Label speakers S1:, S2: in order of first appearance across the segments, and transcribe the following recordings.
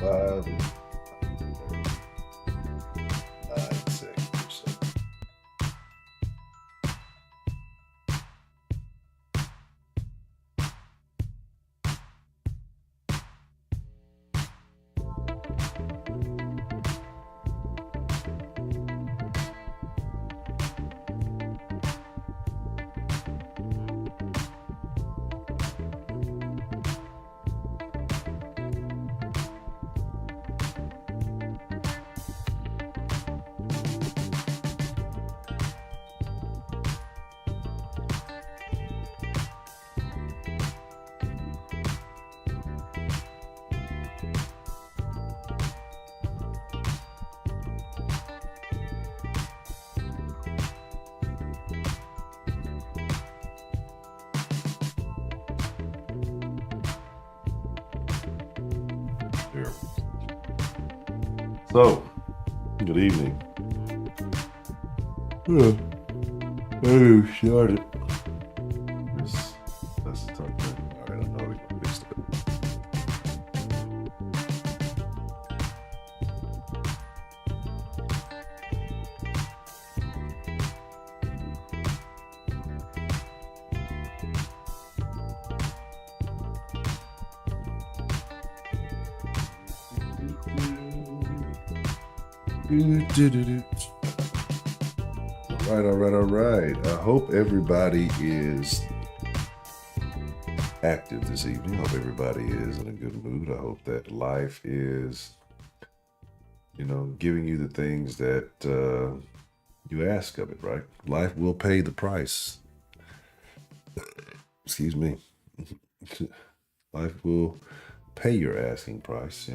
S1: 5 and 9 seconds or so. Here. So, good evening. Oh, started. That's the tough thing. All right, I know we can fix it. All right. I hope everybody is active this evening. I hope everybody is in a good mood. I hope that life is, giving you the things that you ask of it, right? Life will pay the price. Excuse me. Life will pay your asking price,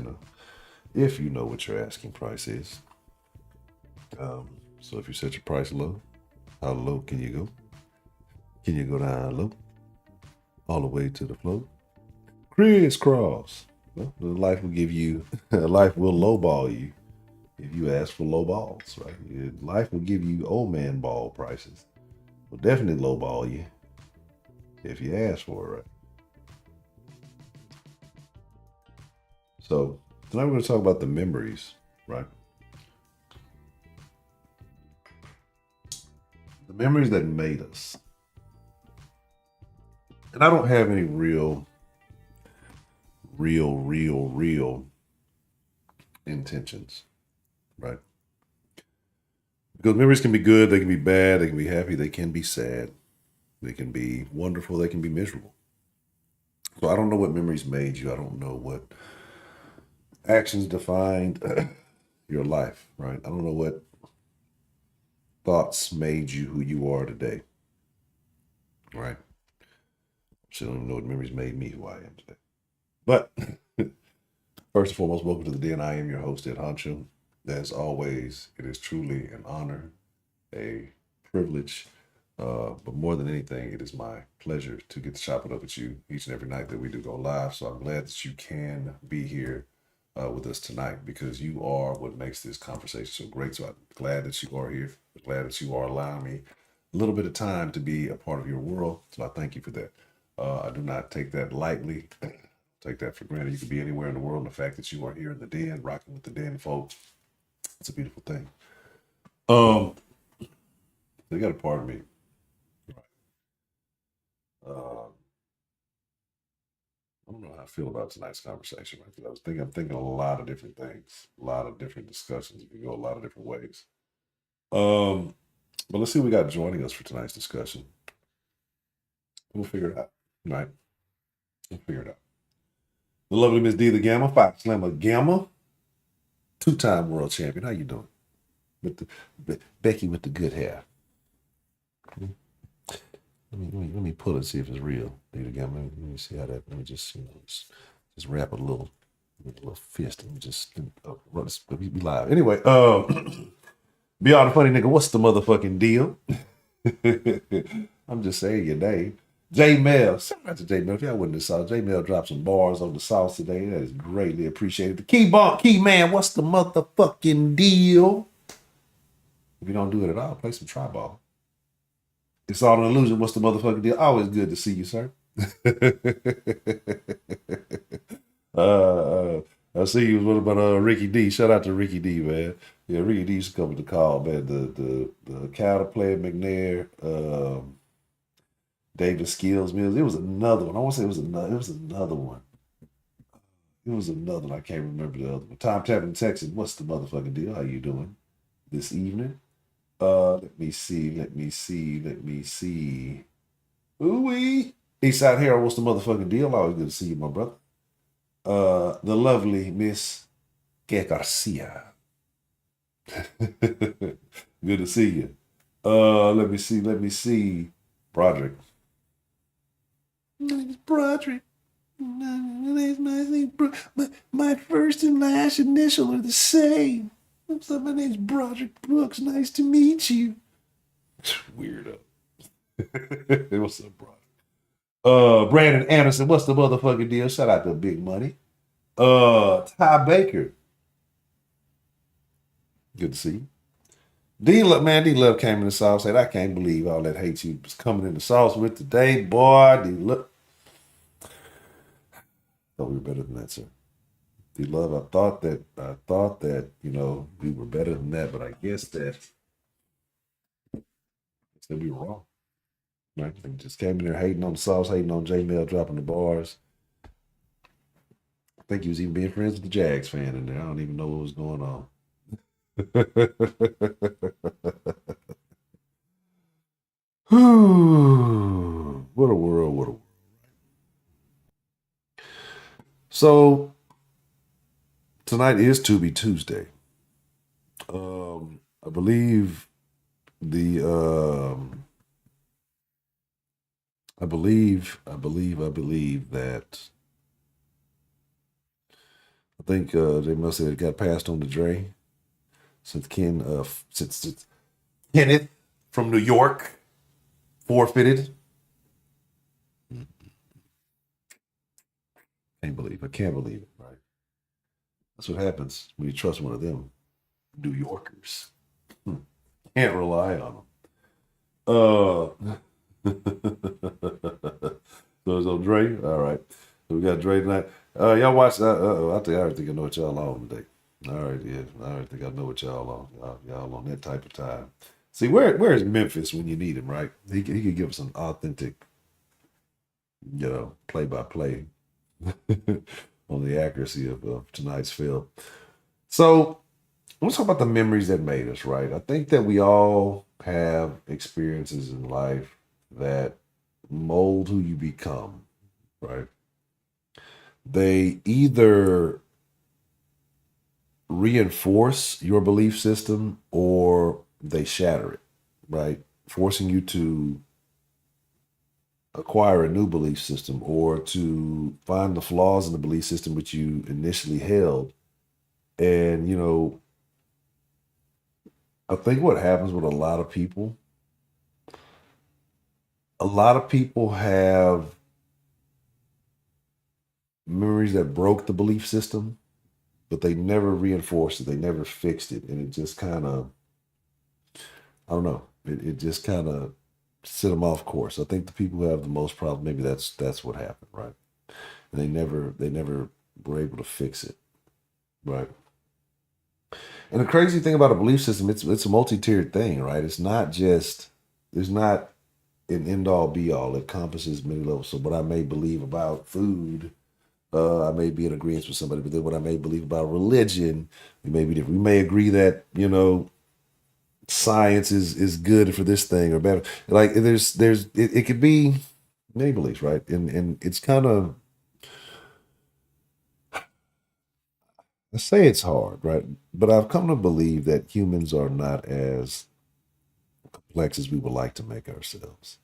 S1: if you know what your asking price is. So if you set your price low, how low can you go? Can you go down low? All the way to the floor? Crisscross. Well, life will give you, life will lowball you if you ask for low balls, right? Life will give you old man ball prices. Will definitely lowball you if you ask for it, right? So tonight we're going to talk about the memories, right? The memories that made us. And I don't have any real intentions, right? Because memories can be good, they can be bad, they can be happy, they can be sad, they can be wonderful, they can be miserable. So I don't know what memories made you. I don't know what actions defined your life, right? I don't know what thoughts made you who you are today, right? So I don't even know what memories made me who I am today. But first and foremost, welcome to the Den. I am your host, Ed Honcho. As always, it is truly an honor, a privilege, but more than anything, it is my pleasure to get to chop it up with you each and every night that we do go live. So I'm glad that you can be here with us tonight, because you are what makes this conversation so great. So I'm glad that you are here. I'm glad that you are allowing me a little bit of time to be a part of your world. So I thank you for that. I do not take that lightly. Take that for granted. You could be anywhere in the world. And the fact that you are here in the Den, rocking with the Den folks, it's a beautiful thing. They got a part of me. I don't know how I feel about tonight's conversation, right? Because I'm thinking a lot of different things, a lot of different discussions. We can go a lot of different ways. But let's see what we got joining us for tonight's discussion. We'll figure it out, right? We'll figure it out. The lovely Miss D, the Gamma, Fox Slammer Gamma, 2-time world champion. How you doing? With the Becky with the good hair. Let me pull it, see if it's real. D the Gamma. Let me see how that. Let me just just wrap a little fist and just be live. Anyway, be all the funny nigga. What's the motherfucking deal? I'm just saying your name. J Mel. Shout out to J Mel. If y'all wouldn't have saw, J Mel dropped some bars on the sauce today. That is greatly appreciated. The key man, what's the motherfucking deal? If you don't do it at all, play some tri-ball. It's all an illusion. What's the motherfucking deal? Always good to see you, sir. I see you was what about Ricky D. Shout out to Ricky D, man. Yeah, Ricky D used to come to the call, man. The counter player McNair, David Skills Mills. It was another one. I want to say it was another one. It was another one. I can't remember the other one. Tom Tavern Texas. What's the motherfucking deal? How you doing this evening? Let me see. Let me see. Let me see. Ooh-wee. Eastside Hero, what's the motherfucking deal? Always good to see you, my brother. The lovely Miss Que Garcia. Good to see you. Let me see. Let me see. Broderick. My name is Broderick. My first and last initial are the same. My name's Broderick Brooks. Nice to meet you. Weirdo. What's up, Broderick? Brandon Anderson, what's the motherfucking deal? Shout out to Big Money. Ty Baker. Good to see you. D Love came in the sauce. Said, I can't believe all that hate you was coming in the sauce with today, boy. D Love. Thought we were better than that, sir. D Love, I thought that, we were better than that, but I guess that we were wrong. Right? They just came in there hating on the sauce, hating on J Mel dropping the bars. I think he was even being friends with the Jags fan in there. I don't even know what was going on. What a world, what a world. So tonight is To Be Tuesday. I believe I believe that I think they must have got passed on to Dre since since Kenneth from New York forfeited. I can't believe it, right? That's what happens when you trust one of them New Yorkers. Can't rely on them. So it's on Dre. All right. So we got Dre tonight. Y'all watch. I already think I know what y'all on today. All right, yeah. I already think I know what y'all on. Y'all on that type of time. See, where is Memphis when you need him, right? He could give us an authentic, play by play on the accuracy of tonight's film. So let's talk about the memories that made us, right? I think that we all have experiences in life that mold who you become, right? They either reinforce your belief system or they shatter it, right? Forcing you to acquire a new belief system or to find the flaws in the belief system which you initially held. And, I think what happens with a lot of people have memories that broke the belief system, but they never reinforced it. They never fixed it. And it just kind of, I don't know, it just kind of set them off course. I think the people who have the most problem, maybe that's what happened, right? And they never were able to fix it, right? And the crazy thing about a belief system, it's a multi-tiered thing, right? It's not an end all be all. It encompasses many levels. So what I may believe about food, I may be in agreement with somebody, but then what I may believe about religion, we may be different. We may agree that, science is good for this thing or better. Like it could be many beliefs, right? And it's kind of, I say it's hard, right? But I've come to believe that humans are not as complex as we would like to make ourselves.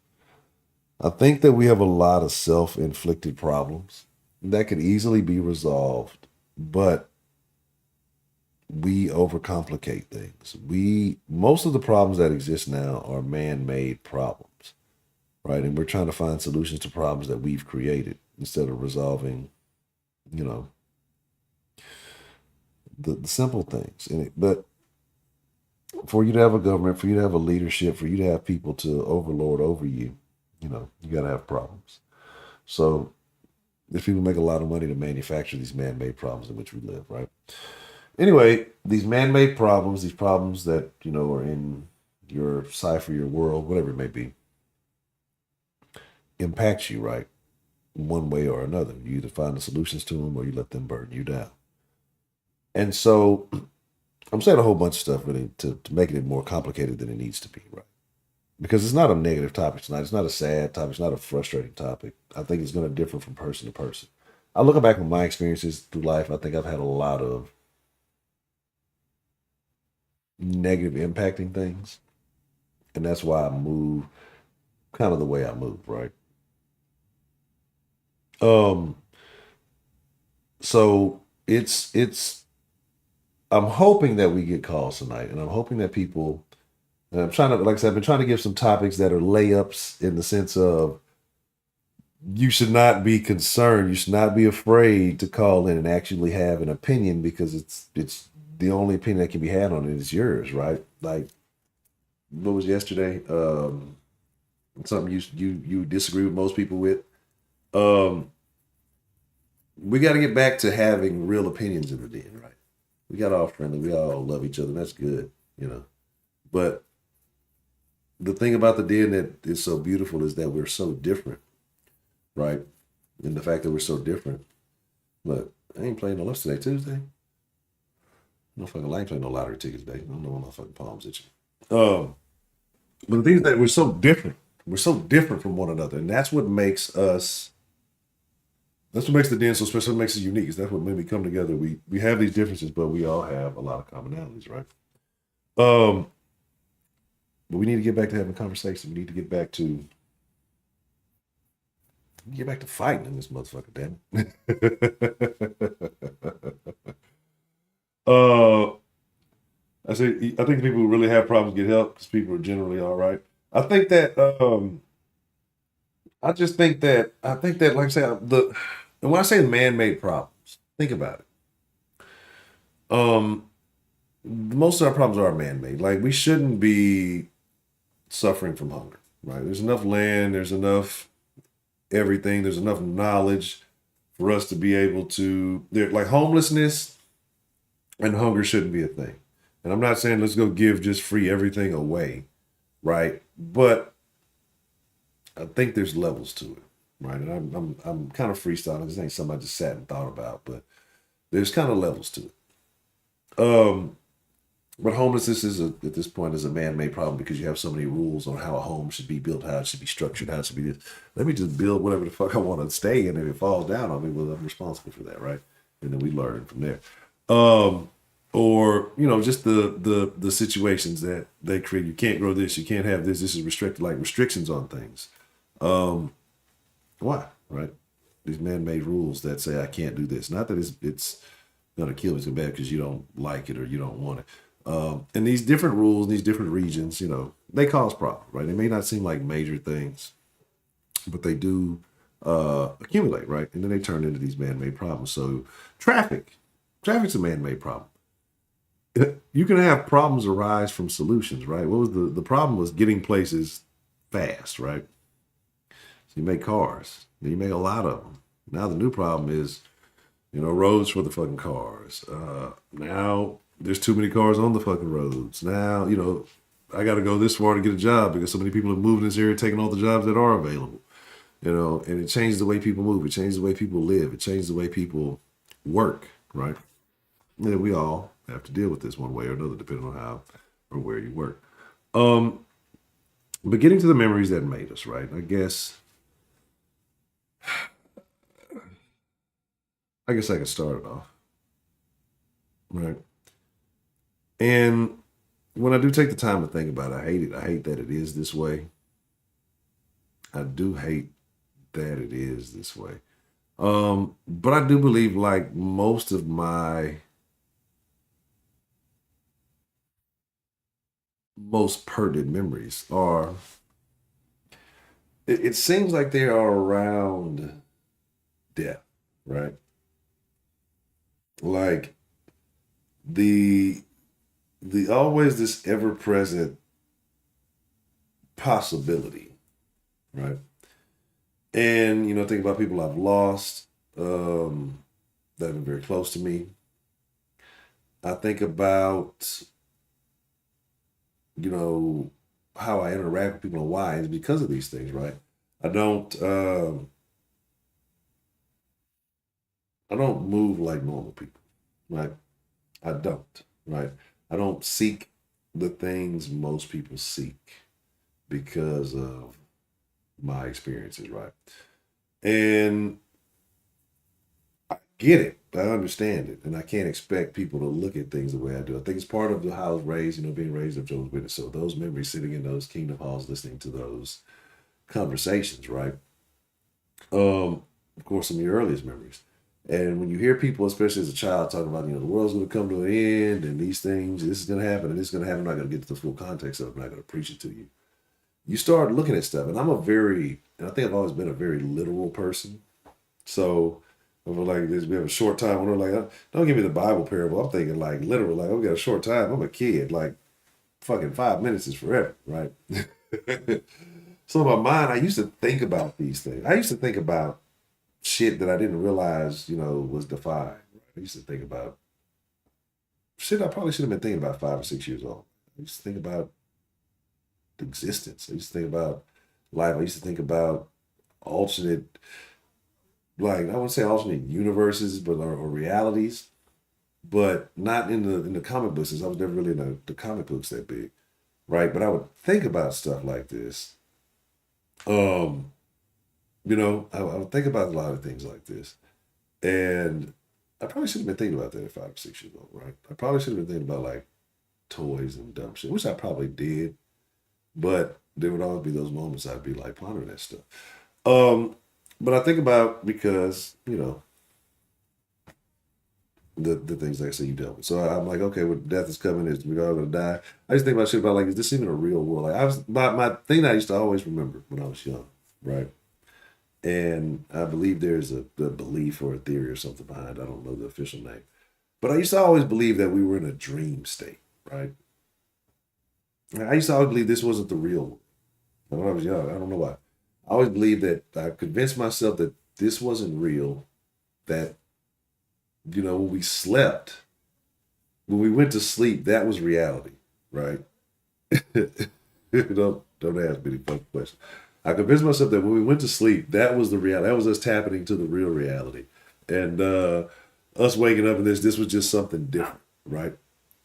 S1: I think that we have a lot of self-inflicted problems that could easily be resolved, but we overcomplicate things. Most of the problems that exist now are man-made problems, right? And we're trying to find solutions to problems that we've created instead of resolving, the simple things. But for you to have a government, for you to have a leadership, for you to have people to overlord over you, you got to have problems. So, If people make a lot of money to manufacture these man-made problems in which we live, right? Anyway, these man-made problems, these problems that, are in your cipher, your world, whatever it may be, impacts you, right? One way or another. You either find the solutions to them or you let them burn you down. And so I'm saying a whole bunch of stuff really to making it more complicated than it needs to be, right? Because it's not a negative topic tonight. It's not a sad topic. It's not a frustrating topic. I think it's going to differ from person to person. I look back on my experiences through life. I think I've had a lot of negative impacting things. And that's why I move kind of the way I move, right? Um, so it's I'm hoping that we get calls tonight, and I'm hoping that people and I'm trying to, like I said, I've been trying to give some topics that are layups in the sense of you should not be concerned, you should not be afraid to call in and actually have an opinion because it's the only opinion that can be had on it is yours, right? Like what was yesterday? Something you disagree with most people with. Um, we got to get back to having real opinions in the den, right? We got all friendly, we all love each other. That's good, you know. But the thing about the den that is so beautiful is that we're so different, right? And the fact that we're so different. Look, I ain't playing no left today, Tuesday. No fucking I ain't playing no lottery tickets today. I don't know why my fucking palms itching. But the thing is that we're so different. We're so different from one another, and that's what makes us. That's what makes the den so special. What makes us unique. Is that's what when we come together, we have these differences, but we all have a lot of commonalities, right? Um, but we need to get back to having conversation. We need to get back to fighting in this motherfucker, damn it. uh, I think people who really have problems get help because people are generally all right. I think that I think that like I said and when I say man-made problems, think about it. Um, most of our problems are man-made. Like we shouldn't be suffering from hunger, right? There's enough land, there's enough everything, there's enough knowledge for us to be able to there like homelessness and hunger shouldn't be a thing. And I'm not saying let's go give just free everything away, right? But I think there's levels to it, right? And I'm kind of freestyling. This ain't something I just sat and thought about, but there's kind of levels to it. But homelessness at this point is a man-made problem because you have so many rules on how a home should be built, how it should be structured, how it should be this. Let me just build whatever the fuck I want to stay in. If it falls down on me, well, I'm responsible for that, right? And then we learn from there. Or just the situations that they create. You can't grow this, you can't have this. This is restricted, like restrictions on things. Why, right? These man-made rules that say I can't do this. Not that it's gonna kill me so bad because you don't like it or you don't want it. And these different rules, these different regions, they cause problems, right? They may not seem like major things, but they do accumulate, right? And then they turn into these man-made problems. So traffic's a man-made problem. You can have problems arise from solutions, right? What was the problem was getting places fast, right? So you make cars, then you make a lot of them. Now the new problem is, roads for the fucking cars. Now there's too many cars on the fucking roads. Now, I got to go this far to get a job because so many people have moved in this area, taking all the jobs that are available. And it changes the way people move. It changes the way people live. It changes the way people work, right? And we all have to deal with this one way or another, depending on how or where you work. But getting to the memories that made us, right? I guess I can start it off, right? And when I do take the time to think about it, I hate it. I hate that it is this way. I do hate that it is this way. But I do believe like most of my most pertinent memories are it seems like they are around death, right? Like the always this ever present possibility, right? And think about people I've lost, that have been very close to me. I think about, you know, how I interact with people and why is because of these things, right? I don't I don't move like normal people, right? I don't, right? I don't seek the things most people seek because of my experiences, right? And I get it. I understand it. And I can't expect people to look at things the way I do. I think it's part of how I was raised, being raised of Jehovah's Witness. So those memories sitting in those kingdom halls, listening to those conversations, right? Of course, some of your earliest memories. And when you hear people, especially as a child, talking about, the world's going to come to an end and these things, this is going to happen and this is going to happen, I'm not going to get to the full context of it. I'm not going to preach it to you. You start looking at stuff. And and I think I've always been a very literal person. So, I'm like, we have a short time. When we're like, don't give me the Bible parable. I'm thinking like literal, like, we got a short time. I'm a kid. Like, fucking 5 minutes is forever, right? So in my mind, I used to think about these things. I used to think about shit that I didn't realize, was defined. I used to think about shit I probably should have been thinking about 5 or 6 years old. I used to think about existence. I used to think about life. I used to think about alternate, like I wouldn't say alternate universes, but or realities, but not in the comic books. Since I was never really in the comic books that big, right? But I would think about stuff like this. Um, I would think about a lot of things like this. And I probably should have been thinking about that at 5 or 6 years old, right? I probably should have been thinking about like toys and dumb shit, which I probably did. But there would always be those moments I'd be like pondering that stuff. Um, but I think about because, the things like I say you dealt with. So I'm like, okay, well, death is coming, is we all gonna die. I just think about shit about like, is this even a real world? Like my thing that I used to always remember when I was young, right? And I believe there's a belief or a theory or something behind. I don't know the official name, but I used to always believe that we were in a dream state, right? I used to always believe this wasn't the real world. When I was young, I don't know why. I always believed that I convinced myself that this wasn't real. That when we slept, when we went to sleep, that was reality, right? Don't ask me any fucking questions. I convinced myself that when we went to sleep, that was the reality. That was us tapping into the real reality, and us waking up and this was just something different, right?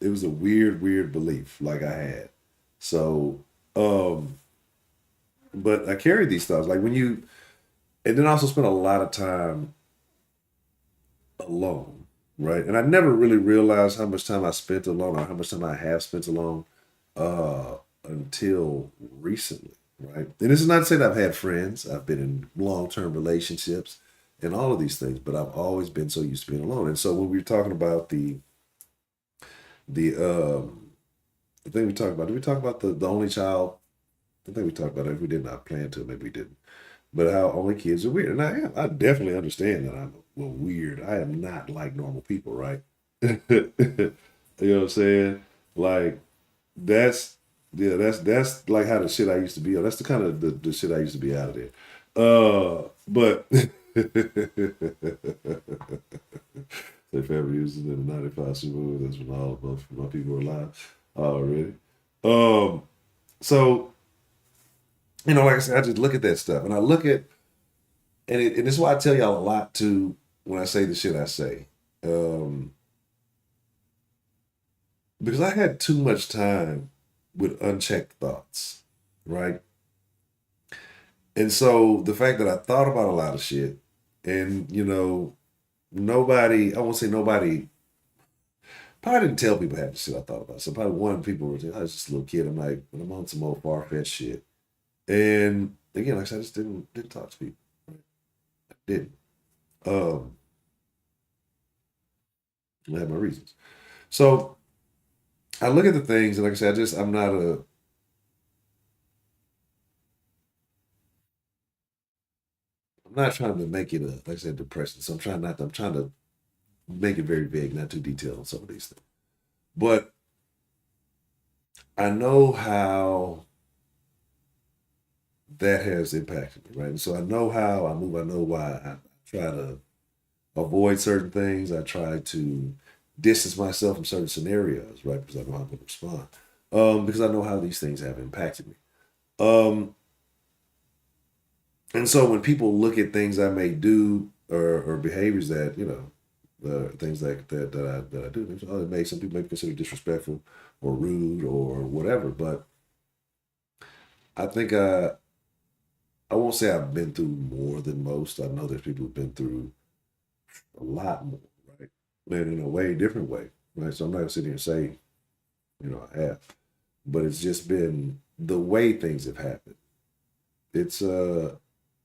S1: It was a weird, weird belief like I had. So, um, but I carried these thoughts like and then also spent a lot of time alone, right? And I never really realized how much time I spent alone or how much time I have spent alone uh, until recently, right? And this is not to say that I've had friends. I've been in long-term relationships and all of these things, but I've always been so used to being alone. And so when we were talking about the the thing we talked about, did we talk about the only child? I think we talked about it. If we did not plan to, maybe we didn't. But how only kids are weird, and I definitely understand that I'm weird. I am not like normal people, right? You know what I'm saying? Like that's that's like how the shit I used to be. That's the kind of the shit I used to be out of there. But the family uses in the '95 Super Bowl. That's when all of my people were alive already. Um, so like I said, I just look at that stuff, and I look at and this is why I tell y'all a lot too when I say the shit I say. Um, because I had too much time with unchecked thoughts, right? And so the fact that I thought about a lot of shit, and nobody, I won't say nobody, probably didn't tell people half the shit I thought about. So probably one people were saying, I was just a little kid. I'm like, when I'm on some old far fetched shit. And again, like I said, I just didn't talk to people. Right? I didn't. Um, I had my reasons. So I look at the things, and like I said, I'm not trying to make it like I said, depressing. So I'm trying to make it very vague, not too detailed on some of these things. But I know how that has impacted me, right? And so I know how I move. I know why I try to. avoid certain things. I try to distance myself from certain scenarios, right? Because I know how I'm going to respond. Because I know how these things have impacted me. And so when people look at things I may do or behaviors that, things that I do, some people may consider disrespectful or rude or whatever. But I think I won't say I've been through more than most. I know there's people who've been through a lot more, right? And in a way different way, right? So I'm not gonna sit here and say, I have, but it's just been the way things have happened. It's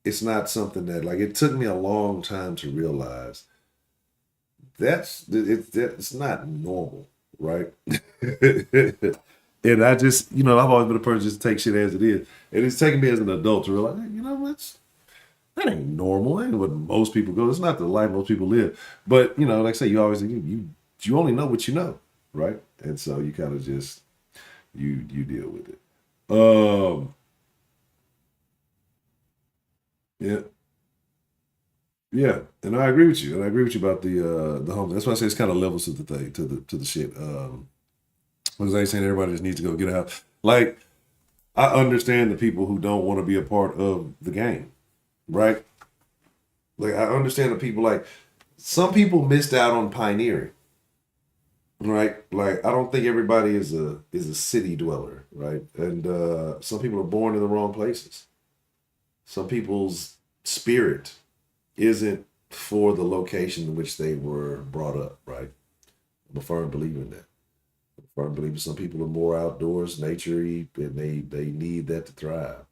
S1: it's not something that, like, it took me a long time to realize it's not normal, right? And I just, I've always been a person just to take shit as it is, and it's taken me as an adult to realize, hey, that ain't normal. That ain't what most people go. It's not the life most people live. But like I say, you always you only know what you know, right? And so you kind of just you deal with it. Yeah, yeah, and I agree with you. And I agree with you about the home. That's why I say it's kind of levels to the thing, to the shit. Because I ain't saying everybody just needs to go get out. Like, I understand the people who don't want to be a part of the game, right? Like, I understand the people, like, some people missed out on pioneering, right? Like, I don't think everybody is a city dweller, right? And some people are born in the wrong places. Some people's spirit isn't for the location in which they were brought up, right? I'm a firm believer in that. I'm a firm believer some people are more outdoors, naturey, and they need that to thrive.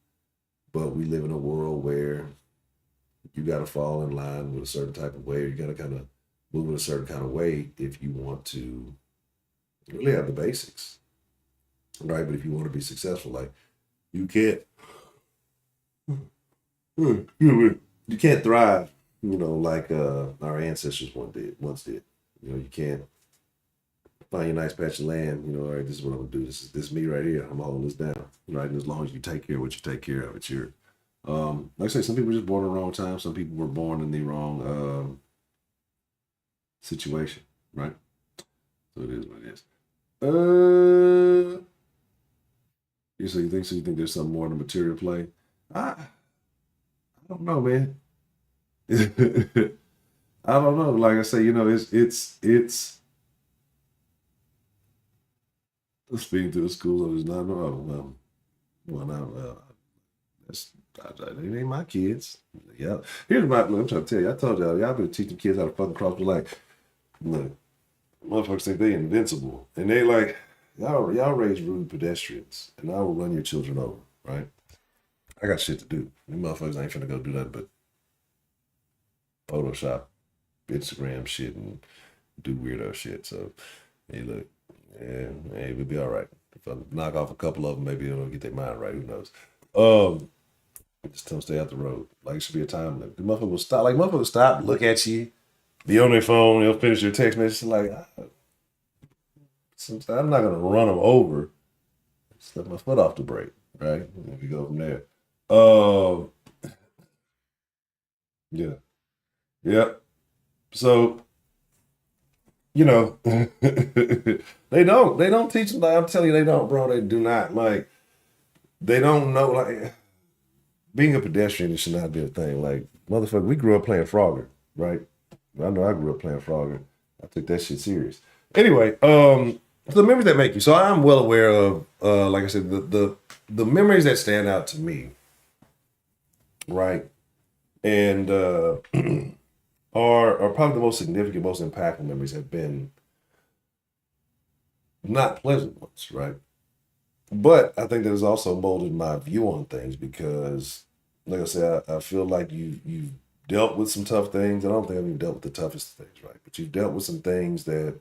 S1: But we live in a world where you got to fall in line with a certain type of way, or you got to kind of move in a certain kind of way if you want to really have the basics, right? But if you want to be successful, like, you can't, you can't thrive, like our ancestors once did. You can't find your nice patch of land. All right, this is what I'm gonna do. This is me right here. I'm gonna hold this down, right? And as long as you take care of what you take care of, it's your. Like I say, some people were just born in the wrong time. Some people were born in the wrong situation, right? So it is what it is. You think there's something more in the material play? I don't know, man. I don't know. Like I say, it's speaking to the schools. I was not know. Well, now that's they ain't my kids. Yeah. Here's my. I'm trying to tell you. I told y'all been teaching kids how to fucking cross the line. Look, motherfuckers think they invincible, and they like y'all raise rude pedestrians, and I will run your children over, right? I got shit to do. You motherfuckers ain't finna go do nothing but Photoshop, Instagram shit, and do weirdo shit. So, hey, look, yeah, hey, we'll be all right. If I knock off a couple of them, maybe they'll get their mind right. Who knows? Just tell them stay out the road. Like, it should be a time limit. The motherfucker will stop. Like, motherfucker will stop, look at you, be on their phone. They'll finish their text message. Like, I'm not gonna run them over. Just let my foot off the brake, right? And we go from there. Um, yeah, yeah. So they don't teach them. Like, I'm telling you, they don't, bro. They do not. Like, they don't know. Like, being a pedestrian, it should not be a thing. Like, motherfucker, we grew up playing Frogger, right? I know I grew up playing Frogger. I took that shit serious. Anyway, the memories that make you. So I'm well aware of, like I said, the memories that stand out to me, right? And are probably the most significant, most impactful memories have been not pleasant ones, right? But I think that has also molded my view on things because, like I said, I feel like you've dealt with some tough things. I don't think I've even dealt with the toughest things, right? But you've dealt with some things that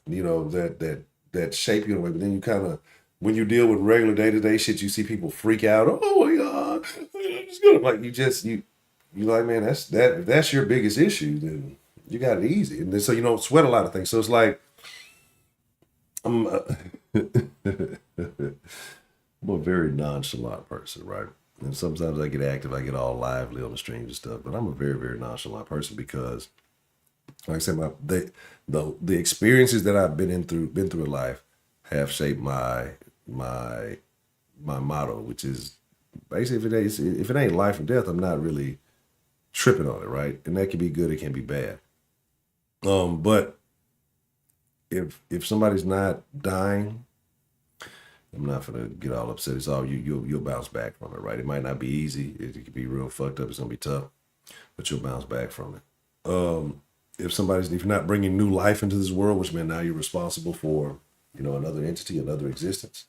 S1: that shape you in a way. But then you kind of, when you deal with regular day to day shit, you see people freak out. Oh my god, I'm just gonna, like, you like, man, if that's your biggest issue, then you got it easy, and then so you don't sweat a lot of things. So it's like I'm I'm a very nonchalant person, right? And sometimes I get active, I get all lively on the streams and stuff. But I'm a very, very nonchalant person because, like I said, the experiences that I've been through in life have shaped my my motto, which is basically if it ain't life or death, I'm not really tripping on it, right? And that can be good, it can be bad. But if somebody's not dying, I'm not gonna get all upset. It's all you'll bounce back from it, right? It might not be easy. It could be real fucked up. It's gonna be tough, but you'll bounce back from it. If you're not bringing new life into this world, which means now you're responsible for, another entity, another existence,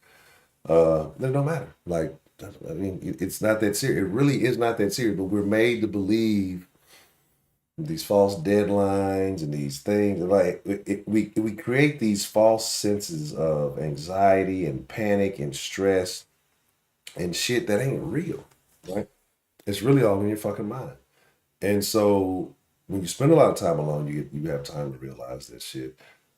S1: then it don't matter. Like, I mean, it's not that serious. It really is not that serious. But we're made to believe these false deadlines and these things. Like we create these false senses of anxiety and panic and stress and shit that ain't real, right? It's really all in your fucking mind. And so when you spend a lot of time alone, you have time to realize that shit.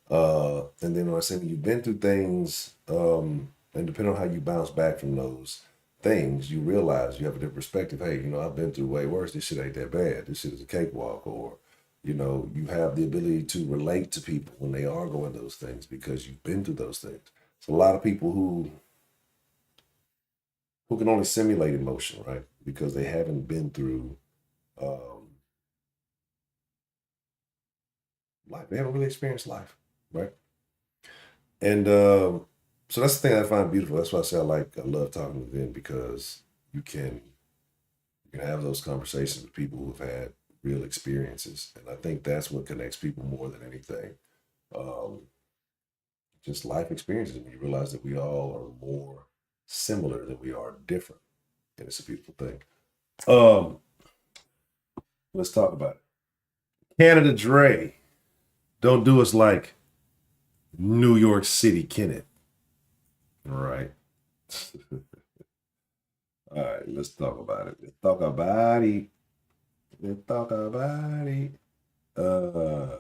S1: And then when I say when you've been through things, and depending on how you bounce back from those things, you realize you have a different perspective. Hey, I've been through way worse. This shit ain't that bad. This shit is a cakewalk. Or, you have the ability to relate to people when they are going those things because you've been through those things. So a lot of people who can only simulate emotion, right? Because they haven't been through life. They haven't really experienced life, right? And so that's the thing I find beautiful. That's why I love talking to them because you can you can have those conversations with people who've had real experiences, and I think that's what connects people more than anything. Um, just life experiences. When you realize that we all are more similar than we are different, and it's a beautiful thing. Um, let's talk about it. Canada Dre, don't do us like New York City, Kenneth. All right. All right, let's talk about it. Let's talk about it. Let's talk about it. Uh,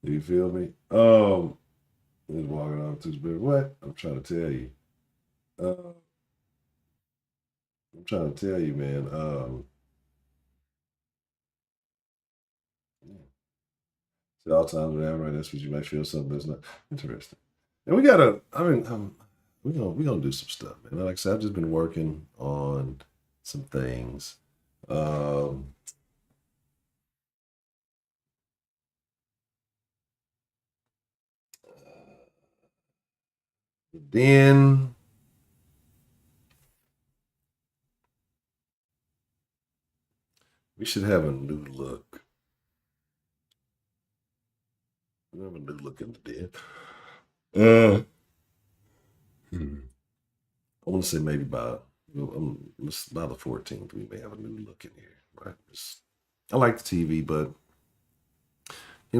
S1: you feel me? Just walking off to bed. What? I'm trying to tell you. Uh, I'm trying to tell you, man. Yeah. See, all times whatever, right? That's what you might feel something that's not interesting. And we gotta. I mean, we gonna do some stuff, man. Like I said, I've just been working on some things. Um, then we should have a new look. We have a new look in the den. Hmm. I want to say maybe by the 14th, we may have a new look in here. Right? I like the TV, but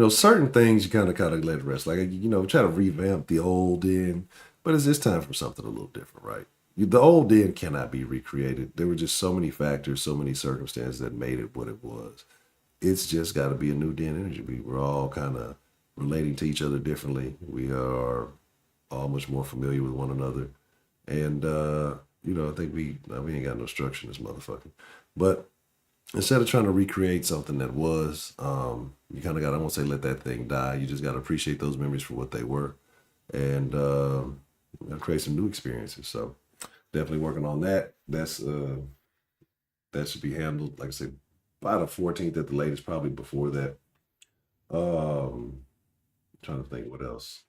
S1: certain things you kind of let rest. Like try to revamp the old den, but it's time for something a little different, right? The old den cannot be recreated. There were just so many factors, so many circumstances that made it what it was. It's just got to be a new den energy. We're all kind of relating to each other differently. We are all much more familiar with one another. And I think we ain't got no structure in this motherfucker. But instead of trying to recreate something that was, you kind of got, I won't say let that thing die. You just got to appreciate those memories for what they were, and create some new experiences. So definitely working on that. That should be handled, like I said, by the 14th at the latest, probably before that. Trying to think what else.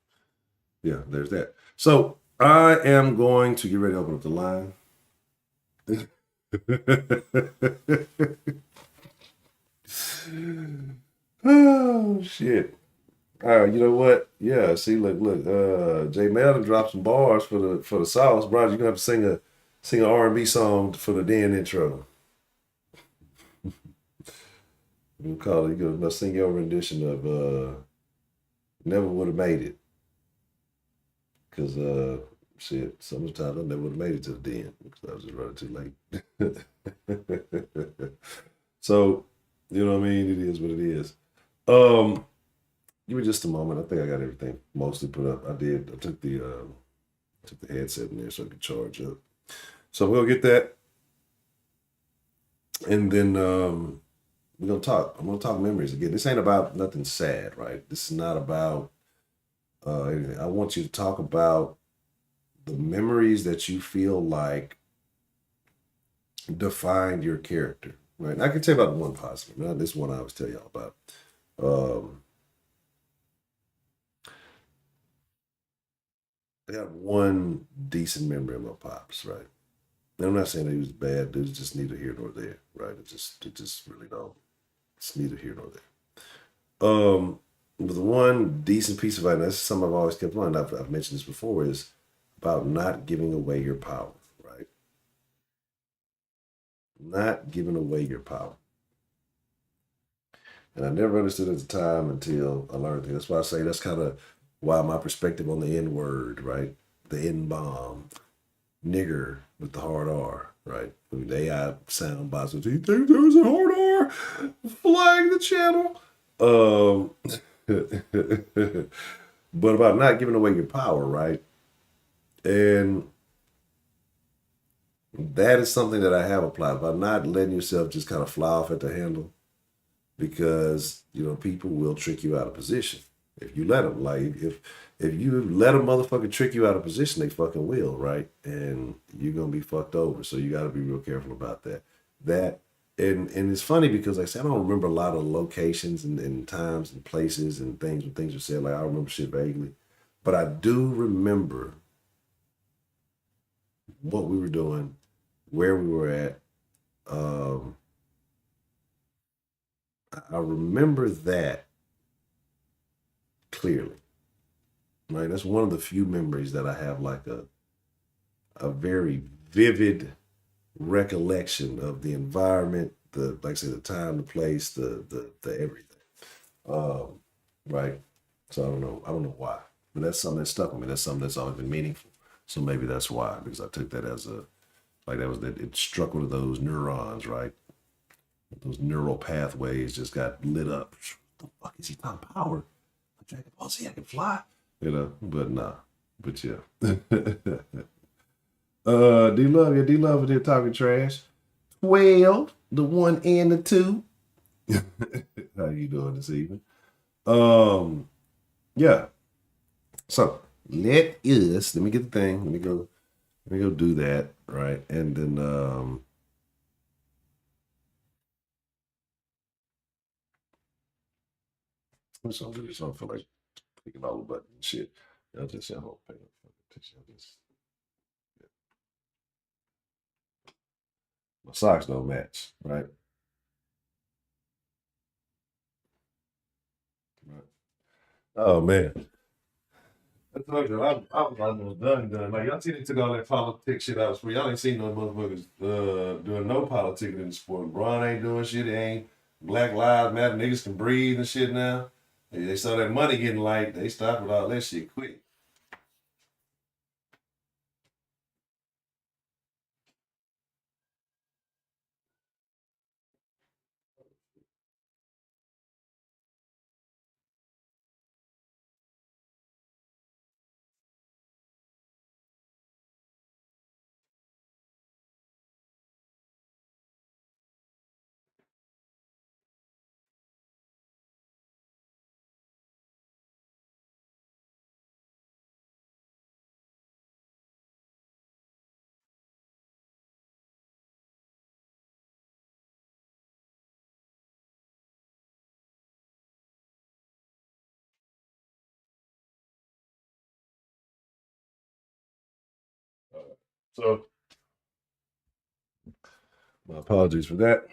S1: Yeah, there's that. So I am going to get ready to open up the line. Oh shit. All right, you know what? Yeah, see, look, Jay Melvin dropped some bars for the sauce. Bro, you're gonna have to sing an R&B song for the den intro. We'll call it, you're gonna sing your rendition of Never Would Have Made It. Cause shit, sometimes I never would have made it to the den because I was just running too late. So, you know what I mean? It is what it is. Give me just a moment. I think I got everything mostly put up. I did. I took the Took the headset in there so I could charge up. So we'll get that, and then we're gonna talk. I'm gonna talk memories again. This ain't about nothing sad, right? This is not about anything. I want you to talk about the memories that you feel like defined your character, right? And I can tell you about one positive. Now, this one I always tell y'all about. Um, I got one decent memory of my pops, right? And I'm not saying that he was bad. It was just neither here nor there, right? It just really don't. It's neither here nor there. But the one decent piece of advice, that's something I've always kept in mind. I've mentioned this before, is about not giving away your power, right? Not giving away your power. And I never understood at the time until I learned it. That's why I say that's kind of why my perspective on the N word, right? The N bomb, nigger with the hard R, right? I mean, the AI sound bots would say, "You think there's a hard R? Flag the channel." Um, but about not giving away your power, right? And that is something that I have applied about not letting yourself just kind of fly off at the handle, because people will trick you out of position if you let them. Like if you let a motherfucker trick you out of position, they fucking will, right? And you're gonna be fucked over. So you got to be real careful about that. That and it's funny because like I said, I don't remember a lot of locations and times and places and things when things were said. Like I remember shit vaguely, but I do remember what we were doing, where we were at. Um, I remember that clearly. Right, that's one of the few memories that I have like a very vivid recollection of the environment, the like I said, the time, the place, the everything. Um, right. So I don't know why, but that's something that stuck with me. That's something that's always been meaningful. So maybe that's why, because I took that as a like that was that it struck one of those neurons, right? Those neural pathways just got lit up. What the fuck is he talking power? Dragon Ball Z, I can fly. But nah. But yeah. D Love, yeah, D Love is here talking trash. 12, the one and the two. How you doing this evening? Um, yeah. So let me get the thing. Let me go do that, right? And then let's do this. I don't feel like picking all the buttons and shit. I'll just I won't pay no fucking attention. I'll just my socks don't match, right? Right. Oh man. I told you, I was almost done. Like y'all see they took all that politics shit out of sport. Y'all ain't seen no motherfuckers doing no politicking in the sport. LeBron ain't doing shit. It ain't Black Lives Matter. Niggas can breathe and shit now. They saw that money getting light. They stopped with all that shit quick. So my apologies for that.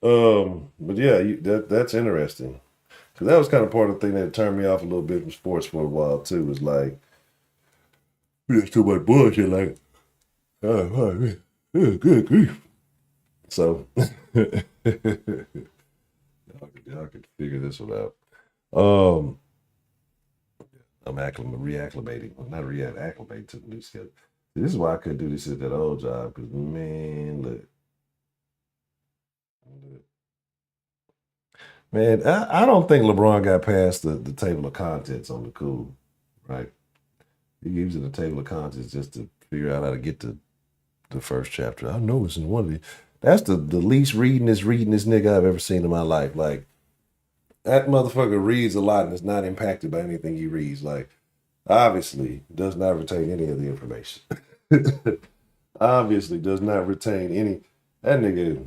S1: But yeah, that's interesting because that was kind of part of the thing that turned me off a little bit from sports for a while too. Was like there's too much bullshit. Like, oh, good grief. So y'all could figure this one out. Um, I'm reacclimating, well, not reacclimating to the new schedule. This is why I couldn't do this at that old job because man, man, I don't think LeBron got past the table of contents on the cool, right? He using the table of contents just to figure out how to get to the first chapter. I know it's in one of these. That's the least reading this nigga I've ever seen in my life. Like that motherfucker reads a lot and is not impacted by anything he reads. Like obviously does not retain any of the information. Obviously does not retain any. That nigga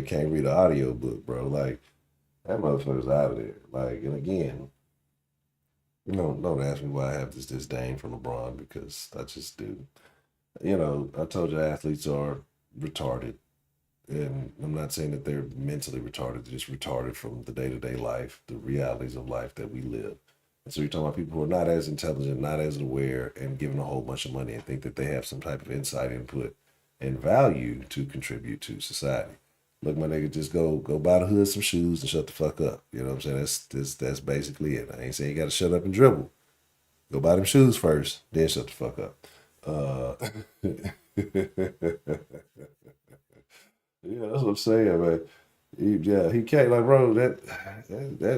S1: can't read an audio book, bro. Like that motherfucker's out of there. Like, and again, don't ask me why I have this disdain for LeBron because I just do. I told you athletes are retarded. And I'm not saying that they're mentally retarded, they're just retarded from the day to day life, the realities of life that we live. And so you're talking about people who are not as intelligent, not as aware, and given a whole bunch of money and think that they have some type of insight, input, and value to contribute to society. Look, my nigga, just go buy the hood some shoes and shut the fuck up. You know what I'm saying? That's basically it. I ain't saying you got to shut up and dribble. Go buy them shoes first, then shut the fuck up. Yeah, that's what I'm saying, man. He can't like, bro. That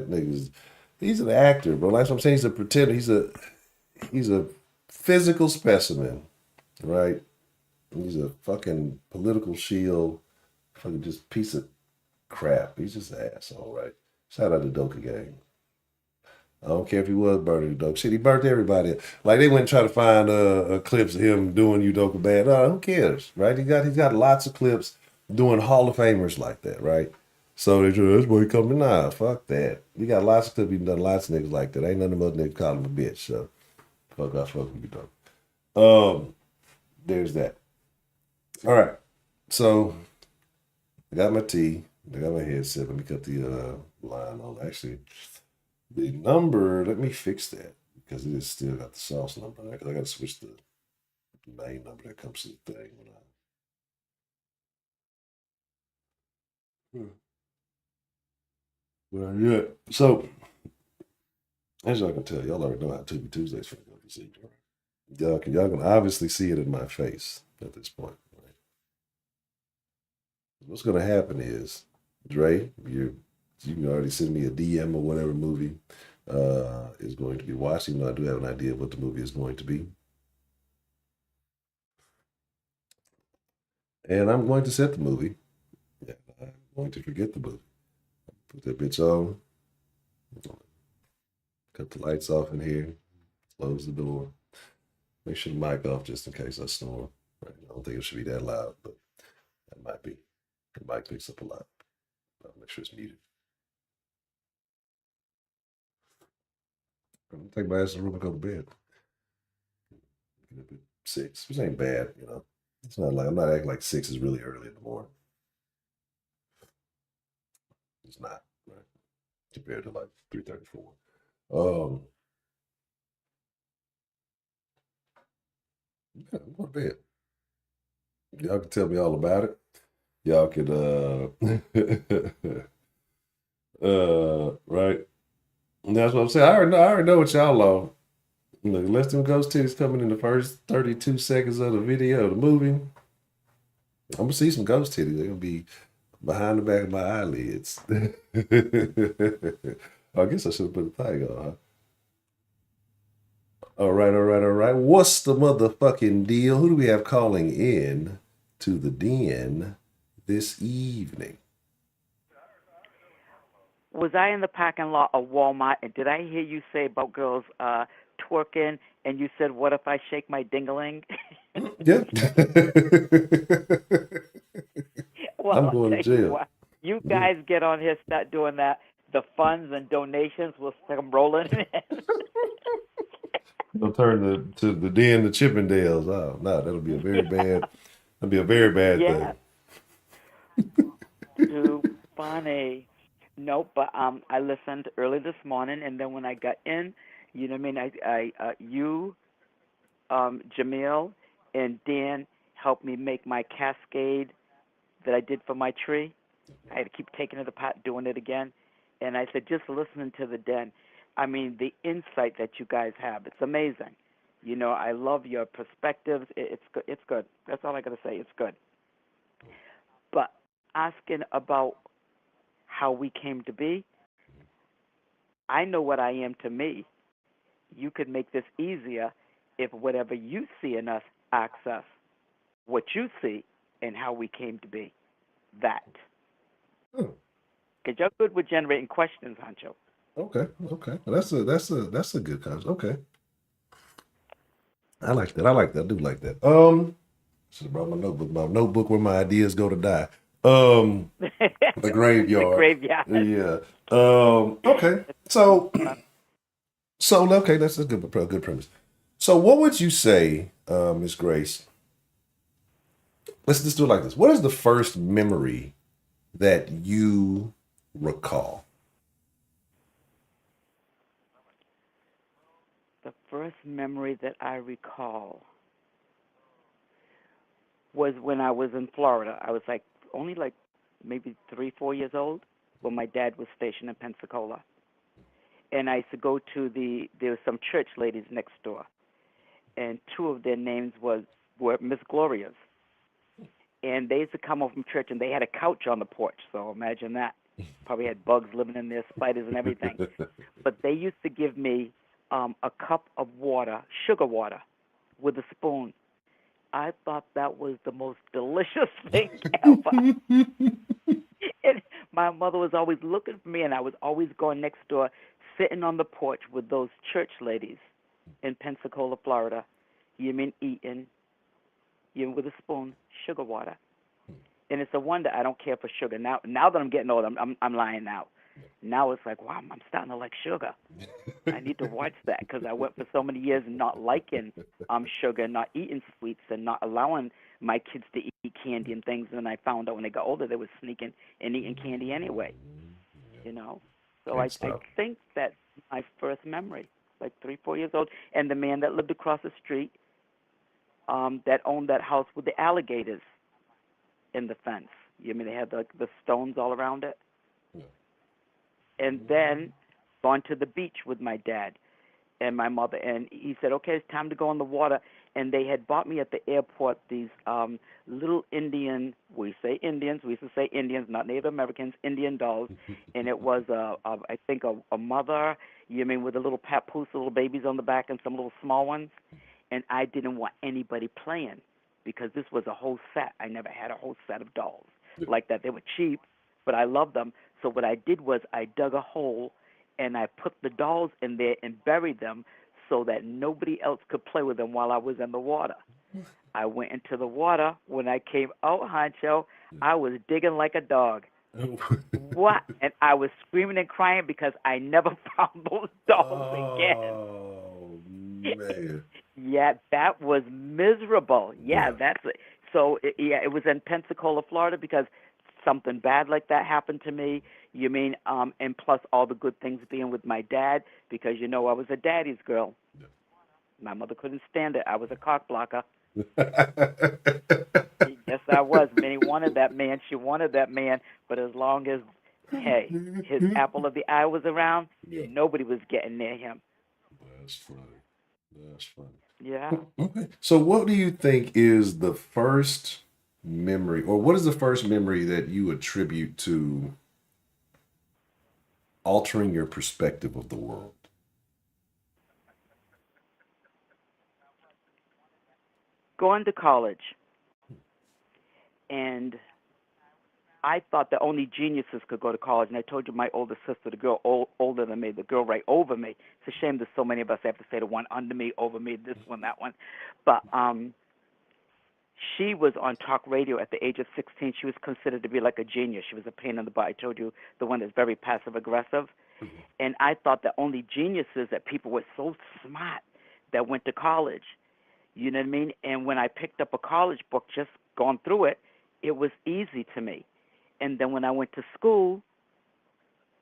S1: nigga's he's an actor, bro. Like I'm saying, he's a pretender. He's a physical specimen, right? He's a fucking political shield, fucking just piece of crap. He's just an asshole, right? Shout out to Doka Gang. I don't care if he was burning Udoka. Shit, he burnt everybody. Like they went and try to find clips of him doing Udoka bad. Who cares, right? He's got lots of clips doing Hall of Famers like that, right? So they say, that's why he coming now. Fuck that. You got lots of clips. He done lots of niggas like that. Ain't none of them other niggas call him a bitch. So fuck with Udoka. There's that. All right. So I got my tea. I got my headset. Let me cut the line on. Actually, the number, let me fix that because it is still got the sauce number there because I got to switch the main number that comes to the thing yeah. So, as y'all can tell, y'all already know how Tubi Tuesdays finna go this evening. Right? Y'all can obviously see it in my face at this point. Right? What's gonna happen is, Dre, you can already send me a DM or whatever movie is going to be watched, even though I do have an idea of what the movie is going to be. And I'm going to set the movie. Yeah, I'm going to forget the movie. Put that bitch on. Cut the lights off in here. Close the door. Make sure the mic off just in case I snore. Right? I don't think it should be that loud, but that might be. The mic picks up a lot. I'll make sure it's muted. I'm gonna take my ass to the room and go to bed. Get up at 6, which ain't bad, It's not like I'm not acting like 6 is really early in the morning. It's not, right? Compared to like 3:34. Um, yeah, I'm going to bed. Y'all can tell me all about it. Y'all could right. And that's what I'm saying. I already know what y'all on. Look, unless them ghost titties coming in the first 32 seconds of the video, the movie, I'm gonna see some ghost titties. They're gonna be behind the back of my eyelids. I guess I should have put the thing on, huh? All right. What's the motherfucking deal? Who do we have calling in to the den this evening?
S2: Was I in the parking lot of Walmart and did I hear you say about girls twerking and you said, what if I shake my dingaling?
S1: Yeah.
S2: Well,
S1: I'm
S2: I'll
S1: going to
S2: tell you
S1: jail.
S2: what. You
S1: Yeah.
S2: guys get on here, start doing that. The funds and donations will come rolling in.
S1: They'll turn to the den to Chippendales. Oh no, that'll be a very bad
S2: Yeah,
S1: thing.
S2: too funny. Nope, but I listened early this morning, and then when I got in, you know what I mean. You, Jamil, and Dan helped me make my cascade that I did for my tree. I had to keep taking it apart, doing it again, and I said, just listening to the den. I mean, the insight that you guys have, it's amazing. I love your perspectives. It's good. It's good. That's all I got to say. It's good. But asking about how we came to be, I know what I am to me, you could make this easier if whatever you see in us asks us what you see and how we came to be. That.
S1: Oh,
S2: Because you're good with generating questions, Hancho.
S1: okay, okay. Well, that's a good concept. Okay, I like that. I like that. I do like that. Should have brought my notebook. My notebook where my ideas go to die. Um, the
S2: The
S1: graveyard.
S2: graveyard.
S1: Yeah. Okay. So, okay, that's a good premise. So, what would you say, Miss Grace? Let's just do it like this. What is the first memory that you recall?
S2: The first memory that I recall was when I was in Florida. I was like only like maybe 3, 4 years old when my dad was stationed in Pensacola, and I used to go to there were some church ladies next door, and two of their names were Miss Glorias, and they used to come over from church, and they had a couch on the porch. So imagine that. Probably had bugs living in there, spiders and everything. But they used to give me a cup of water, sugar water, with a spoon. I thought that was the most delicious thing ever. And my mother was always looking for me, and I was always going next door, sitting on the porch with those church ladies in Pensacola, Florida. You mean eating, you with a spoon, sugar water. And it's a wonder I don't care for sugar now. Now that I'm getting old, I'm lying now. Now it's like, wow, I'm starting to like sugar. I need to watch that because I went for so many years not liking sugar, not eating sweets, and not allowing my kids to eat candy and things. And I found out when they got older, they were sneaking and eating candy anyway. You know, so
S1: Can't
S2: I
S1: stop.
S2: think that's my first memory, like 3, 4 years old. And the man that lived across the street, that owned that house with the alligators in the fence. You mean they had the stones all around it?
S1: Yeah.
S2: And then gone to the beach with my dad and my mother, and he said, "Okay, it's time to go in the water." And they had bought me at the airport these little Indian, we say Indians, we used to say Indians, not Native Americans, Indian dolls, and it was I think a mother, you mean with a little papoose, little babies on the back, and some little small ones. And I didn't want anybody playing because this was a whole set. I never had a whole set of dolls like that. They were cheap, but I loved them. So what I did was I dug a hole and I put the dolls in there and buried them so that nobody else could play with them while I was in the water. I went into the water. When I came out, Honcho, I was digging like a dog. What? And I was screaming and crying because I never found those dolls again.
S1: Oh man.
S2: Yeah, that was miserable. Yeah,
S1: Yeah.
S2: that's it. So yeah, it was in Pensacola, Florida, because something bad like that happened to me. You mean, and plus all the good things being with my dad, because I was a daddy's girl. My mother couldn't stand it. I was a cock blocker. Yes, I was. Minnie wanted that man. She wanted that man. But as long as, hey, his apple of the eye was around,
S1: Yeah.
S2: nobody was getting near him.
S1: That's funny. That's funny.
S2: Yeah.
S1: Okay. So, what do you think is the first memory, or what is the first memory that you attribute to altering your perspective of the world?
S2: Going to college, and I thought that only geniuses could go to college. And I told you my older sister, the girl older than me, the girl right over me. It's a shame there's so many of us. I have to say the one under me, over me, this one, that one. But she was on talk radio at the age of 16. She was considered to be like a genius. She was a pain in the butt. I told you the one that's very passive aggressive. And I thought that only geniuses, that people were so smart that went to college. You know what I mean? And when I picked up a college book, just gone through it, it was easy to me. And then when I went to school,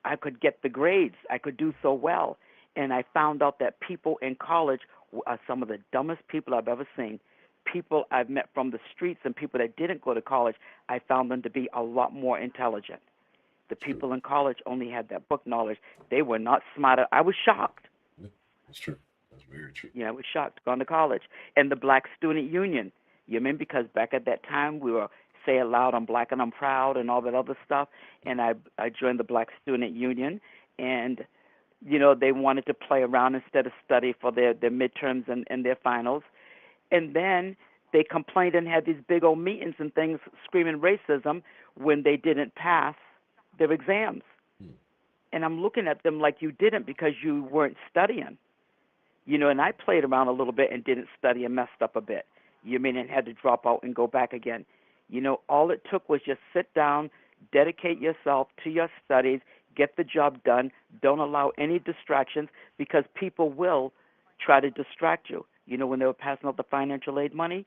S2: I could get the grades. I could do so well. And I found out that people in college are some of the dumbest people I've ever seen. People I've met from the streets and people that didn't go to college, I found them to be a lot more intelligent. The
S1: It's true.
S2: people in college only had that book knowledge. They were not smarter. I was shocked.
S1: Yeah, that's true. That's very true.
S2: I was shocked going to college. And the Black Student Union, you mean, because back at that time we were say it loud, I'm black and I'm proud and all that other stuff. And I joined the Black Student Union, and They wanted to play around instead of study for their midterms and their finals. And then they complained and had these big old meetings and things screaming racism when they didn't pass their exams. And I'm looking at them like, you didn't because you weren't studying. And I played around a little bit and didn't study and messed up a bit. And had to drop out and go back again. All it took was just sit down, dedicate yourself to your studies, get the job done. Don't allow any distractions because people will try to distract you. When they were passing out the financial aid money,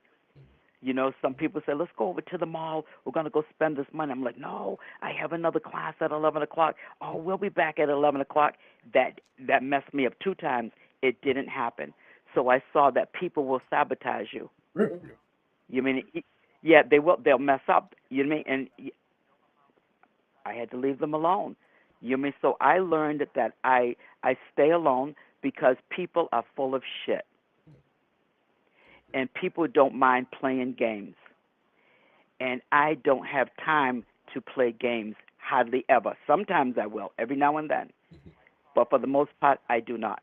S2: some people say, let's go over to the mall. We're going to go spend this money. I'm like, no, I have another class at 11 o'clock. Oh, we'll be back at 11 o'clock. That messed me up 2 times. It didn't happen. So I saw that people will sabotage you.
S1: Really?
S2: You mean, yeah, they will. They'll mess up. You know what I mean? And I had to leave them alone. You know what I mean? So I learned that I stay alone because people are full of shit. And people don't mind playing games. And I don't have time to play games, hardly ever. Sometimes I will, every now and then. But for the most part, I do not.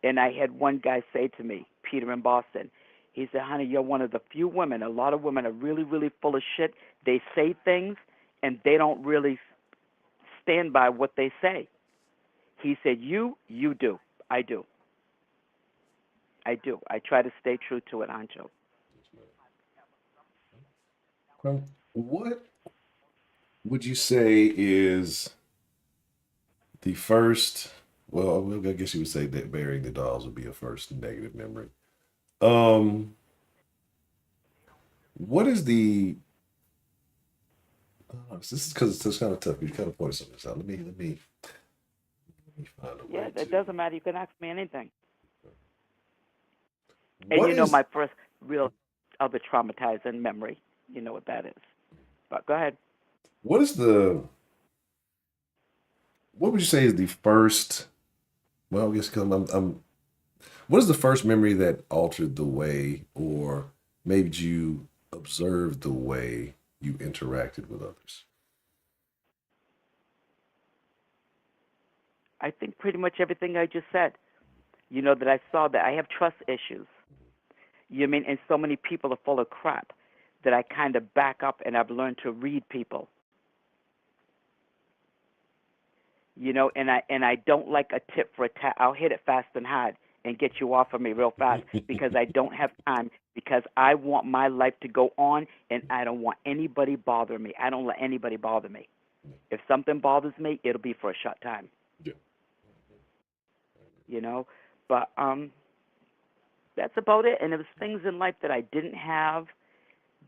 S2: And I had one guy say to me, Peter in Boston, he said, honey, you're one of the few women. A lot of women are really, really full of shit. They say things, and they don't really stand by what they say. He said, you do. I do. I do. I try to stay true to it, Ancho.
S1: What would you say is the first? Well, I guess you would say that burying the dolls would be a first negative memory. Um, what is the? This is because it's kind of tough. You kind of point some of this out. Let me find a
S2: Yeah,
S1: way
S2: it
S1: to.
S2: doesn't matter. You can ask me anything. And
S1: What is?
S2: my first real other traumatizing memory, you know what that is. But go ahead.
S1: What is the? What would you say is the first? Well, I guess 'cause I'm. What is the first memory that altered the way or made you observe the way you interacted with others?
S2: I think pretty much everything I just said. That I saw that I have trust issues. You know what I mean? And so many people are full of crap that I kind of back up and I've learned to read people. And I don't like a tip for a tat. I'll hit it fast and hard and get you off of me real fast because I don't have time because I want my life to go on and I don't want anybody bothering me. I don't let anybody bother me. If something bothers me, it'll be for a short time.
S1: Yeah.
S2: You know, but that's about it. And there was things in life that I didn't have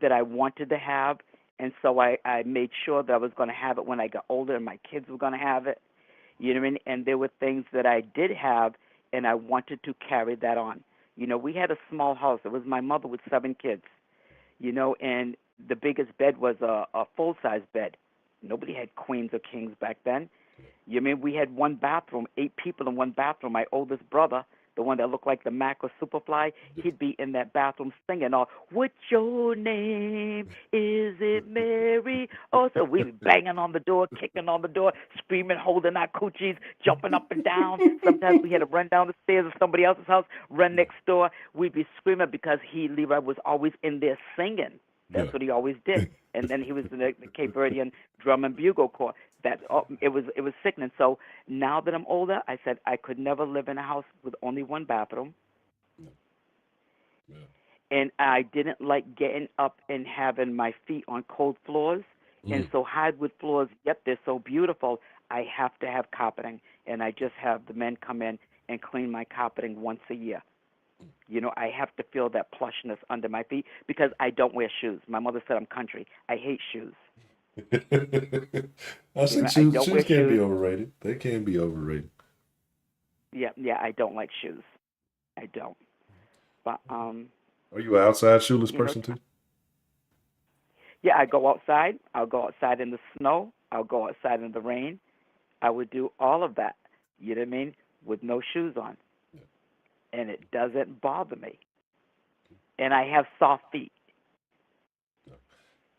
S2: that I wanted to have, and so I made sure that I was going to have it when I got older, and my kids were going to have it. You know what I mean? And there were things that I did have, and I wanted to carry that on. We had a small house. It was my mother with 7 kids. And the biggest bed was a full size bed. Nobody had queens or kings back then. You mean we had one bathroom, 8 people in one bathroom. My oldest brother, the one that looked like the Mac or Superfly, he'd be in that bathroom singing all, what's your name? Is it Mary? Oh, so we'd be banging on the door, kicking on the door, screaming, holding our coochies, jumping up and down. Sometimes we had to run down the stairs of somebody else's house, run next door. We'd be screaming because Leroy was always in there singing.
S1: Yeah.
S2: That's what he always did. And then he was in the Cape Verdean drum and bugle corps. It was sickening. So now that I'm older, I said I could never live in a house with only one bathroom,
S1: Yeah.
S2: and I didn't like getting up and having my feet on cold floors. And
S1: Mm.
S2: so hardwood floors, yep, they're so beautiful. I have to have carpeting, and I just have the men come in and clean my carpeting once a year. I have to feel that plushness under my feet because I don't wear shoes. My mother said I'm country. I hate shoes.
S1: I think
S2: I
S1: shoes
S2: don't
S1: shoes
S2: wear
S1: can be
S2: shoes.
S1: overrated. They can be overrated.
S2: Yeah, yeah, I don't like shoes. I don't. But
S1: Are you an outside shoeless
S2: you know,
S1: person too?
S2: yeah, I go outside. I'll go outside in the snow. I'll go outside in the rain. I would do all of that. You know what I mean? With no shoes on, and it doesn't bother me. And I have soft feet,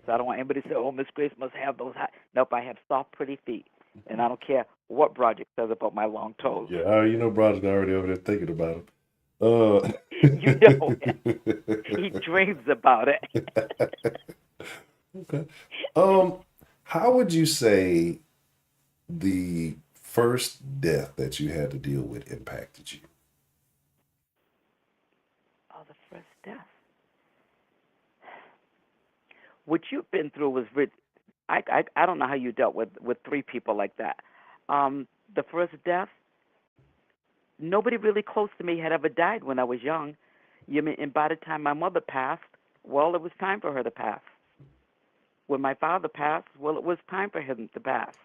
S2: so I don't want anybody to say, "Oh, Miss Grace must have those high." Nope, I have soft, pretty feet, and I don't care What Broderick says about my long toes.
S1: Yeah, you know, Brod's already over there thinking about him.
S2: You know, he dreams about it.
S1: Okay. Um, how would you say the first death that you had to deal with impacted you?
S2: Oh, the first death. What you've been through was I don't know how you dealt with three people like that. The first death, nobody really close to me had ever died when I was young. You mean, and by the time my mother passed, well, it was time for her to pass. When my father passed, well, it was time for him to pass.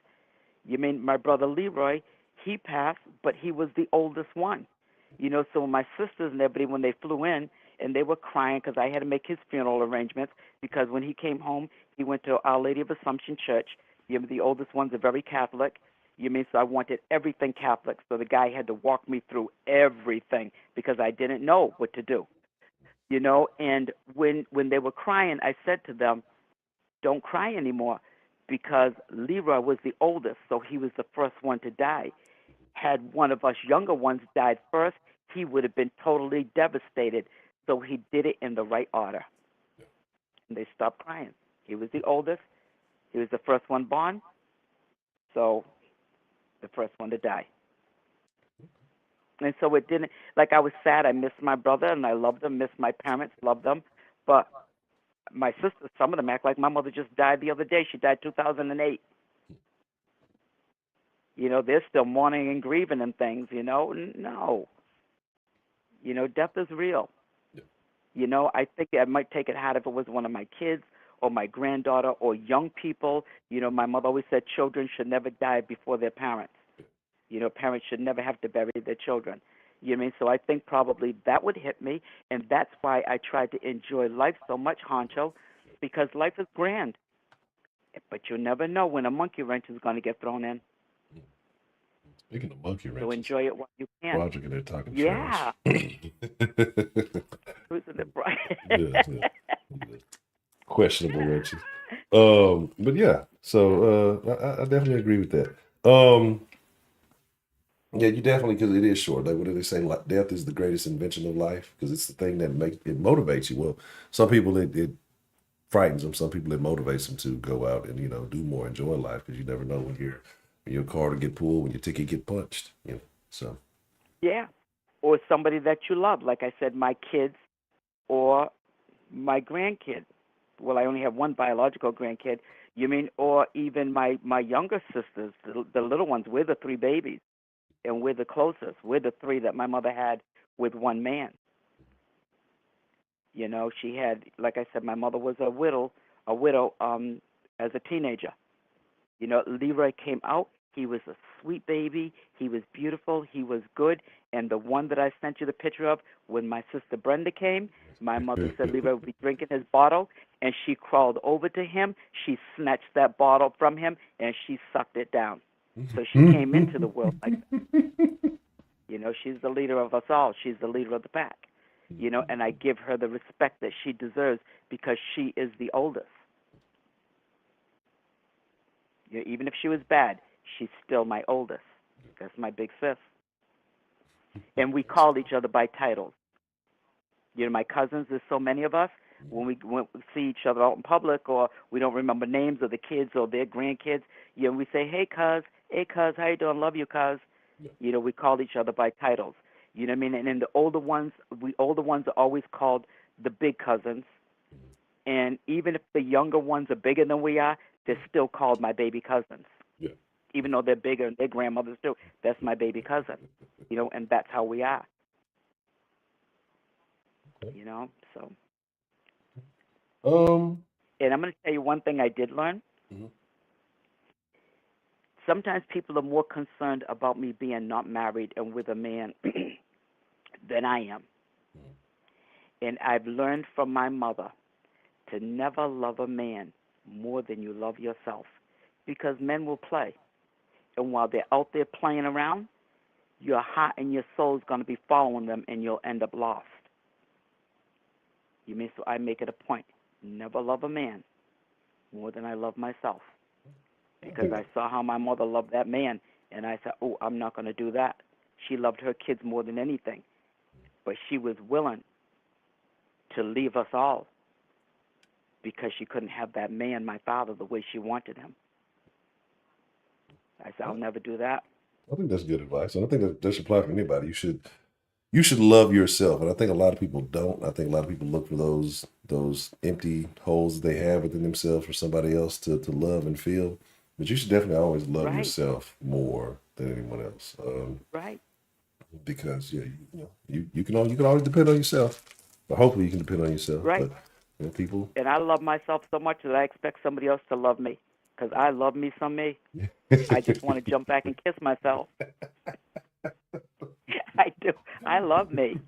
S2: You mean my brother Leroy? He passed, but he was the oldest one. So my sisters and everybody, when they flew in, and they were crying because I had to make his funeral arrangements because when he came home, he went to Our Lady of Assumption Church. The oldest ones are very Catholic. So I wanted everything Catholic. So the guy had to walk me through everything because I didn't know what to do. And when they were crying, I said to them, "Don't cry anymore," because Leroy was the oldest, so he was the first one to die. Had one of us younger ones died first, he would have been totally devastated. So he did it in the right order. And they stopped crying. He was the oldest. He was the first one born, so the first one to die. And so it didn't, like I was sad. I missed my brother and I loved them, missed my parents, loved them. But my sisters, some of them act like my mother just died the other day. She died 2008. They're still mourning and grieving and things. No. Death is real.
S1: Yeah.
S2: I think I might take it hard if it was one of my kids or my granddaughter or young people. My mother always said children should never die before their parents. Parents should never have to bury their children. So I think probably that would hit me, and that's why I tried to enjoy life so much, Honcho, because life is grand. But you never know when a monkey wrench is going to get thrown in.
S1: Speaking of monkey
S2: So
S1: wrenches,
S2: enjoy it while you can.
S1: Roger in there talking trash.
S2: Yeah. Who's in the bright?
S1: Yeah, yeah. Questionable wrenches. But yeah, so I definitely agree with that. Yeah, you definitely, because it is short. Like, what are they saying? Like, death is the greatest invention of life because it's the thing that makes it motivates you. Well, some people it frightens them. Some people it motivates them to go out and do more, enjoy life because you never know when your car to get pulled, when your ticket get punched. So
S2: Yeah. Or somebody that you love. Like I said, my kids or my grandkid. Well, I only have one biological grandkid. Or even my younger sisters, the little ones. We're the three babies, and we're the closest. We're the three that my mother had with one man. She had, like I said, my mother was a widow, as a teenager. Leroy came out. He was a sweet baby. He was beautiful. He was good. And the one that I sent you the picture of, when my sister Brenda came, my mother said Leroy would be drinking his bottle, and she crawled over to him. She snatched that bottle from him, and she sucked it down. So she came into the world like that. She's the leader of us all. She's the leader of the pack. And I give her the respect that she deserves because she is the oldest. Even if she was bad, she's still my oldest. That's my big sis. And we called each other by titles. My cousins, there's so many of us. When we see each other out in public, or we don't remember names of the kids or their grandkids, we say, hey, cuz, how you doing? Love you, cuz. We call each other by titles. You know what I mean? And then the older ones, we older ones are always called the big cousins. And even if the younger ones are bigger than we are, they're still called my baby cousins.
S1: yeah.
S2: Even though they're bigger and their grandmothers too, that's my baby cousin. And that's how we are.
S1: Okay.
S2: So.
S1: Um.
S2: And I'm going to tell you one thing I did learn.
S1: Mhm.
S2: Sometimes people are more concerned about me being not married and with a man than I am.
S1: Mhm.
S2: And I've learned from my mother to never love a man more than you love yourself, because men will play. And while they're out there playing around, your heart and your soul is going to be following them, and you'll end up lost. So I make it a point, never love a man more than I love myself,
S1: I
S2: because
S1: think
S2: I saw how my mother loved that man, And I said, oh, I'm not going to do that. She loved her kids more than anything, but she was willing to leave us all because she couldn't have that man, my father, the way she wanted him. I said, I'll never do that.
S1: I think that's good advice, and I think that should apply for anybody. You should love yourself, and I think a lot of people don't. I think a lot of people look for those empty holes they have within themselves for somebody else to love and feel. But you should definitely always love
S2: Right,
S1: yourself more than anyone else,
S2: right,
S1: because yeah, you can always depend on yourself. But hopefully, you can depend on yourself.
S2: right.
S1: But people.
S2: And I love myself so much that I expect somebody else to love me because I love me some me. I just want to jump back and kiss myself. I do. I love me.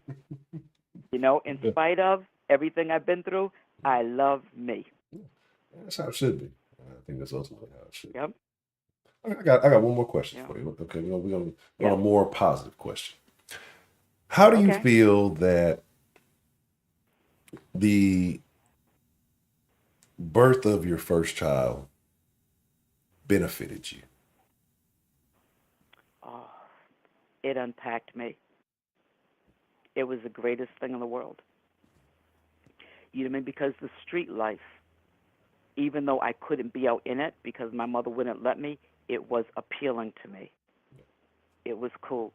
S2: In spite of everything I've been through, I love me.
S1: That's how it should be. I think that's ultimately how it should be.
S2: Yep.
S1: I got one more question
S2: Yeah.
S1: for you. Okay, we're gonna go on
S2: Yeah.
S1: a more positive question. How do you
S2: Okay.
S1: feel that the birth of your first child benefited you?
S2: Oh, it unpacked me. It was the greatest thing in the world. You know what I mean? Because the street life, even though I couldn't be out in it because my mother wouldn't let me, it was appealing to me. It was cool.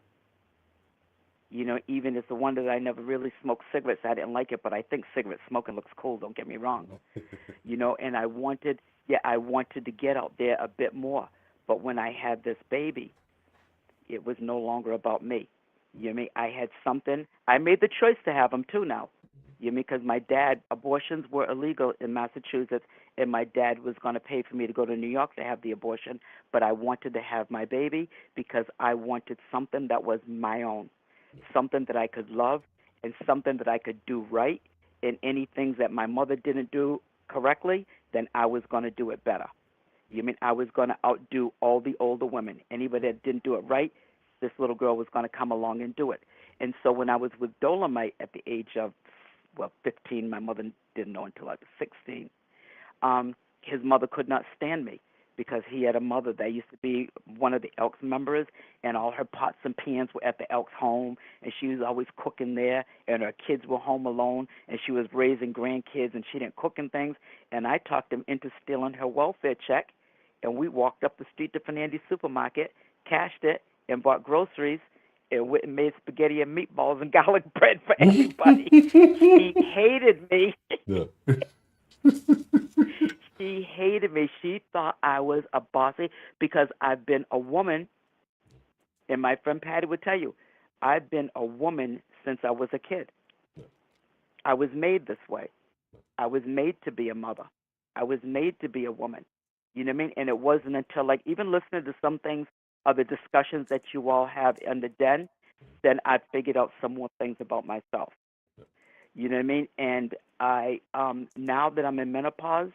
S2: Even it's a wonder that I never really smoked cigarettes. I didn't like it, but I think cigarette smoking looks cool. Don't get me wrong. And I wanted to get out there a bit more. But when I had this baby, it was no longer about me. You know what I mean? I had something. I made the choice to have him too now. You know, because my dad, abortions were illegal in Massachusetts, and my dad was going to pay for me to go to New York to have the abortion. But I wanted to have my baby because I wanted something that was my own, something that I could love, and something that I could do right. And any things that my mother didn't do correctly, then I was going to do it better. You mean I was going to outdo all the older women? Anybody that didn't do it right, this little girl was going to come along and do it. And so when I was with Dolomite at the age of, 15, my mother didn't know until I was 16, his mother could not stand me because he had a mother that used to be one of the Elks members, and all her pots and pans were at the Elks home, and she was always cooking there, and her kids were home alone, and she was raising grandkids, and she didn't cook and things. And I talked him into stealing her welfare check, and we walked up the street to Fernandes Supermarket, cashed it, and bought groceries, and went and made spaghetti and meatballs and garlic bread for everybody. She hated me.
S1: Yeah.
S2: She hated me. She thought I was a bossy because I've been a woman, and my friend Patty would tell you, I've been a woman since I was a kid. I was made this way. I was made to be a mother. I was made to be a woman. You know what I mean? And it wasn't until, like, even listening to some things of the discussions that you all have in the den, then I figured out some more things about myself. You know what I mean? And I now that I'm in menopause,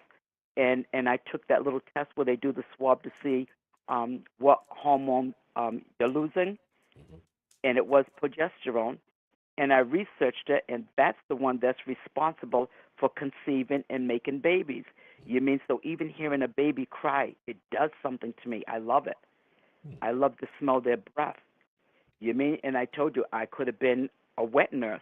S2: and I took that little test where they do the swab to see what hormone you're losing, and it was progesterone. And I researched it, and that's the one that's responsible for conceiving and making babies. You mean so even hearing a baby cry, it does something to me. I love it. I love to smell their breath. You mean? And I told you I could have been a wet nurse.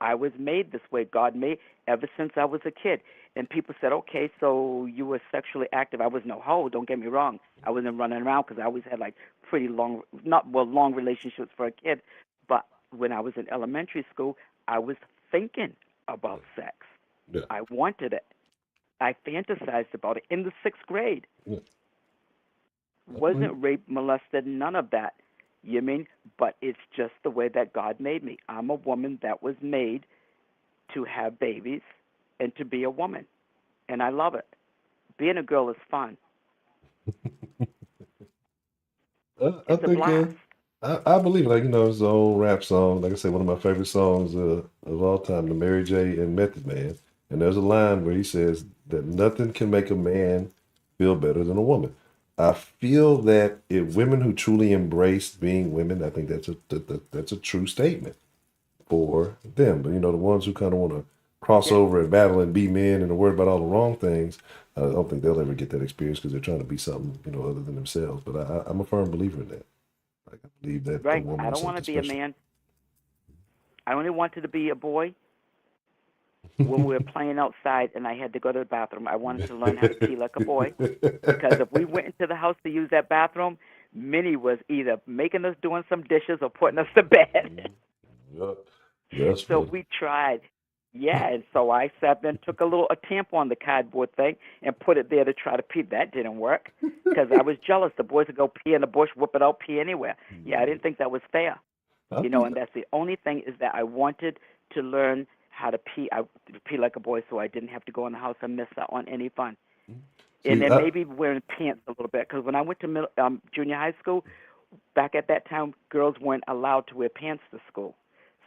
S2: I was made this way. God made ever since I was a kid. And people said, okay, so you were sexually active. I was no hoe, don't get me wrong. I wasn't running around because I always had like pretty long, long relationships for a kid. But when I was in elementary school, I was thinking about sex.
S1: Yeah.
S2: I wanted it. I fantasized about it in the 6th grade.
S1: Yeah.
S2: Wasn't raped, molested, none of that. You mean? But it's just the way that God made me. I'm a woman that was made to have babies and to be a woman. And I love it. Being a girl is fun.
S1: I
S2: It's a
S1: think
S2: blast.
S1: I believe, like, it's an old rap song. Like I say, one of my favorite songs of all time, the Mary J. and Method Man. And there's a line where he says that nothing can make a man feel better than a woman. I feel that if women who truly embrace being women, I think that's a true statement for them. But the ones who kind of want to cross
S2: Yeah.
S1: over and battle and be men and are worried about all the wrong things, I don't think they'll ever get that experience because they're trying to be something, other than themselves. But I'm a firm believer in that. Like, I believe that a
S2: Right.
S1: woman
S2: I
S1: is
S2: don't want
S1: something
S2: to be a
S1: special.
S2: man. I only wanted to be a boy when we were playing outside and I had to go to the bathroom. I wanted to learn how to pee like a boy because if we went into the house to use that bathroom, Minnie was either making us doing some dishes or putting us to bed.
S1: Yeah, that's
S2: So
S1: funny.
S2: we tried. Yeah, and so I sat there and took a tampon, the cardboard thing, and put it there to try to pee. That didn't work because I was jealous. The boys would go pee in the bush, whip it out, pee anywhere. Yeah, I
S1: Yeah.
S2: didn't think that was fair.
S1: I think
S2: And that's the only thing is that I wanted to learn how to pee. I pee like a boy, so I didn't have to go in the house and miss out on any fun. And
S1: see.
S2: then maybe wearing pants a little bit because when I went to junior high school, back at that time, girls weren't allowed to wear pants to school.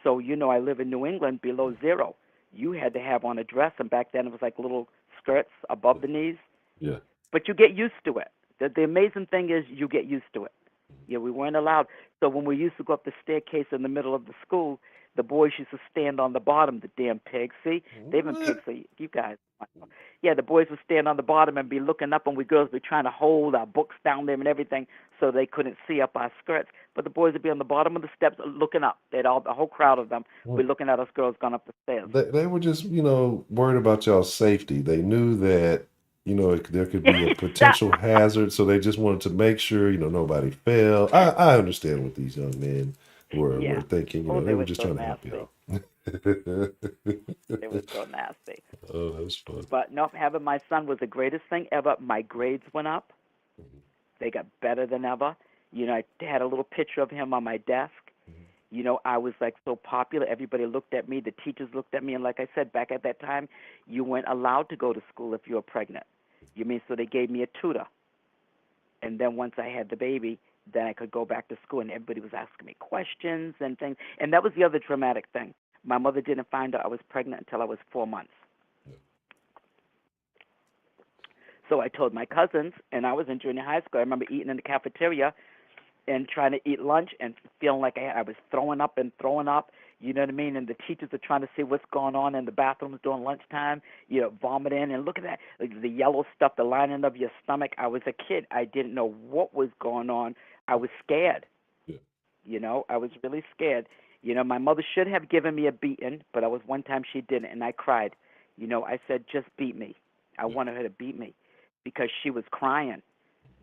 S2: So I live in New England below zero. You had to have on a dress, and back then it was like little skirts above the knees.
S1: Yeah.
S2: But you get used to it. The amazing thing is you get used to it. Yeah, we weren't allowed. So when we used to go up the staircase in the middle of the school, the boys used to stand on the bottom. The damn pigs. See, they've been pigs.
S1: What?
S2: So you guys. Yeah, the boys would stand on the bottom and be looking up, and we girls would be trying to hold our books down there and everything, so they couldn't see up our skirts. But the boys would be on the bottom of the steps looking up. The whole crowd of them would be
S1: What?
S2: looking at us girls going up the stairs.
S1: They were just, worried about y'all's safety. They knew that, there could be a
S2: Stop.
S1: potential hazard, so they just wanted to make sure, nobody fell. I understand what these young men were
S2: Yeah.
S1: thinking.
S2: Oh,
S1: They
S2: they
S1: were
S2: were
S1: just
S2: so
S1: trying to help you
S2: nasty.
S1: out.
S2: They were so nasty.
S1: Oh, that's fun.
S2: But no, having my son was the greatest thing ever. My grades went up. They got better than ever. I had a little picture of him on my desk. I was like so popular. Everybody looked at me. The teachers looked at me. And like I said, back at that time, you weren't allowed to go to school if you were pregnant. So they gave me a tutor. And then once I had the baby, then I could go back to school. And everybody was asking me questions and things. And that was the other dramatic thing. My mother didn't find out I was pregnant until I was 4 months. So I told my cousins, and I was in junior high school. I remember eating in the cafeteria and trying to eat lunch and feeling like I was throwing up and throwing up. You know what I mean? And the teachers are trying to see what's going on in the bathrooms during lunchtime. Vomiting and look at that, like the yellow stuff, the lining of your stomach. I was a kid. I didn't know what was going on. I was scared.
S1: Yeah.
S2: I was really scared. My mother should have given me a beating, but I was one time she didn't, and I cried. I said, just beat me. I
S1: Yeah.
S2: wanted her to beat me because she was crying.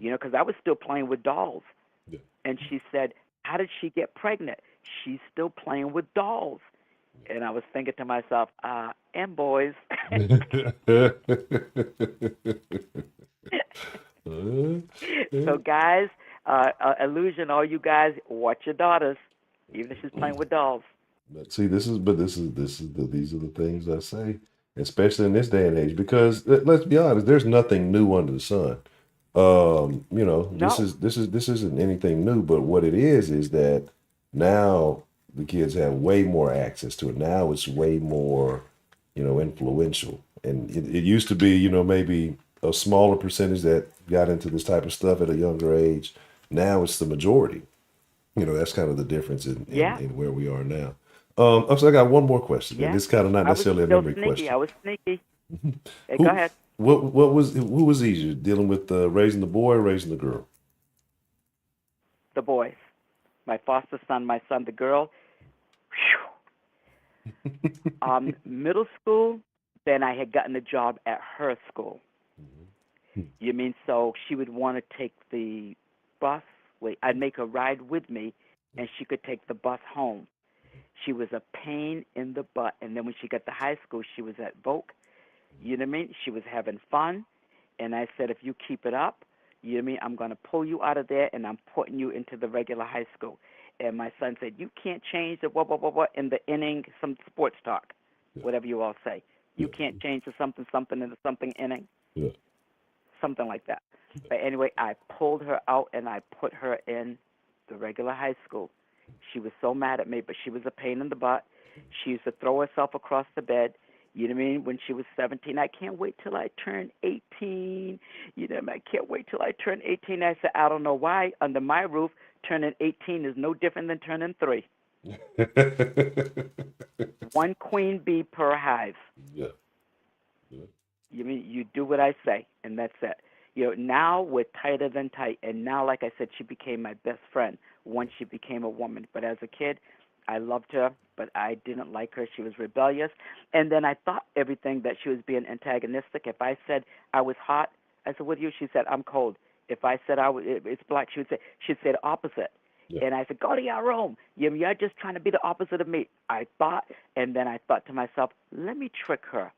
S2: Because I was still playing with dolls.
S1: Yeah.
S2: And she said, how did she get pregnant? She's still playing with dolls. And I was thinking to myself, and boys. So, guys, illusion, all you guys, watch your daughters, even if she's playing with dolls.
S1: See, these are the things I say, especially in this day and age, because let's be honest, there's nothing new under the sun. This
S2: No.
S1: is this isn't anything new, but what it is that now the kids have way more access to it. Now it's way more, influential. And it used to be, maybe a smaller percentage that got into this type of stuff at a younger age. Now it's the majority. That's kind of the difference
S2: Yeah.
S1: in where we are now. So I got one more question, and
S2: Yeah.
S1: this kind of not
S2: I was
S1: necessarily a
S2: still
S1: memory
S2: sneaky. I
S1: question.
S2: was sneaky. Hey, go
S1: Who,
S2: ahead.
S1: who was easier, dealing with raising the boy or raising the girl?
S2: The boys. My foster son, my son, the girl. Middle school, then I had gotten a job at her school.
S1: Mhm.
S2: So she would want to take the bus? Wait, I'd make her ride with me, and she could take the bus home. She was a pain in the butt. And then when she got to high school, she was at Voc. You know what I mean? She was having fun. And I said, if you keep it up, you know what I mean, I'm going to pull you out of there and I'm putting you into the regular high school. And my son said, you can't change the what in the inning, some sports talk,
S1: Yeah,
S2: whatever you all say. You
S1: yeah,
S2: can't change the something into something inning,
S1: yeah.
S2: something like that. But anyway, I pulled her out and I put her in the regular high school. She was so mad at me, but she was a pain in the butt. She used to throw herself across the bed. You know what I mean? When she was 17, I can't wait till I turn 18. I can't wait till I turn 18. I said, I don't know why. Under my roof, turning 18 is no different than turning 3. One queen bee per hive.
S1: Yeah. Yeah.
S2: You mean you do what I say, and that's it. Now we're tighter than tight, and now, like I said, she became my best friend once she became a woman. But as a kid, I loved her, but I didn't like her. She was rebellious, and then I thought everything that she was being antagonistic. If I said I was hot, I said, "What are you?" She said, "I'm cold." If I said it's black, she'd say the opposite.
S1: Yeah.
S2: And I said, "Go to your room. You're just trying to be the opposite of me." I thought, and then I thought to myself, "Let me trick her."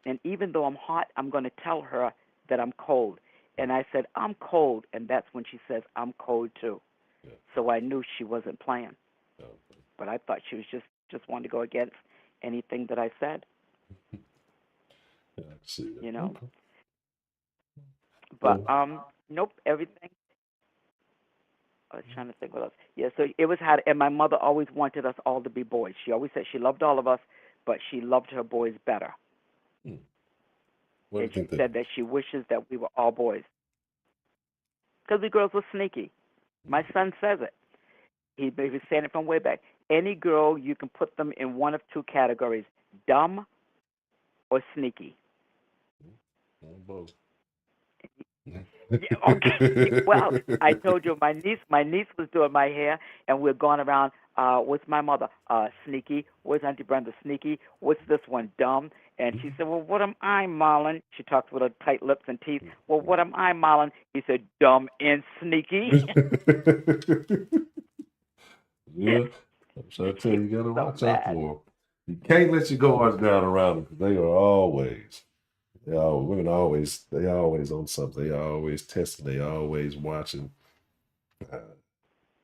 S2: And even though I'm hot, I'm going to tell her that I'm cold. And I said, "I'm cold." And that's when she says, "I'm cold too."
S1: Yeah.
S2: So I knew she wasn't playing.
S1: Okay.
S2: But I thought she was just wanting to go against anything that I said,
S1: Yeah, I can see that.
S2: you know.
S1: Okay.
S2: But
S1: So,
S2: nope, everything. I was trying to think what else. Yeah, so it was hard. And my mother always wanted us all to be boys. She always said she loved all of us, but she loved her boys better.
S1: hmm, what do you
S2: And she
S1: think that
S2: said that she wishes that we were all boys because we girls were sneaky. My son says it. He was saying it from way back. Any girl, you can put them in one of two categories: dumb or sneaky.
S1: is? Both.
S2: Yeah, okay. Well, I told you my niece was doing my hair, and we're going around. What's my mother? Sneaky. What's Auntie Brenda? Sneaky. What's this one? Dumb. And she said, "Well, what am I, Marlon?" She talks with her tight lips and teeth. "Well, what am I, Marlon?" He said, "Dumb and sneaky."
S1: Yeah, I'm trying to tell
S2: He
S1: you, you
S2: was
S1: gotta
S2: so
S1: watch out
S2: mad.
S1: for them. You can't let your guards down around them because women they always on something. They always testing. They always watching. Uh,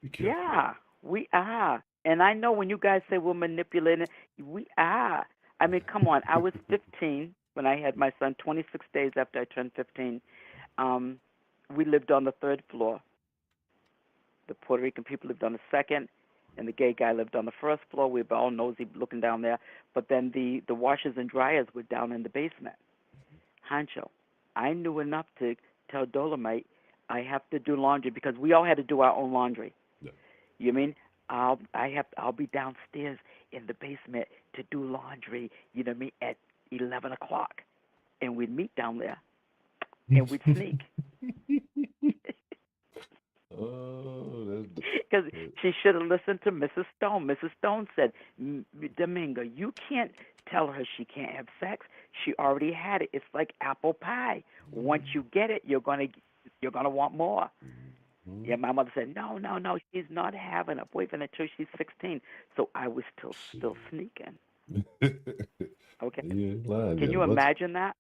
S1: be careful.
S2: Yeah, we are. And I know when you guys say we're manipulating, we are. I mean, come on. I was 15 when I had my son, 26 days after I turned 15. Um, we lived on the third floor. The Puerto Rican people lived on the second, and the gay guy lived on the first floor. We were all nosy looking down there. But then the washers and dryers were down in the basement. Hancho, I knew enough to tell Dolomite I have to do laundry because we all had to do our own laundry.
S1: Yeah.
S2: You mean I'll be downstairs in the basement to do laundry, what I mean, at 11 o'clock, and we'd meet down there and we'd sneak.
S1: Oh, that's
S2: Because she should have listened to Mrs. Stone. Mrs. Stone said, "Domingo, you can't tell her she can't have sex. She already had it. It's like apple pie. Once you get it, you're gonna want more."
S1: mhm.
S2: Yeah, my mother said, "No, no, no, she's not having a boyfriend until she's 16." So I was still
S1: Shit.
S2: sneaking. Okay,
S1: You ain't lying.
S2: can
S1: Yeah,
S2: you imagine that?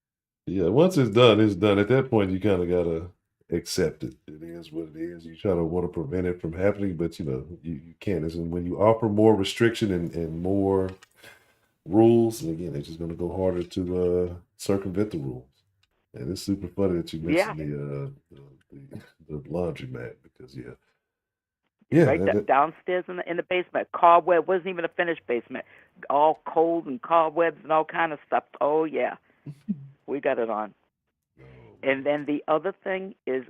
S1: once it's done, it's done. At that point, you kind of gotta accept it. It is what it is. You try to want to prevent it from happening, but you can't. It's when you offer more restriction and more rules, and again, they're just gonna go harder to circumvent the rules. And it's super funny that you
S2: Yeah,
S1: mentioned the laundromat because yeah,
S2: right downstairs in the basement. Cobweb wasn't even a finished basement. All cold and cobwebs and all kind of stuff. Oh yeah, we got it on.
S1: oh
S2: And
S1: man,
S2: then the other thing is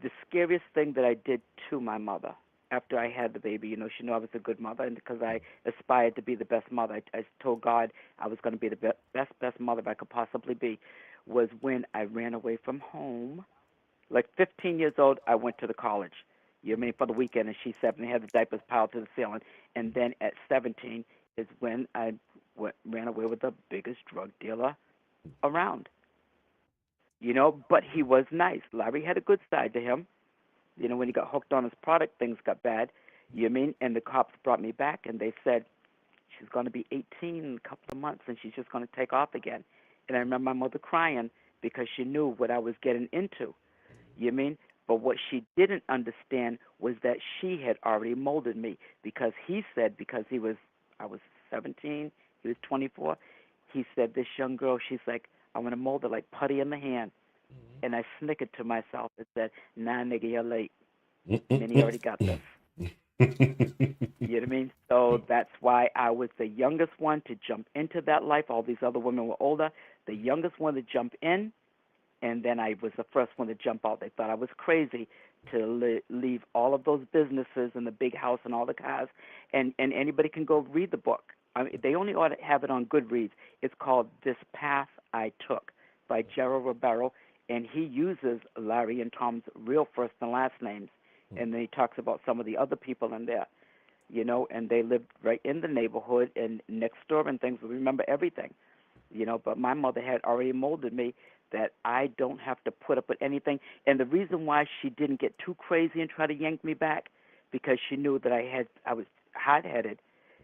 S2: the scariest thing that I did to my mother after I had the baby. She knew I was a good mother, and because I aspired to be the best mother, I told God I was going to be the best mother I could possibly be. Was when I ran away from home. Like 15 years old, I went to the college. For the weekend, and she's 7. Had the diapers piled to the ceiling. And then at 17 is when I ran away with the biggest drug dealer around. But he was nice. Larry had a good side to him. When he got hooked on his product, things got bad. And the cops brought me back, and they said she's going to be 18 in a couple of months, and she's just going to take off again. And I remember my mother crying because she knew what I was getting into. You mean? But what she didn't understand was that she had already molded me because he said I was 17, he was 24. He said this young girl, she's like, "I'm gonna mold her like putty in the hand." And I snickered to myself and said, "Nah, nigga, you're late. Minnie already got this." You know what I mean? So that's why I was the youngest one to jump into that life. All these other women were older. The youngest one to jump in, and then I was the first one to jump out. They thought I was crazy to leave all of those businesses and the big house and all the cars, and anybody can go read the book. I mean, they only ought to have it on Goodreads. It's called This Path I Took by Gerald Ribeiro, and he uses Larry and Tom's real first and last names, and then he talks about some of the other people in there, and they lived right in the neighborhood and next door and things. We remember everything, but my mother had already molded me that I don't have to put up with anything. And the reason why she didn't get too crazy and try to yank me back, because she knew that I was hot-headed.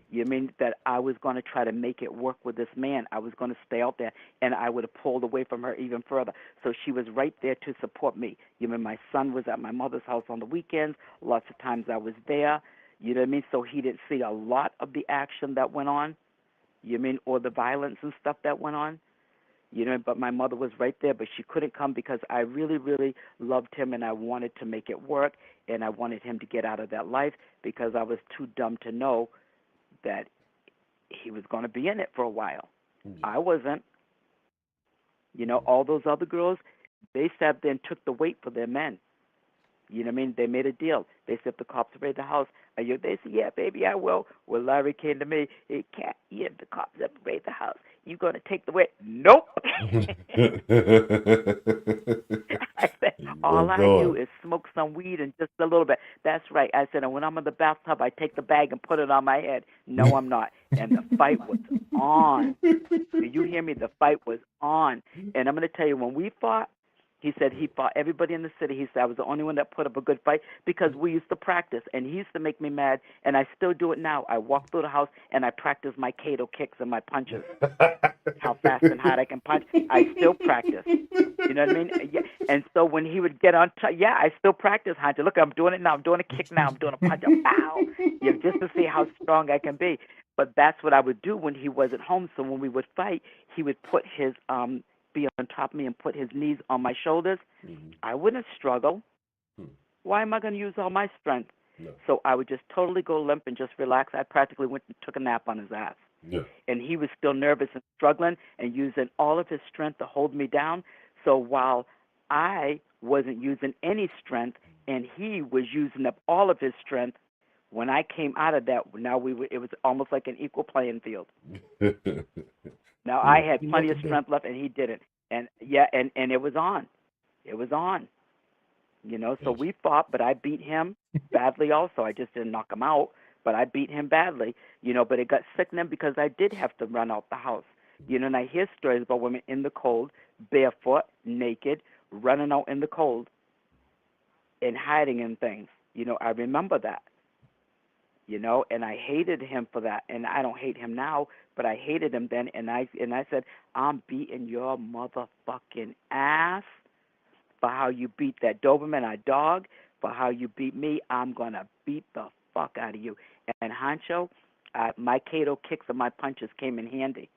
S2: You mean that I was going to try to make it work with this man? I was going to stay out there, and I would have pulled away from her even further. So she was right there to support me. You mean my son was at my mother's house on the weekends. Lots of times I was there. You know what I mean? So he didn't see a lot of the action that went on. You mean, or the violence and stuff that went on. But my mother was right there, but she couldn't come because I really, really loved him, and I wanted to make it work, and I wanted him to get out of that life because I was too dumb to know that he was going to be in it for a while. I wasn't. All those other girls, they sat there and took the weight for their men. You know what I mean? They made a deal. They said, if the cops raid the house, they said, yeah, baby, I will. Well, Larry came to me, he can't, if the cops ever raid the house, you going to take the weight? Nope. I said, all I do is smoke some weed and just a little bit. That's right. I said, and when I'm in the bathtub, I take the bag and put it on my head. No, I'm not. And the fight was on. Did you hear me? The fight was on. And I'm going to tell you, when we fought, he said he fought everybody in the city. He said I was the only one that put up a good fight because we used to practice. And he used to make me mad, and I still do it now. I walk through the house, and I practice my Kato kicks and my punches, how fast and hard I can punch. I still practice. You know what I mean? Yeah. And so when he would get on I still practice, Hunter. Look, I'm doing it now. I'm doing a kick now. I'm doing a punch. Pow! Just to see how strong I can be. But that's what I would do when he wasn't home. So when we would fight, he would put his be on top of me and put his knees on my shoulders. I wouldn't struggle. Why am I going to use all my strength? No. So I would just totally go limp and just relax. I practically went and took a nap on his ass. Yeah. And he was still nervous and struggling and using all of his strength to hold me down. So while I wasn't using any strength and he was using up all of his strength, when I came out of that, it was almost like an equal playing field. Now, I had plenty of strength left, and he didn't. And, and it was on. It was on. So we fought, but I beat him badly also. I just didn't knock him out, but I beat him badly, but it got sickening because I did have to run out the house. And I hear stories about women in the cold, barefoot, naked, running out in the cold and hiding in things. I remember that. And I hated him for that. And I don't hate him now, but I hated him then. And I said, I'm beating your motherfucking ass for how you beat that Doberman, our dog, for how you beat me. I'm going to beat the fuck out of you. And Hancho, my Kato kicks and my punches came in handy.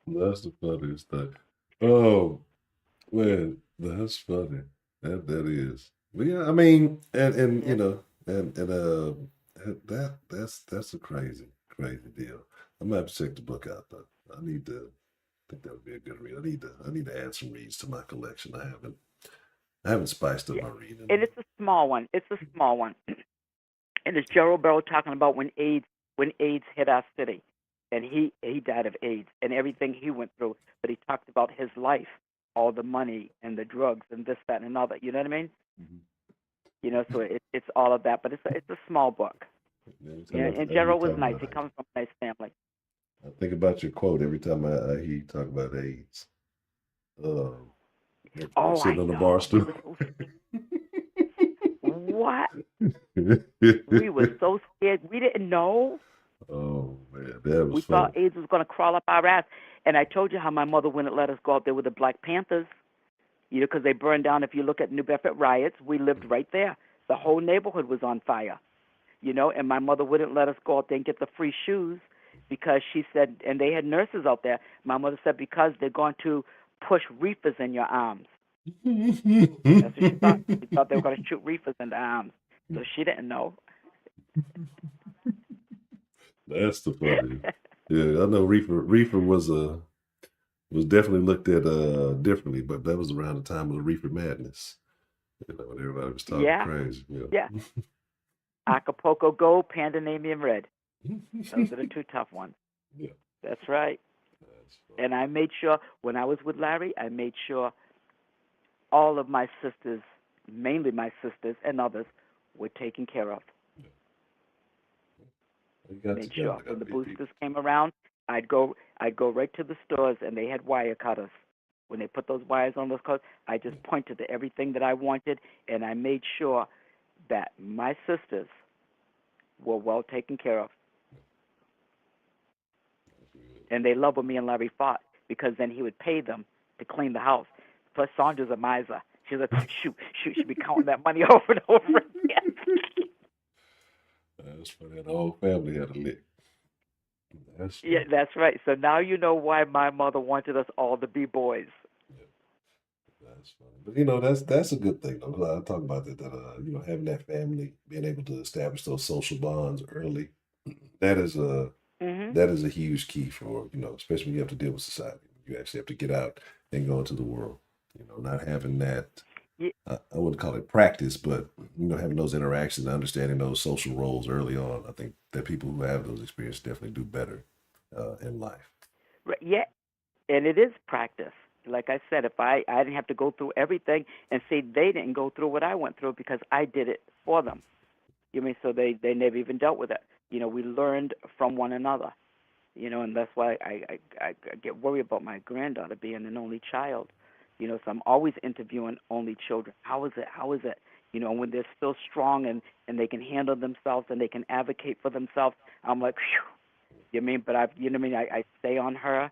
S1: That's the funniest thing. Oh, man, that's funny. That is. Well, yeah, I mean, and that's a crazy deal. I'm gonna have to check the book out though. I think that would be a good read. I need to add some reads to my collection. I haven't spiced up my reading.
S2: And it's a small one. And it's Gerald Barrow talking about when AIDS hit our city, and he died of AIDS and everything he went through. But he talked about his life, all the money and the drugs and this, that, and another. You know what I mean? Mm-hmm. So it's all of that, but it's a small book. And Gerald was nice. He comes from a nice family.
S1: I think about your quote every time I hear you talk about AIDS. Sitting on the bar stool.
S2: What? We were so scared. We didn't know.
S1: Oh, man, that was
S2: We thought AIDS was going to crawl up our ass. And I told you how my mother wouldn't let us go out there with the Black Panthers. Because they burned down. If you look at New Bedford riots, we lived right there. The whole neighborhood was on fire, and my mother wouldn't let us go out there and get the free shoes because she said, and they had nurses out there. My mother said, because they're going to push reefers in your arms. That's what she thought. She thought they were going to shoot reefers in the arms. So she didn't know.
S1: That's the funny. Yeah, I know reefer was definitely looked at differently, but that was around the time of the reefer madness. When everybody was talking crazy.
S2: Yeah. Acapulco Gold, Pandemonium Red. Those are the two tough ones.
S1: Yeah,
S2: That's right.
S1: that's
S2: And
S1: funny.
S2: I made sure when I was with Larry, I made sure all of my sisters, mainly my sisters and others, were taken care of.
S1: Yeah. You got
S2: Made
S1: together.
S2: sure
S1: Got
S2: when
S1: to
S2: the
S1: be people.
S2: boosters came around, I'd go right to the stores and they had wire cutters. When they put those wires on those cutters, I
S1: Yeah,
S2: just pointed to everything that I wanted and I made sure that my sisters were well taken care of.
S1: that's good.
S2: And they loved when me and Larry fought because then he would pay them to clean the house. Plus, Sandra's a miser. She's like, shoot, shoot, she'd be counting that money over and over again.
S1: That's funny. The whole family had a lick. That's
S2: Yeah,
S1: funny.
S2: that's right. So now you know why my mother wanted us all to be boys.
S1: Yeah, that's funny. But that's a good thing though. I talk about that, having that family, being able to establish those social bonds early, that is a
S2: Mhm.
S1: that is a huge key for, especially when you have to deal with society. You actually have to get out and go into the world. Not having that,
S2: Yeah,
S1: I wouldn't call it practice, but having those interactions, understanding those social roles early on. I think that people who have those experiences definitely do better in life.
S2: right, yeah, and it is practice. Like I said, if I didn't have to go through everything, and see, they didn't go through what I went through because I did it for them. You mean so they never even dealt with it. We learned from one another. And that's why I get worried about my granddaughter being an only child. So I'm always interviewing only children. How is it? How is it? When they're still strong and they can handle themselves and they can advocate for themselves, I'm like, phew. But I stay on her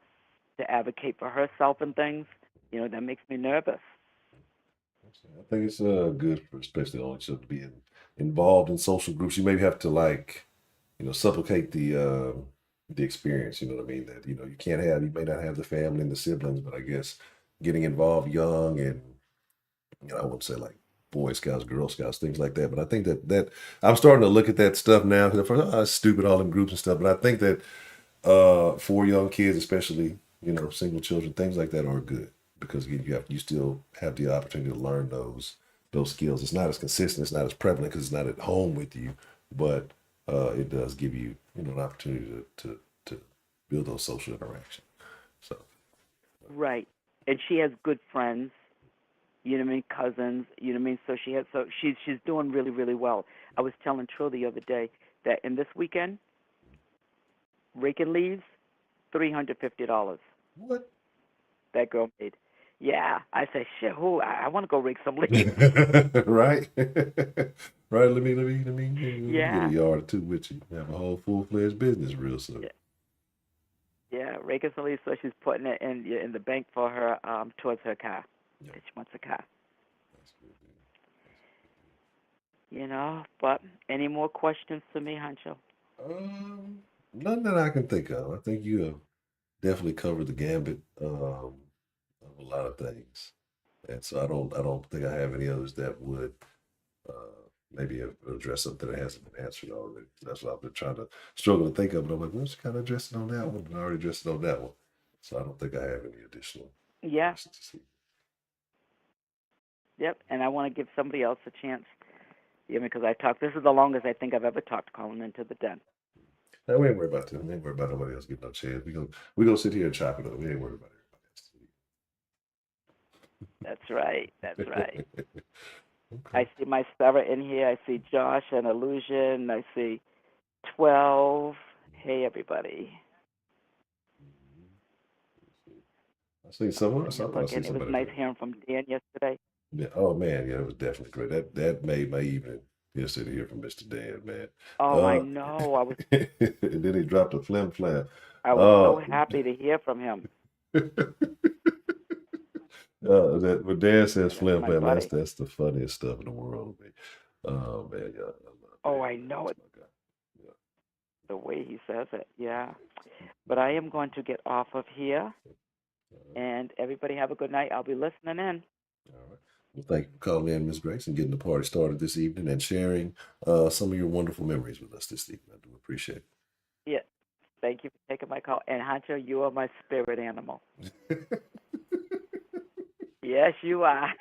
S2: to advocate for herself and things. That makes me nervous.
S1: I think it's good for especially only children to be involved in social groups. You maybe have to like, supplicate the experience. You know what I mean? That you may not have the family and the siblings, but I guess getting involved young and I wouldn't say like Boy Scouts, Girl Scouts, things like that. But I think that I'm starting to look at that stuff now because at first, it's stupid all them groups and stuff. But I think that for young kids, especially single children, things like that are good because again, you still have the opportunity to learn those skills. It's not as consistent, it's not as prevalent because it's not at home with you, but it does give you an opportunity to build those social interactions. So
S2: Right. And she has good friends. Cousins. So she's doing really really well. I was telling Trill the other day that in this weekend, raking leaves, $350.
S1: what?
S2: That girl made. Yeah, I said, shit. Who? I want to go rake some leaves.
S1: Right, right. Let me get a
S2: Yeah,
S1: yard or two with you. Have a whole full-fledged business real soon.
S2: yeah, yeah. Raking some leaves, so she's putting it in the bank for her towards her car.
S1: Yeah,
S2: 'Cause she wants a car.
S1: that's good. Dude. That's
S2: But any more questions to me, Hancho?
S1: good. None that I can think of. I think you have definitely covered the gambit of a lot of things, and so I don't think I have any others that would maybe address something that hasn't been answered already. That's what I've been trying to struggle to think of. But I'm like, well, it's kind of addressing on that one, and I already addressed it on that one. So I don't think I have any additional
S2: Yeah.
S1: questions to see.
S2: Yep. And I want to give somebody else a chance. Because I talked. This is the longest I think I've ever talked calling into the den.
S1: Now, we ain't worried about that. We ain't worried about nobody else getting no chance. We gonna sit here and chop it up. We ain't worried about
S2: That's right. That's right.
S1: everybody else. Okay.
S2: I see my Sarah in here. I see Josh and Illusion. I see 12. Hey, everybody.
S1: I seen someone
S2: Sitting
S1: else. I
S2: here
S1: thought I
S2: looking.
S1: seen
S2: It was
S1: somebody
S2: nice
S1: there.
S2: hearing from Dan yesterday.
S1: Yeah. Oh man, yeah, it was definitely great. That made my evening yesterday to hear from Mr. Dan, man.
S2: Oh, I
S1: Uh,
S2: know.
S1: and then he dropped a flim flam.
S2: I was
S1: Uh,
S2: so happy to hear from him.
S1: that when Dan says
S2: Yeah, that's
S1: flim
S2: my
S1: flam, that's
S2: buddy.
S1: that's the funniest stuff in the world to me. Oh man, yeah, I love
S2: Oh,
S1: Dan,
S2: I
S1: man.
S2: know
S1: That's
S2: it.
S1: my guy. Yeah.
S2: The way he says it. Yeah. But I am going to get off of here.
S1: All right.
S2: And everybody have a good night. I'll be listening in.
S1: All right. Well, thank you for calling in, Miss Grace, and getting the party started this evening and sharing some of your wonderful memories with us this evening. I do appreciate
S2: Yeah. Thank you for taking my call. And Hancho, you are my spirit animal.
S1: it.
S2: Yes, you are.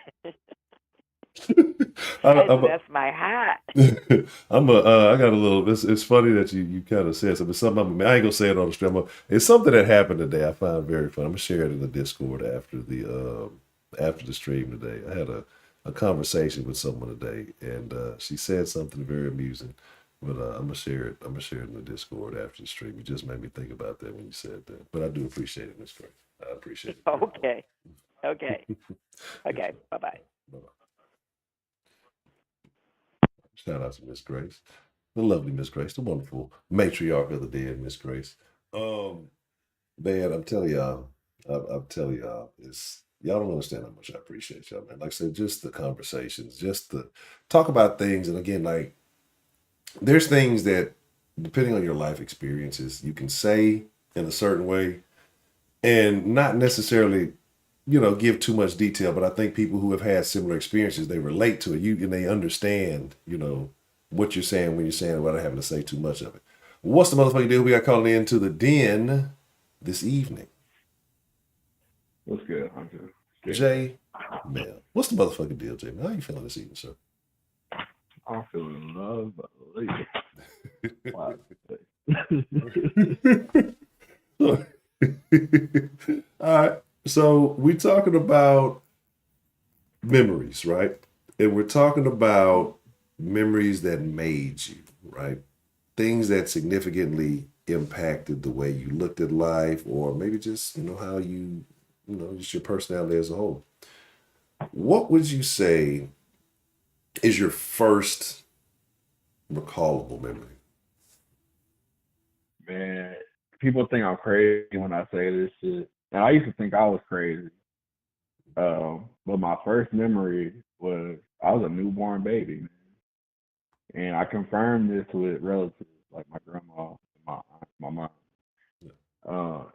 S1: I,
S2: Hey,
S1: I'm,
S2: that's my hat.
S1: I got a little. It's funny that you kind of said something. It's something. I ain't gonna say it on the stream. It's something that happened today. I found very funny. I'm gonna share it in the Discord after the stream today. I had a conversation with someone today, and she said something very amusing. But I'm gonna share it. I'm gonna share it in the Discord after the stream. You just made me think about that when you said that. But I do appreciate it, Miss Grace. I appreciate it very
S2: Okay. Okay.
S1: much. Yes,
S2: Okay.
S1: sir.
S2: Bye bye.
S1: Bye-bye. Shout out to Miss Grace, the lovely Miss Grace, the wonderful matriarch of the dead, Miss Grace. Um, man, I'm telling y'all, it's y'all don't understand how much I appreciate y'all, man. Like I said, just the conversations, just the talk about things, and again, like there's things that, depending on your life experiences, you can say in a certain way, and not necessarily give too much detail, but I think people who have had similar experiences, they relate to it. And they understand, what you're saying when you're saying it without having to say too much of it. What's the motherfucking deal? We got calling into the den this evening.
S3: What's good, Hunter? Good.
S1: Jay Mel. What's the motherfucking deal, Jay Mel? How you feeling this evening, sir?
S3: I'm feeling love, but later. Wow.
S1: All right. So we're talking about memories, right? And we're talking about memories that made you, right? Things that significantly impacted the way you looked at life, or maybe just, how just your personality as a whole. What would you say is your first recallable memory?
S3: Man, people think I'm crazy when I say this shit. And I used to think I was crazy. But my first memory was I was a newborn baby, man. And I confirmed this with relatives like my grandma, my aunt, my mom.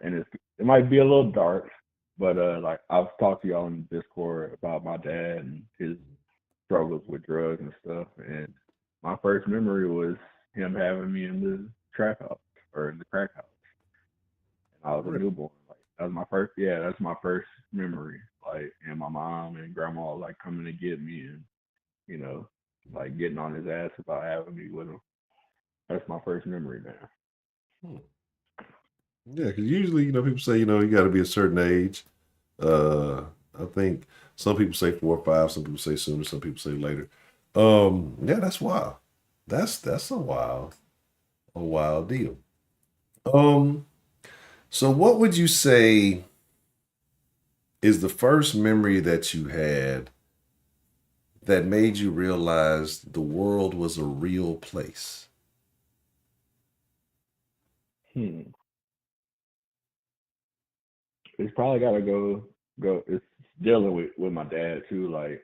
S3: And it might be a little dark, but like I've talked to y'all in Discord about my dad and his struggles with drugs and stuff. And my first memory was him having me in the trap house or in the crack house. And I was a
S1: Really?
S3: newborn. Like that was my first. Yeah, that's my first memory. Like, and my mom and grandma like coming to get me and you know, like getting on his ass about having me with him. That's my first memory, man.
S1: Hmm. Yeah, because usually, people say, you got to be a certain age. Uh, I think some people say 4 or 5, some people say sooner, some people say later. Yeah, that's wild. That's a wild deal. Um, so what would you say is the first memory that you had that made you realize the world was a real place?
S3: Hmm. It's probably got to go. It's dealing with my dad too. Like,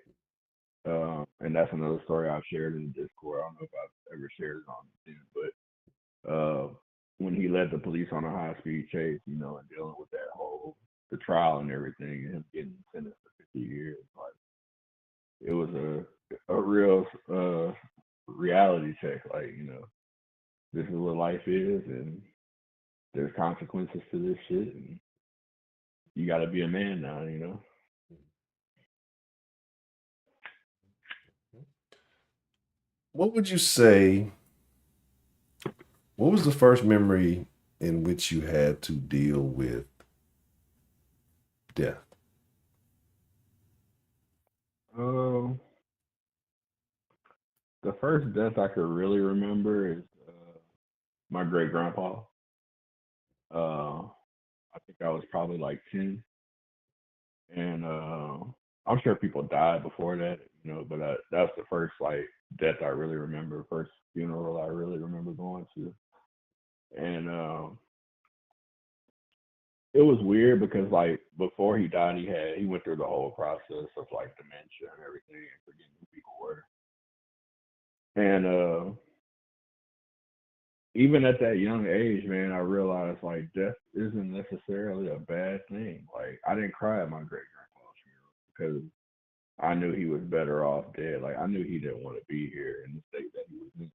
S3: and that's another story I've shared in the Discord. I don't know if I've ever shared it on the but when he led the police on a high speed chase, and dealing with that whole the trial and everything, and him getting sentenced to 50 years, like it was a real reality check. Like, this is what life is, and there's consequences to this shit, and you got to be a man now.
S1: What would you say? What was the first memory in which you had to deal with death?
S3: Um, the first death I could really remember is my great grandpa. Uh, I think I was probably like 10, and I'm sure people died before that, but that's the first like death I really remember, first funeral I really remember going to, and it was weird because like before he died, he went through the whole process of like dementia and everything and forgetting who people were, and even at that young age, man, I realized like death isn't necessarily a bad thing. Like I didn't cry at my great grandpa's funeral because I knew he was better off dead. Like I knew he didn't want to be here in the state that he was in.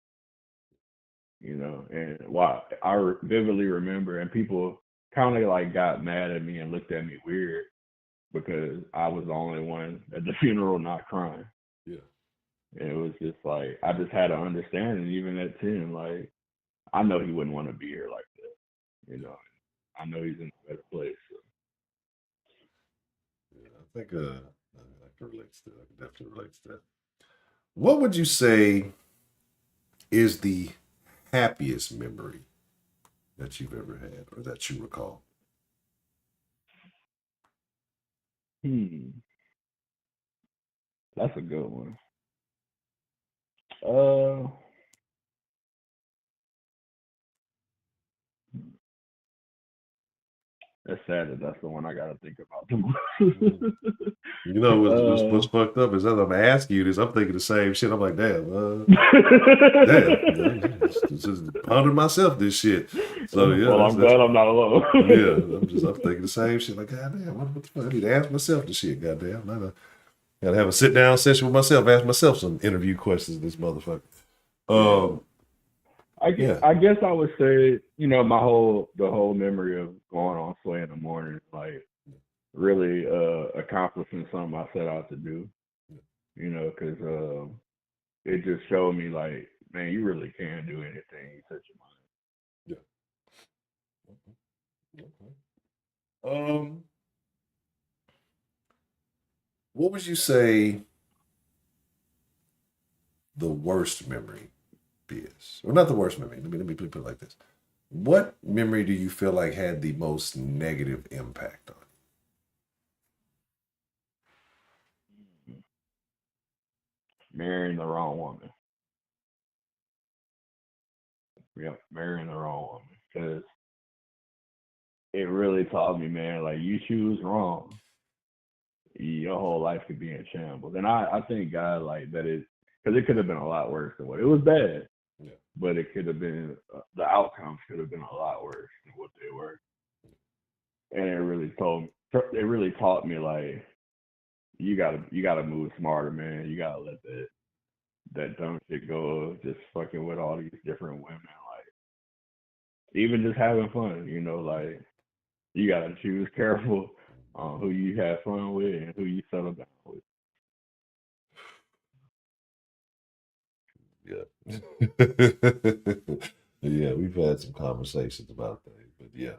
S3: And wow, vividly remember, and people kind of like got mad at me and looked at me weird because I was the only one at the funeral not crying.
S1: Yeah.
S3: And it was just like I just had to understand, and even at 10, like I know he wouldn't want to be here like that, you know. I know he's in a better place. So.
S1: Yeah, I think I can relate to that. I can definitely relate to that. What would you say is the happiest memory that you've ever had or that you recall?
S3: Hmm, that's a good one. Uh, that's sad that that's the one I gotta think about the
S1: Mhm.
S3: most.
S1: You know what's fucked up is that I'm asking you this. I'm thinking the same shit. I'm like, just pondering myself this shit. So yeah,
S3: Well, I'm
S1: that's
S3: glad I'm not alone.
S1: yeah. I'm thinking the same shit. Like, goddamn, what the fuck? I need to ask myself this shit. Goddamn, gotta have a sit down session with myself. Ask myself some interview questions. This motherfucker.
S3: Yeah.
S1: Um, yeah.
S3: I guess I would say, the whole memory of going on Sway in the morning, like really accomplishing something I set out to do, because it just showed me like, man, you really can do anything you set your mind.
S1: Yeah. Okay. Um, what would you say the worst memory is? Or not the worst memory. Let me put it like this. What memory do you feel like had the most negative impact on
S3: Marrying the wrong woman. Yep, marrying the wrong woman. Because it really taught me, man, like you choose wrong, your whole life could be in shambles. And I thank God like that is because it could have been a lot worse than what it was bad,
S1: you?
S3: but it could have been the outcomes could have been a lot worse than what they were. And it really taught me like you gotta move smarter, man. You gotta let that dumb shit go of just fucking with all these different women, like even just having fun, like you gotta choose careful on who you have fun with and who you settle down with.
S1: Yeah. Yeah, we've had some conversations about that, but yeah.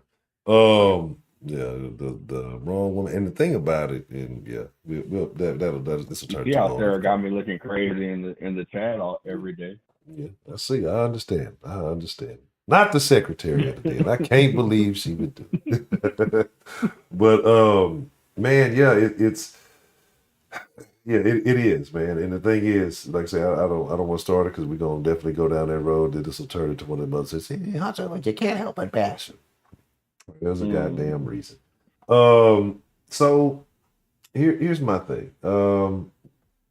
S1: Yeah, the wrong woman. And the thing about it, and yeah, this will
S3: You
S1: turn
S3: see
S1: into a
S3: how
S1: whole
S3: Sarah
S1: different
S3: got
S1: call.
S3: me looking crazy in the chat every day.
S1: Yeah, I see. I understand. I understand. Not the secretary of the den. I can't believe she would do it. But man, yeah, it's yeah, it is, man. And the thing is, like I say, I don't want to start it because we're gonna definitely go down that road. That this will turn into one of the mothers say, "Hey, Hunter, but you can't help but bash him." There's a goddamn
S3: Mm.
S1: reason. So here's my thing.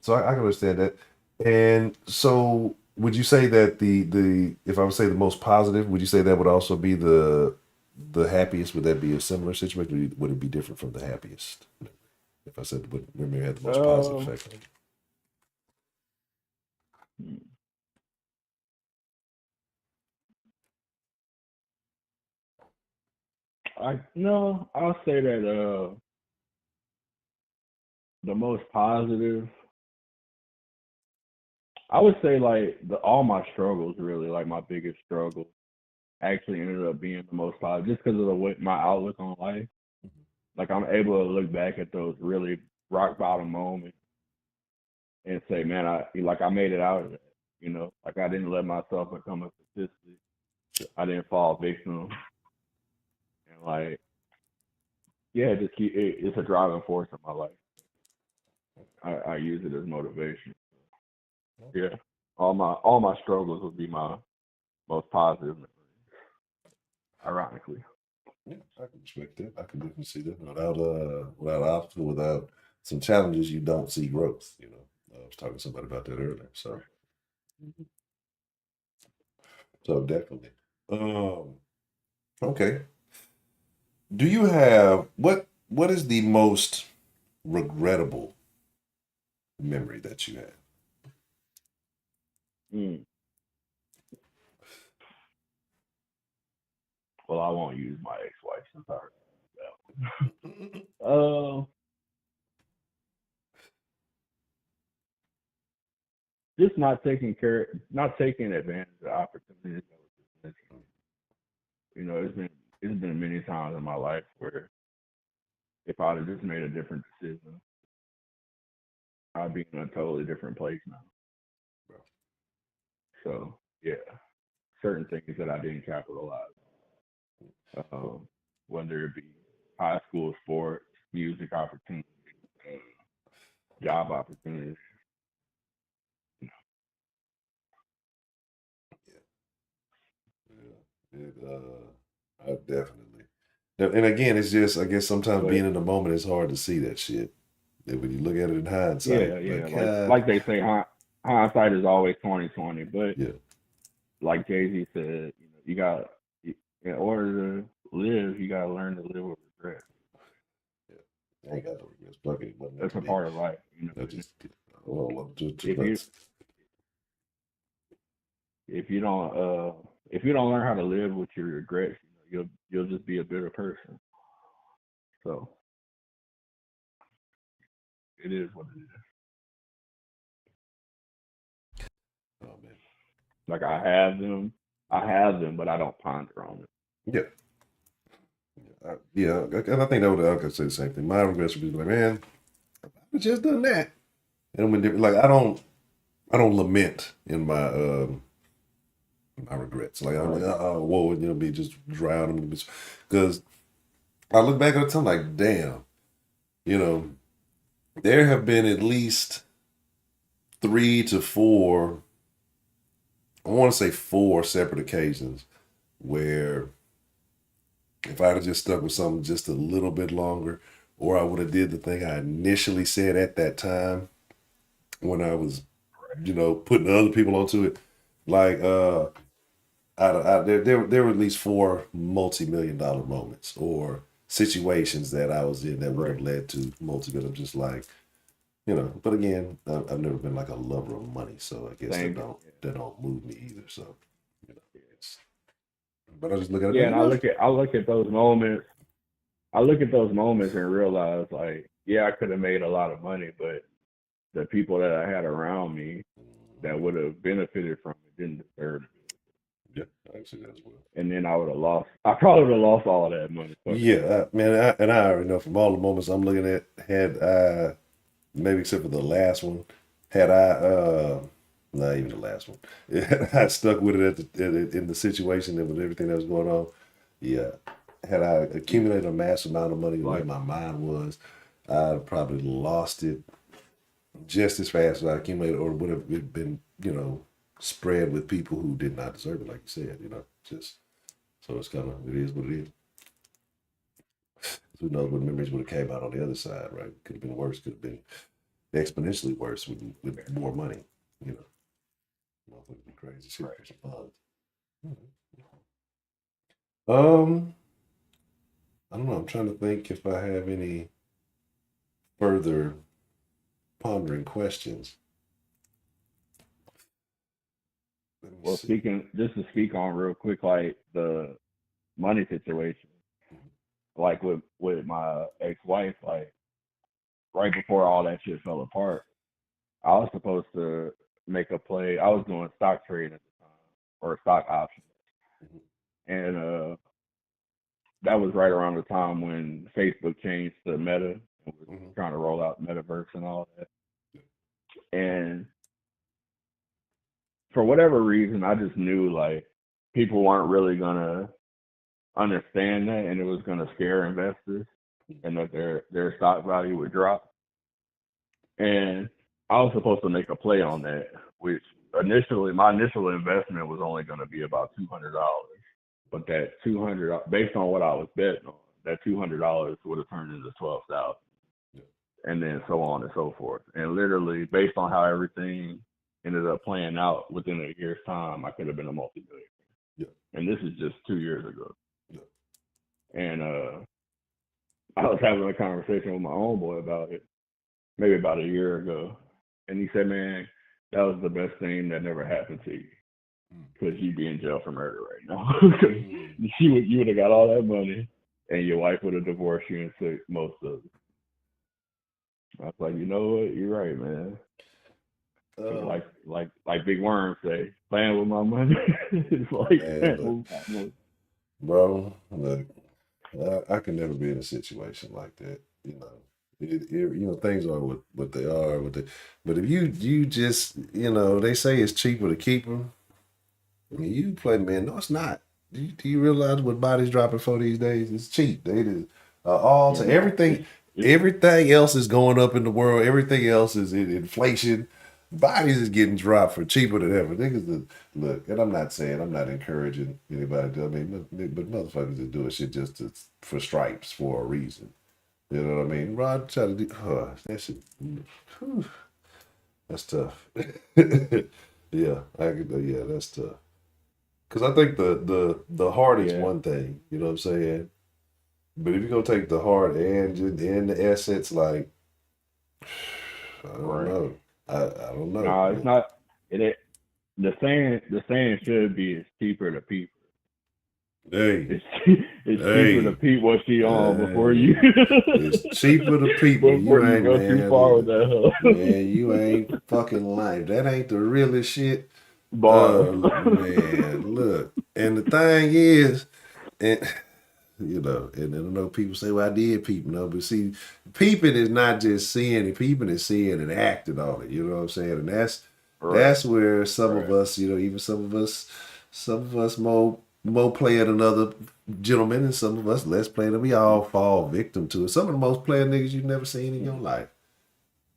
S1: So I can understand that. And so would you say that the if I would say the most positive, would you say that would also be the happiest? Would that be a similar situation? Would it be different from the happiest? If I said what memory had the most positive
S3: Uh,
S1: effect on you?
S3: I no, I'll say that the most positive, I would say like all my struggles really, like my biggest struggle actually ended up being the most positive just because of the way my outlook on life. Like I'm able to look back at those really rock bottom moments and say, man, I made it out of it. Like I didn't let myself become a statistic. I didn't fall victim, and like yeah, it's a driving force in my life. I use it as motivation. Yeah, all my struggles would be my most positive, ironically.
S1: Yeah, I can respect that. I can definitely see that. Without obstacle, without some challenges, you don't see growth. I was talking to somebody about that earlier. So definitely. Um, okay. Do you have what is the most regrettable memory that you had?
S3: Mm. Well, I won't use my ex-wife since I heard that. just not taking advantage of the opportunities that were presented. You know, it's been many times in my life where if I'd have just made a different decision, I'd be in a totally different place now.
S1: Bro.
S3: So yeah, certain things that I didn't capitalize on, whether it be high school sports, music opportunities, job opportunities.
S1: Yeah. I definitely. And again, it's just I guess sometimes
S3: But
S1: being in the moment is hard to see that shit. And when you look at it in hindsight,
S3: yeah,
S1: like
S3: like they say, hindsight is always 20/20. But
S1: yeah,
S3: like Jay-Z said, you got in order to live, you got to learn to live with regret.
S1: yeah. I ain't got no regrets. Fuck it, it wasn't meant
S3: That's
S1: to
S3: a
S1: be.
S3: part of life.
S1: I just well, just
S3: If you
S1: nuts.
S3: if you don't if you don't learn how to live with your regrets, you'll just be a bitter person. So it is what it is.
S1: Oh man.
S3: Like I have them, but I don't ponder on them.
S1: Yeah. Yeah, and I think that would I could say the same thing. My regrets would be like, man, I just done that. And when like I don't lament in my regrets. Like I'm like, oh, whoa, be just drowning because I look back at the time like, damn, you know, there have been at least 3 to 4, I want to say 4 separate occasions where if I'd have just stuck with something just a little bit longer, or I would have did the thing I initially said at that time when I was, putting other people onto it. Like there were at least 4 multi-million-dollar moments or situations that I was in that would have
S3: Right.
S1: led to multi-million. Just like, but again, I've never been like a lover of money, so I guess that
S3: Same.
S1: don't move me either. So, it's, but I just look at it
S3: Yeah,
S1: like,
S3: and I look at those moments. I look at those moments and realize like, yeah, I could have made a lot of money, but the people that I had around me that would have benefited from it didn't deserve it.
S1: yeah, I see that as well.
S3: And then I would have lost. I probably would have lost all of that money.
S1: Yeah, man, I already know from all the moments I'm looking at, had I, maybe except for the last one, had I, not even the last one, had I stuck with it in the situation and with everything that was going on, yeah, had I accumulated a massive amount of money the way
S3: Like,
S1: my mind was, I'd probably lost it just as fast as I accumulated, or would have been, spread with people who did not deserve it, like you said, just, so it's kind of, it is what it is. Who knows what memories would have came out on the other side, right? Could have been worse. Could have been exponentially worse with more money. You know, motherfuckers be crazy shit for some fun. I don't know. I'm trying to think if I have any further pondering questions. Let me
S3: well,
S1: see.
S3: just to speak on real quick, like the money situation, like with my ex-wife, like right before all that shit fell apart, I was supposed to make a play. I was doing stock trading at the time or stock options, and that was right around the time when Facebook changed to Meta and was
S1: Mm-hmm.
S3: trying to roll out Metaverse and all that. And for whatever reason, I just knew like people weren't really gonna understand that, and it was gonna scare investors, and that their stock value would drop. And I was supposed to make a play on that, which initially my initial investment was only going to be about $200, but that 200, based on what I was betting on, that $200 would have turned into 12,000,
S1: Yeah.
S3: and then so on and so forth. And literally, based on how everything ended up playing out, within a year's time, I could have been a multi-millionaire.
S1: Yeah.
S3: And this is just 2 years ago.
S1: Yeah.
S3: And I was having a conversation with my own boy about it, maybe about a year ago, and he said, "Man, that was the best thing that never happened to you, because you'd be in jail for murder right now. Because you would have got all that money, and your wife would have divorced you and took most of it." I was like, you know what? You're right, man.
S1: Um,
S3: Like Big Worm say, playing with my money. It's like
S1: man,
S3: playing
S1: look,
S3: with my money.
S1: bro, look, I can never be in a situation like that. Things are what they are. But if you just, they say it's cheaper to keep them. I mean, you play, man. No, it's not. Do you realize what bodies dropping for these days? It's cheap. They just all
S3: Yeah,
S1: to
S3: no,
S1: everything.
S3: it's
S1: Everything else is going up in the world. Everything else is in inflation. Bodies is getting dropped for cheaper than ever. Look, and I'm not encouraging anybody to. I mean, but motherfuckers that do it shit for stripes for a reason. You know what I mean? Rod try to do. That shit. Whew, that's tough. Yeah, yeah, that's tough. Because I think the heart is
S3: yeah,
S1: one thing, you know what I'm saying? But if you're gonna take the heart and the assets, like I don't
S3: right.
S1: know. I don't know.
S3: No, it's not. It the saying should be it's cheaper to peep.
S1: Hey,
S3: It's it's cheaper to
S1: hey,
S3: peep what she on before you
S1: hey. It's cheaper to people.
S3: before
S1: You
S3: you
S1: ain't
S3: go too
S1: man.
S3: far with
S1: Look,
S3: that hoe.
S1: man, you ain't fucking life. That ain't the realest shit.
S3: Bar.
S1: Man, look. And the thing is, and and I know people say, well, I did peep, but see, peeping is not just seeing it, peeping is seeing and acting on it, you know what I'm saying? And
S3: Right,
S1: that's where some of
S3: right.
S1: us, even some of us more player than other gentlemen, and some of us less player than we all fall victim to it. Some of the most player niggas you've never seen in your
S3: Mhm.
S1: life.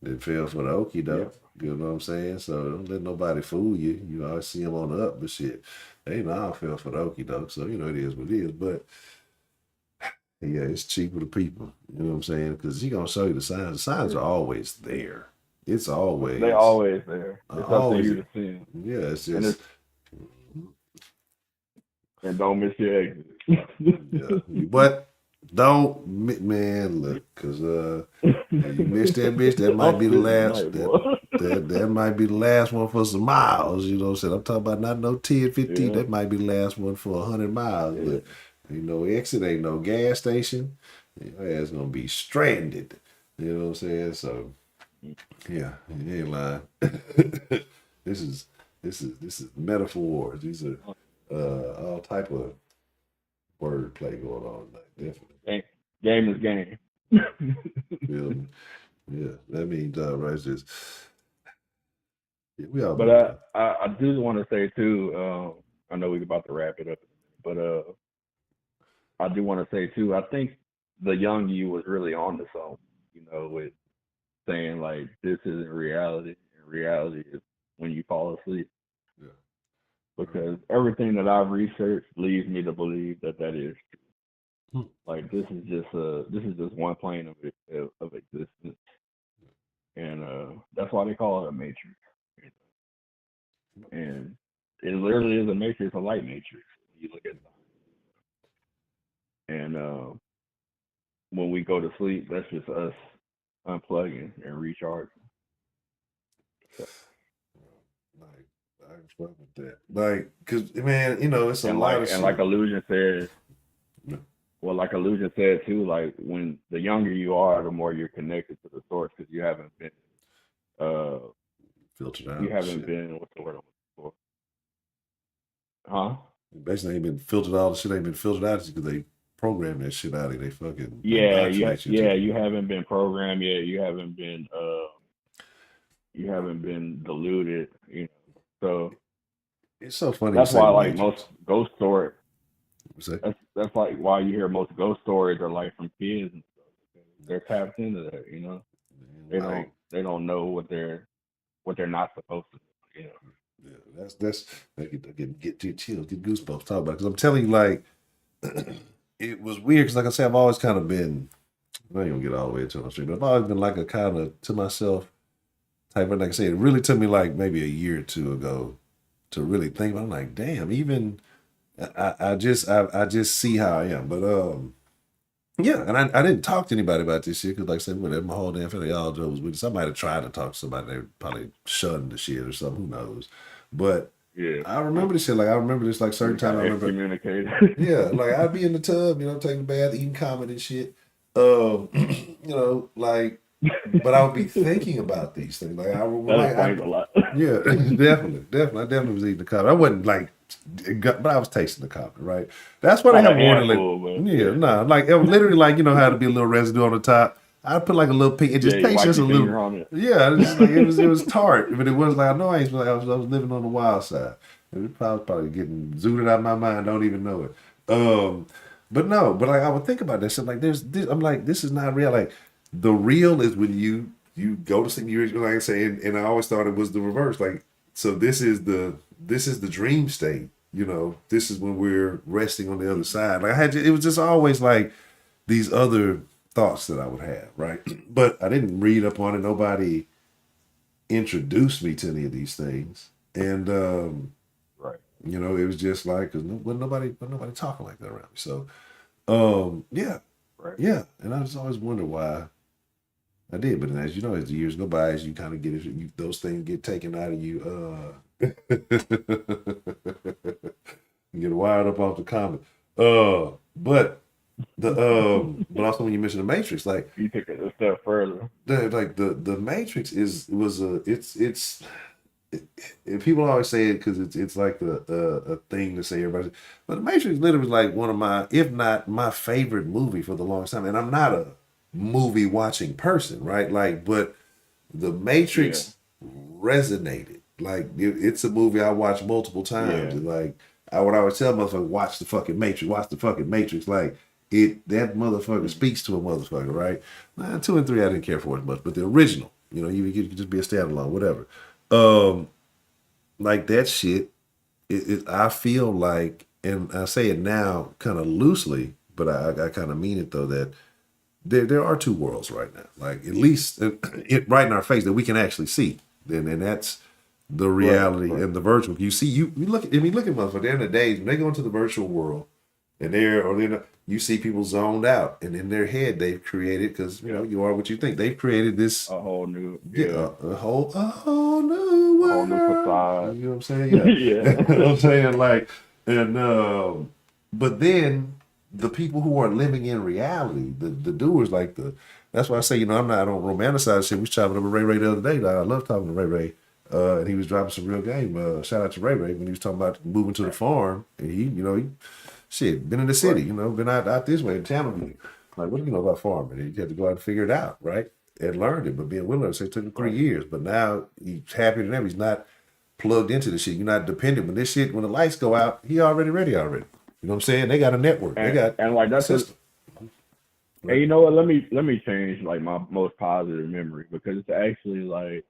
S1: They fell for the okie
S3: Yeah,
S1: doke. You know what I'm saying? So don't let nobody fool you. You always see them on the up, but shit, they know I fell for the okie doke. So it is what it is. But yeah, it's cheaper to people. You know what I'm saying? Because he gonna show you the signs. The signs
S3: yeah.
S1: are always there. It's
S3: They
S1: always,
S3: always there. It's up to
S1: always.
S3: you to see 'em.
S1: Yeah, it's
S3: And it's
S1: just
S3: and don't miss your exit.
S1: yeah. But don't, man, look, cause you missed that bitch. That
S3: I'm
S1: might be the
S3: spitting
S1: last.
S3: tonight,
S1: That
S3: boy.
S1: that might be the last one for some miles. You know what I'm saying? I'm talking about not no 10, 15.
S3: Yeah,
S1: That might be the last one for 100 miles.
S3: yeah.
S1: But exit ain't no gas station. Your ass gonna be stranded. You know what I'm saying? So yeah, you ain't lying. this is this is metaphors. These are all type of wordplay going on. Like, definitely.
S3: Game, game is game.
S1: Feel me? Yeah, that means right. It's just yeah, we all
S3: But
S1: been there.
S3: I do want to say too. I know we're about to wrap it up, but I do want to say too. I think the young you was really on to something. With saying like this isn't reality. And reality is when you fall asleep.
S1: Yeah. Right.
S3: Because everything that I've researched leads me to believe that that is
S1: Hmm.
S3: like this is just one plane of existence, and that's why they call it a matrix. And it literally is a matrix, a light matrix. When you look at it, and when we go to sleep, that's just us unplugging and recharging. So,
S1: Like I can fuck with that. Like, cause man, it's a
S3: and
S1: lot
S3: like
S1: of
S3: and like
S1: shit.
S3: Illusion said,
S1: Yeah.
S3: well, like Illusion said too, like when the younger you are, the more you're connected to the source because uh
S1: Filtered
S3: you
S1: out and
S3: haven't
S1: shit.
S3: been what's the word I'm looking for? Huh?
S1: Basically, ain't been filtered. All the shit ain't been filtered out because they programmed that shit out. They fucking
S3: Yeah,
S1: indoctrinate you to
S3: yeah,
S1: it.
S3: you haven't been programmed yet. You haven't been diluted. So
S1: It's so funny you
S3: that's
S1: say
S3: why
S1: the
S3: like most
S1: Matrix.
S3: ghost stories.
S1: You say,
S3: That's like why you hear most ghost stories are like from kids and stuff. They're tapped into that.
S1: man,
S3: They don't
S1: like,
S3: they don't know what they're not supposed to do.
S1: yeah, that's I get to chills, get goosebumps talking about because I'm telling you, like, it was weird because, like I said, I've always kind of been. I ain't gonna get all the way into the street, but I've always been like a kind of to myself type of. Like I said, it really took me like maybe a year or two ago to really think. I'm like, damn, even I just see how I am, but yeah, and I didn't talk to anybody about this shit because, like I said, whatever, my whole damn family, all Joe was with it. Somebody tried to talk to somebody, they probably shunned the shit or something, who knows. But
S3: Yeah,
S1: I remember this shit, like I remember this like certain
S3: you
S1: time.
S3: got
S1: I remember,
S3: excommunicated.
S1: yeah, like I'd be in the tub, taking a bath, eating common and shit. Like but I would be thinking about these things. Like
S3: That explains a lot.
S1: yeah, definitely. I definitely was eating the coffee. I wasn't like, but I was tasting the coffee, right? That's why they
S3: Not a
S1: have warning label.
S3: handful, but
S1: Yeah, nah, like it was literally like how to be a little residue on the top. I put like a little pink. It
S3: yeah,
S1: just
S3: you
S1: tastes
S3: wipe
S1: just a
S3: your
S1: little.
S3: finger on it.
S1: Yeah, it's just like it was tart, but it was like I know I was living on the wild side. It was probably getting zooted out of my mind. Don't even know it. But no, but like I would think about this. I'm like, I'm like, this is not real. Like the real is when you go to sleep. You like I say, and I always thought it was the reverse. Like so, this is the dream state. This is when we're resting on the other side. Like it was just always like these other thoughts that I would have, right? But I didn't read up on it. Nobody introduced me to any of these things, and
S3: Right.
S1: it was just like because nobody talking like that around me. So yeah,
S3: Right.
S1: yeah, and I just always wonder why I did. But then, as you know, as the years go by, as you kind of get it, those things get taken out of you. You get wired up off the comment. But but also when you mention the Matrix, like
S3: You take it a step further.
S1: the Matrix and people always say it because it's like a thing to say everybody, but the Matrix literally was like one of my, if not my favorite movie for the longest time. And I'm not a movie watching person, right? Like, but the Matrix resonated. Like it's a movie I watched multiple times, and like I would always tell motherfuckers, watch the fucking Matrix, watch the fucking Matrix. Like that motherfucker speaks to a motherfucker, right? 2 and 3 I didn't care for as much, but the original, you could just be a standalone, whatever. Like that shit. I feel like, and I say it now kind of loosely, but I kind of mean it though that there are two worlds right now. Like at least it right in our face that we can actually see. And that's the reality
S3: Right.
S1: and the virtual. You see, you look. I mean, look at motherfuckers. They're in the days when they go into the virtual world, and you see people zoned out, and in their head they've created because you are what you think. They've created this
S3: A whole new
S1: a whole new
S3: a whole new
S1: world.
S3: facade.
S1: You know what I'm saying? Yeah.
S3: Yeah.
S1: You know what I'm saying? Like, and but then the people who are living in reality, the doers, like that's why I say, I don't romanticize shit. We was chopping up with Ray the other day. I love talking to Ray. And he was dropping some real game. Shout out to Ray when he was talking about moving to the farm. And he shit, been in the city, been out this way in Channelview. Like, what do you know about farming? And you had to go out and figure it out, right? And learned it. But being willing, so it took him 3 years. But now he's happier than ever. He's not plugged into the shit. You're not dependent. When the lights go out, he already ready already. You know what I'm saying? They got a network. They got
S3: and like that's
S1: system.
S3: And you know what? Let me change like my most positive memory because it's actually like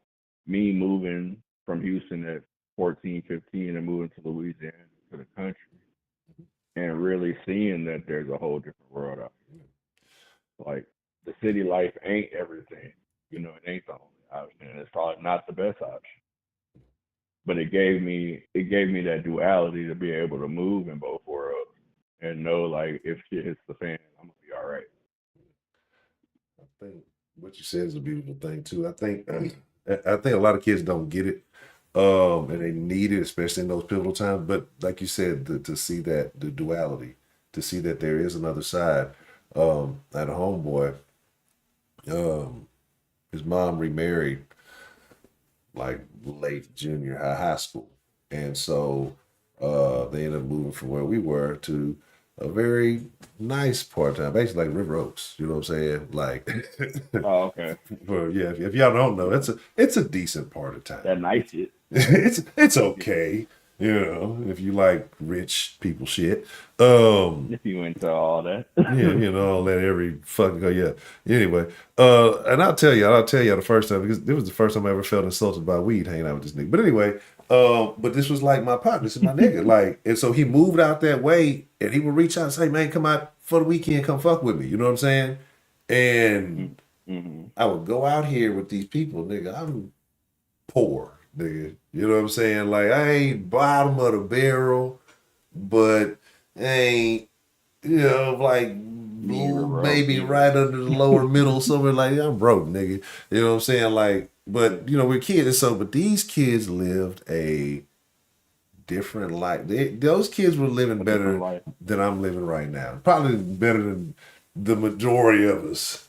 S3: me moving from Houston at 14, 15 and moving to Louisiana to the country and really seeing that there's a whole different world out here. Like the city life ain't everything. It ain't the only option. And it's probably not the best option. But it gave me that duality to be able to move in both worlds and know like if shit hits the fan, I'm gonna be all right.
S1: I think what you said is a beautiful thing too. I think a lot of kids don't get it, and they need it, especially in those pivotal times. But like you said, to see that the duality, to see that there is another side. I had a homeboy. His mom remarried like late junior high school, and so they ended up moving from where we were to a very nice part time, basically like River Oaks. You know what I'm saying? Like,
S3: Oh, okay.
S1: if y'all don't know, it's a decent part of town.
S3: That nice shit.
S1: It's okay. If you like rich people shit.
S3: If you into all that.
S1: I'll let every fucking go. Yeah. Anyway, and I'll tell you the first time because it was the first time I ever felt insulted by weed hanging out with this nigga. But anyway, but this was like my partner, this is my nigga. Like, and so he moved out that way and he would reach out and say, man, come out for the weekend, come fuck with me. You know what I'm saying? And I would go out here with these people, nigga. I'm poor, nigga. You know what I'm saying? Like, I ain't bottom of the barrel, but ain't, like maybe right under the lower middle, somewhere like I'm broke, nigga. You know what I'm saying? Like, but we're kids, but these kids lived a different life. Those kids were living better than I'm living right now. Probably better than the majority of us.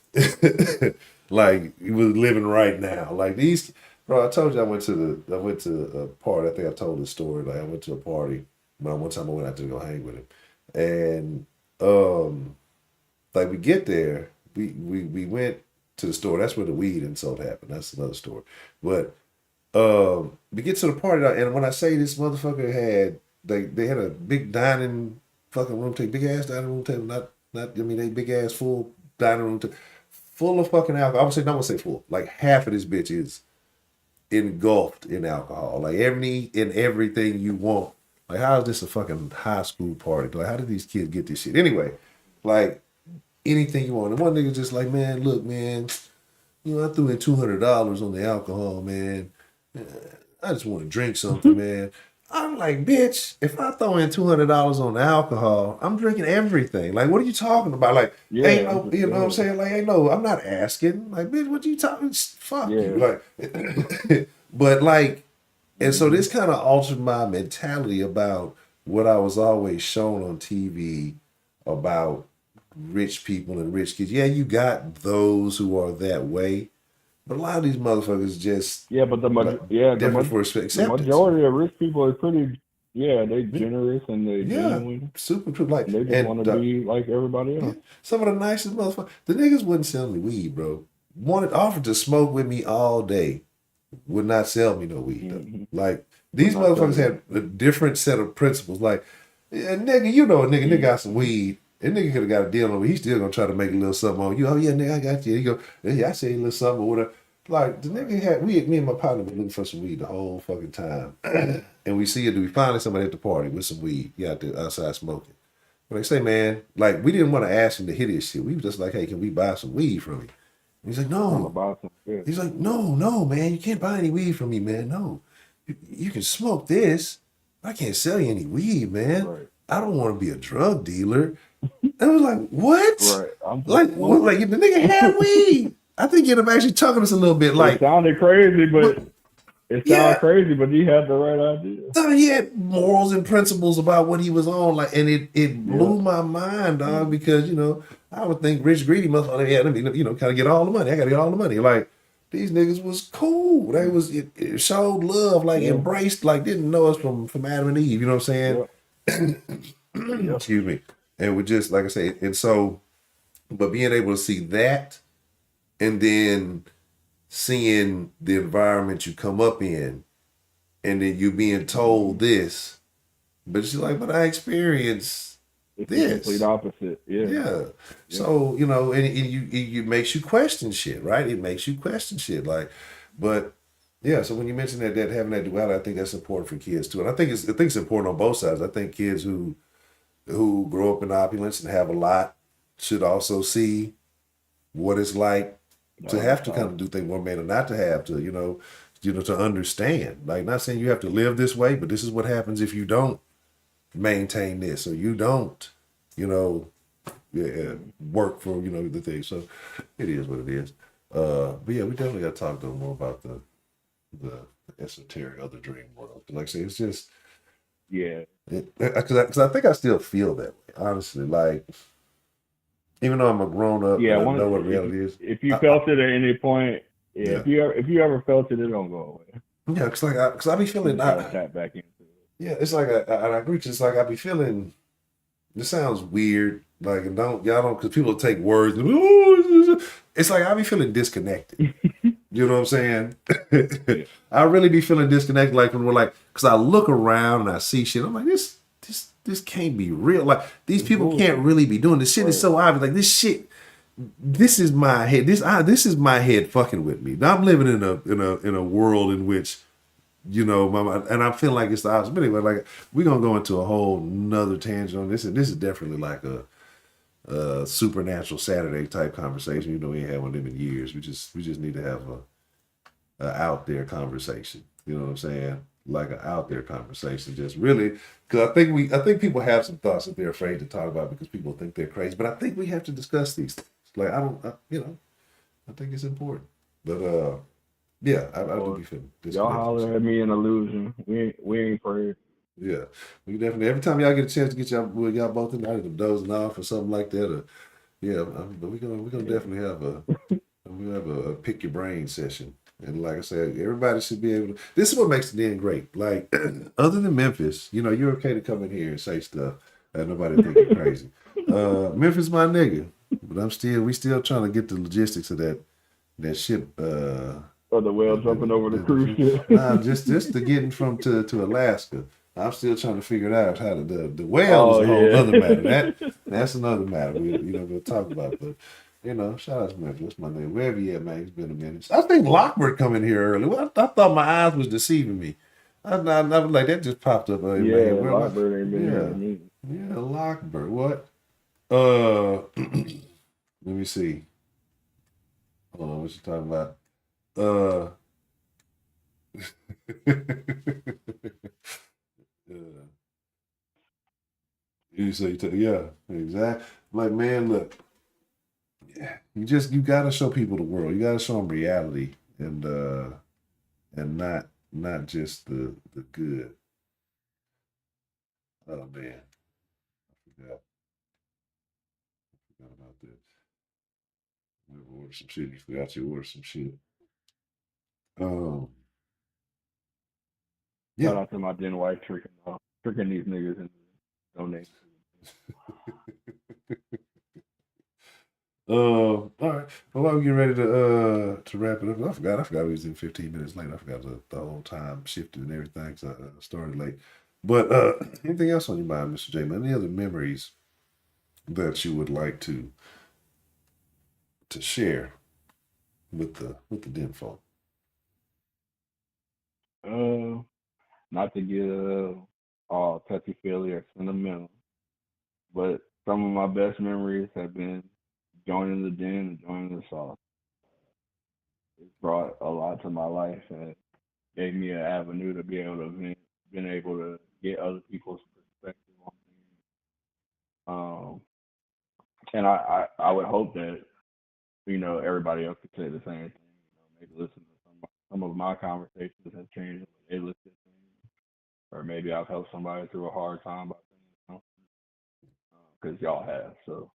S1: Like he was living right now. Like these, bro. I told you I went to a party. I think I told this story. Like I went to a party. One time I went out to go hang with him, and like we get there, we went to the store. That's where the weed insult happened. That's another story. But we get to the party, and when I say this motherfucker had, they had a big dining fucking room table, big ass dining room table, not I mean they big ass full dining room table, full of fucking alcohol. I would say, not gonna say full, like half of this bitch is engulfed in alcohol, like everything you want. Like how is this a fucking high school party? Like how did these kids get this shit? Anyway, like anything you want. And one nigga just like, man, look, man, I threw in $200 on the alcohol, man. I just want to drink something, man. I'm like, bitch, if I throw in $200 on the alcohol, I'm drinking everything. Like, what are you talking about? Like, ain't no, you know what I'm saying? Like, ain't no, I'm not asking. Like, bitch, what you talking? Fuck you. Like, but like, and so this kind of altered my mentality about what I was always shown on TV about rich people and rich kids. Yeah, you got those who are that way, but a lot of these motherfuckers just
S3: but the majority of rich people are pretty. Yeah, they generous and they genuine.
S1: Super true. Like
S3: they just want to be like everybody else.
S1: Yeah, some of the nicest motherfuckers. The niggas wouldn't sell me weed, bro. Offered to smoke with me all day. Would not sell me no weed. Mm-hmm. Like these motherfuckers had a different set of principles. Like, yeah, nigga, a nigga got some weed. And nigga could have got a deal on it. He's still gonna try to make a little something on you. Oh yeah, nigga, I got you. He go, yeah, I say a little something or whatever. Like the nigga had me and my partner been looking for some weed the whole fucking time. And we finally somebody at the party with some weed. Yeah, out there outside smoking. But they say, man, like we didn't want to ask him to hit his shit. We was just like, hey, can we buy some weed from you? And he's like, no. He's like, no, man, you can't buy any weed from me, man. No. You can smoke this. I can't sell you any weed, man. Right. I don't want to be a drug dealer. I was like, what? Right. Like the nigga had weed. I think you'd have actually talking to us a little bit. Like
S3: it sounded crazy, but crazy, but he had the right idea.
S1: So he had morals and principles about what he was on, like, and it blew my mind, dog. Because I would think rich greedy motherfucker. Yeah, let me kind of get all the money. I got to get all the money. Like these niggas was cool. They was it showed love, like embraced, like didn't know us from Adam and Eve. You know what I'm saying? Excuse me. And we just like I say, and so, but being able to see that. And then seeing the environment you come up in, and then you being told this, but she's like, but I experienced this.
S3: The complete opposite.
S1: Yeah. So, and it makes you question shit, right? It makes you question shit. Like, but yeah, so when you mention that having that duality, I think that's important for kids too. And I think it's important on both sides. I think kids who grow up in opulence and have a lot should also see what it's like to have to kind of do things one man, or not to have to, to understand. Like, not saying you have to live this way, but this is what happens if you don't maintain this, or you don't, work for, the thing. So it is what it is. But yeah, we definitely got to talk to them more about the esoteric other dream world. Like I say, it's just, because I think I still feel that way, honestly. Like, even though I'm a grown up, I know what reality is.
S3: If you felt it at any point, if you ever felt it, it don't go away.
S1: Yeah, because I be feeling
S3: tap back into it.
S1: Yeah, it's like I agree. It's like I be feeling. This sounds weird, like, and because people take words. It's like I be feeling disconnected. You know what I'm saying? I really be feeling disconnected, like when we're like, because I look around and I see shit. I'm like, this can't be real. Like, these people can't really be doing this shit. Is so obvious. Like, this shit. This is my head. This is my head fucking with me. Now I'm living in a world in which, and I feel like it's the opposite. But anyway, like, we're gonna go into a whole nother tangent on this, and this is definitely like a supernatural Saturday type conversation. We ain't had one of them in years. We just need to have a out there conversation. You know what I'm saying? Like an out there conversation, just really, because I think people have some thoughts that they're afraid to talk about because people think they're crazy. But I think we have to discuss these things. Like, I think it's important. But yeah, I do be feeling this.
S3: Y'all holler at me an illusion. We ain't afraid.
S1: Yeah, we definitely. Every time y'all get a chance to get y'all both in, either dozing off or something like that, or but we're gonna definitely have a we'll have a pick your brain session. And like I said, everybody should be able to. This is what makes the Den great. Like, other than Memphis, you're okay to come in here and say stuff and nobody think you're crazy. Memphis, my nigga, but we still trying to get the logistics of that ship.
S3: Or the whale jumping over the cruise ship.
S1: Nah, just to getting from to Alaska. I'm still trying to figure it out how to the whale is
S3: Oh
S1: a whole
S3: yeah.
S1: other matter. That's another matter we'll talk about. But shout out to Memphis. That's my name. Wherever you at, man, it's been a minute. I think Lockbird come in here early. Well, I thought my eyes was deceiving me. I was like that just popped up. Hey,
S3: Yeah,
S1: man, where am I?
S3: Lockbird ain't been here in a
S1: Yeah,
S3: minute.
S1: yeah, Lockbird. What? Let me see. Hold on, what you talking about? Yeah. Yeah, exactly. Like, man, look, you gotta show people the world. You gotta show them reality and not just the good. Oh man, forgot about that. We ordered some shit. You forgot you ordered some shit. Um,
S3: Shout
S1: yeah.
S3: out to my den wife tricking these niggas and donating.
S1: All right. Well, while we get ready to wrap it up, I forgot we was in 15 minutes late. I forgot the whole time shifted and everything, so I started late. But anything else on your mind, Mr. J? Any other memories that you would like to share with the den folk?
S3: Not to get all touchy feely or sentimental, but some of my best memories have been joining the den and joining the sauce. It's brought a lot to my life and gave me an avenue to be able to been able to get other people's perspective on things. And I would hope that everybody else could say the same thing. Maybe listen to some of my conversations have changed. They listen to things, or maybe I've helped somebody through a hard time by saying something because y'all have. So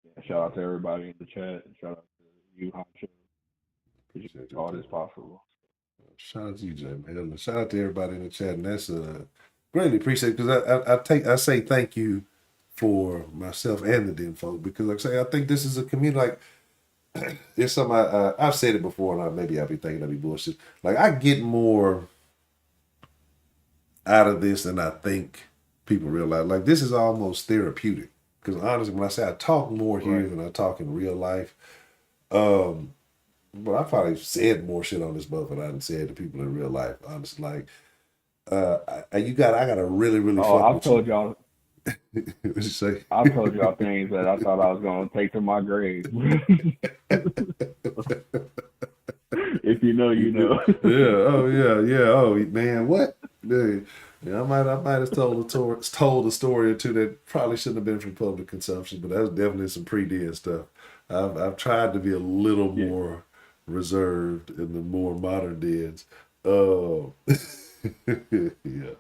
S3: yeah, shout out to everybody in the chat. And shout out to you, Honcho, because you make all this possible.
S1: Shout out to you, Jay, man. Shout out to everybody in the chat, and that's greatly appreciated because I say thank you for myself and the den folk because, like I say, I think this is a community. Like, it's something I've said it before, and maybe I'll be thinking I'll be bullshit. Like, I get more out of this than I think people realize. Like, this is almost therapeutic because honestly, when I say I talk more here
S3: Right.
S1: than I talk in real life, but I probably said more shit on this boat than I done said to people in real life. Honestly, like, I gotta really, really
S3: Oh,
S1: fuck
S3: I've
S1: with you.
S3: told y'all.
S1: What you say?
S3: I've told y'all things that I thought I was gonna take to my grave. If you know, you know.
S1: Yeah. Oh yeah. Yeah. Oh man. What? Yeah, I might have told a story or two that probably shouldn't have been from public consumption, but that was definitely some pre-den stuff. I've tried to be a little
S3: Yeah.
S1: more reserved in the more modern dens. Uh, yeah,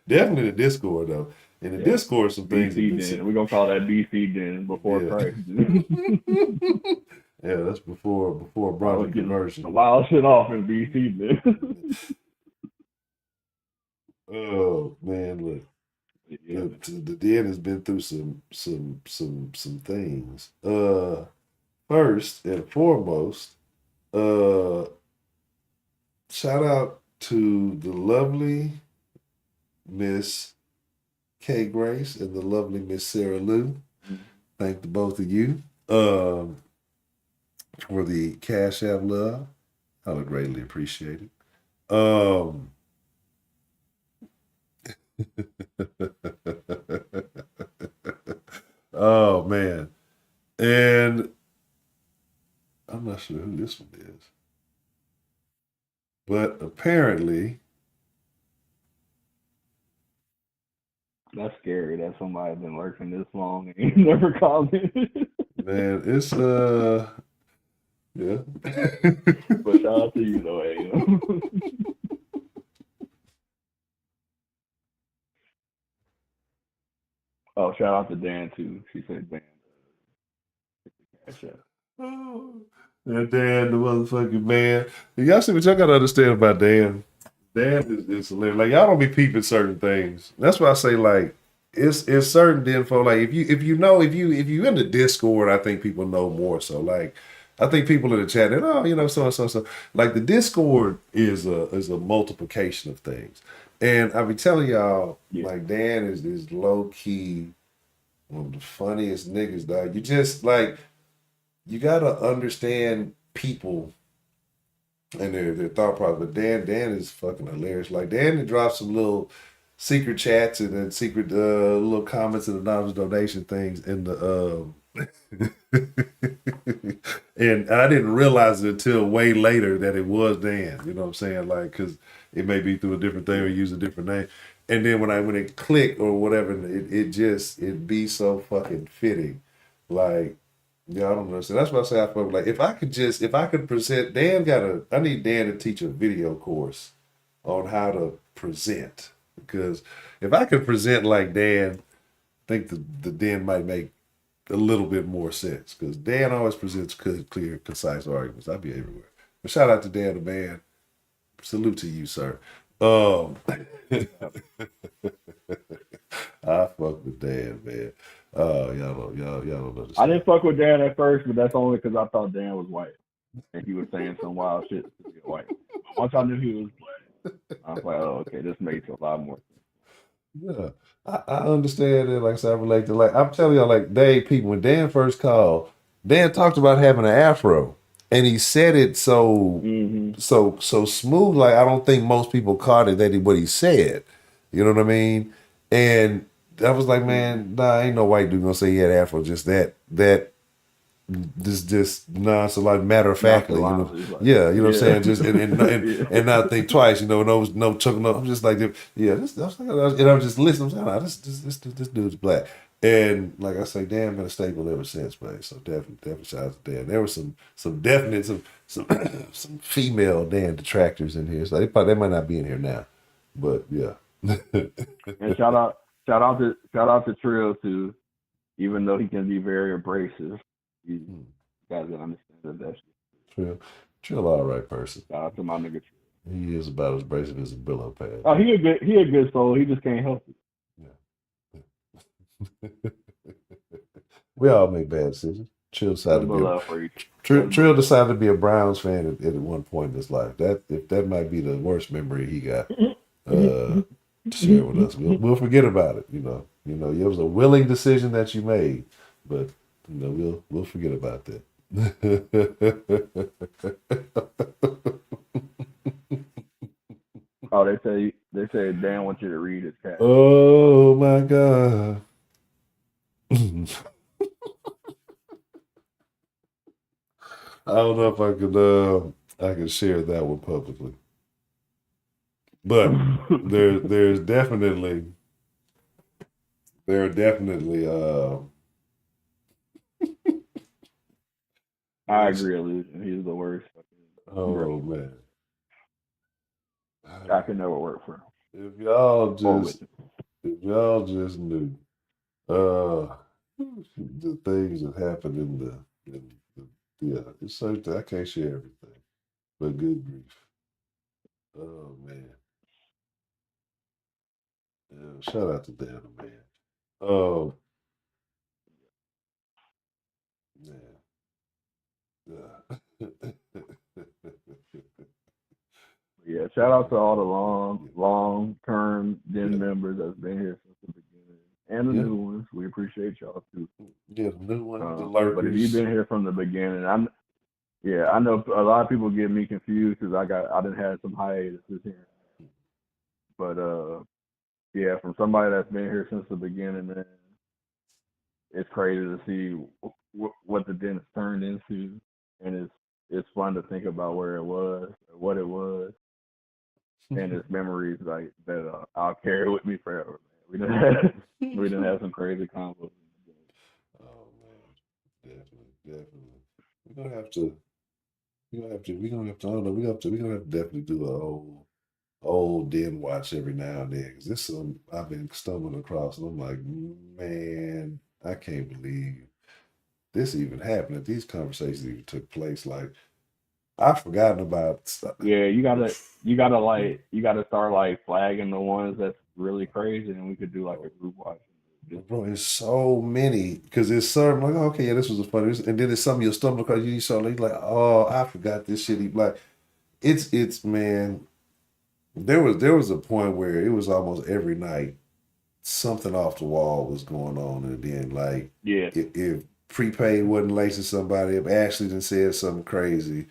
S1: definitely the Discord though. In the
S3: Yeah.
S1: Discord, some things have
S3: BC
S1: been
S3: den.
S1: said.
S3: We're gonna call that BC den before
S1: Yeah,
S3: Christ.
S1: yeah, that's before
S3: I
S1: bronze
S3: was getting
S1: conversion.
S3: the wild shit off in BC den.
S1: Oh man, look.
S3: Yeah, man.
S1: The den has been through some things. First and foremost, uh, shout out to the lovely Miss K Grace and the lovely Miss Sarah Lou. Thank the both of you for the Cash App love. I would greatly appreciate it. Oh man, and I'm not sure who this one is. But apparently,
S3: That's scary that somebody been lurking this long and you never commented.
S1: man, it's yeah.
S3: But shout out to you though, hey. Oh, shout out to Dan too. She said Dan cash out.
S1: And Dan, the motherfucking man. Y'all see what y'all gotta understand about Dan. Dan is hilarious. Like y'all don't be peeping certain things. That's why I say like it's certain info. Like if you in the Discord, I think people know more. So like I think people in the chat, and so. Like the Discord is a multiplication of things. And I be telling y'all, like Dan is low key one of the funniest niggas, dog. You just like you gotta understand people and their thought process. But Dan is fucking hilarious. Like Dan dropped some little secret chats and then secret little comments and anonymous donation things in the and I didn't realize it until way later that it was Dan. You know what I'm saying? Like, cause it may be through a different thing or use a different name. And then when it clicked or whatever, it be so fucking fitting. Like, yeah, I don't know. So that's why I say I felt like if I could present I need Dan to teach a video course on how to present. Because if I could present like Dan, I think the Dan might make a little bit more sense. Because Dan always presents clear, concise arguments. I'd be everywhere. But shout out to Dan the man. Salute to you, sir. I fuck with Dan, man. Y'all don't understand.
S3: I didn't fuck with Dan at first, but that's only because I thought Dan was white and he was saying some wild shit to be white. But once I knew he was black, I was like, oh, okay, this makes a lot more sense.
S1: Yeah, I understand it. Like I said, I relate to like I'm telling y'all, like Dave, people when Dan first called, Dan talked about having an afro, and he said it so smooth. Like I don't think most people caught it what he said. You know what I mean? And I was like, man, nah, ain't no white dude gonna say he had afro. Just that just nah, so like matter of factly, you know, yeah, you know what I'm saying, just and not think twice, you know, no choking up. I'm just like, yeah, and I'm just listening. I'm saying, nah, this dude's black, and like I say, Dan been a staple ever since, man. So definitely shout out to Dan. There was some definite some female Dan detractors in here, so they might not be in here now, but yeah.
S3: And shout out to Trill too, even though he can be very abrasive. You guys gotta understand that shit.
S1: Trill, all right person.
S3: Shout out to my nigga Trill.
S1: He is about as abrasive as a Brillo pad.
S3: Oh, he a good soul. He just can't help it.
S1: Yeah. We all make bad decisions. Trill decided to be a Browns fan at one point in his life. That might be the worst memory he got to share with us. We'll forget about it. You know, it was a willing decision that you made, but we'll forget about that.
S3: Oh, they say Dan wants you to read his cat.
S1: Oh my God. I don't know if I could share that one publicly. But there are definitely
S3: I agree, Illusion. He's the worst.
S1: Oh man.
S3: I can never work for him.
S1: If y'all just knew the things that happened in yeah, it's something I can't share everything. But good grief. Oh man. Yeah, shout out to Dan, man. Oh man. Yeah.
S3: Yeah, shout out to all the long-term Den members that's been here since the beginning, and the new ones. We appreciate y'all too.
S1: Yeah, the new ones, the lurkers.
S3: But if you've been here from the beginning, I know a lot of people get me confused because I didn't have some hiatuses here. But yeah, from somebody that's been here since the beginning, man, it's crazy to see what the Den has turned into, and it's fun to think about where it was, what it was. And it's memories like that I'll carry with me forever. Man. We didn't have some crazy combos.
S1: Oh man, definitely. We're gonna have to. I don't know. We're gonna have to definitely do a old Den watch every now and then because this some I've been stumbling across and I'm like, man, I can't believe this even happened, that these conversations even took place. Like, I've forgotten about stuff.
S3: Yeah, you gotta start like flagging the ones that's really crazy, and we could do like a group watch. Just
S1: Bro, there's so many because it's certain like, okay, yeah, this was a funny, and then it's something you'll stumble across. You saw like, oh, I forgot this shit. Like, it's man. There was a point where it was almost every night something off the wall was going on, and then like
S3: yeah,
S1: if prepaid wasn't lacing somebody, if Ashley done said something crazy,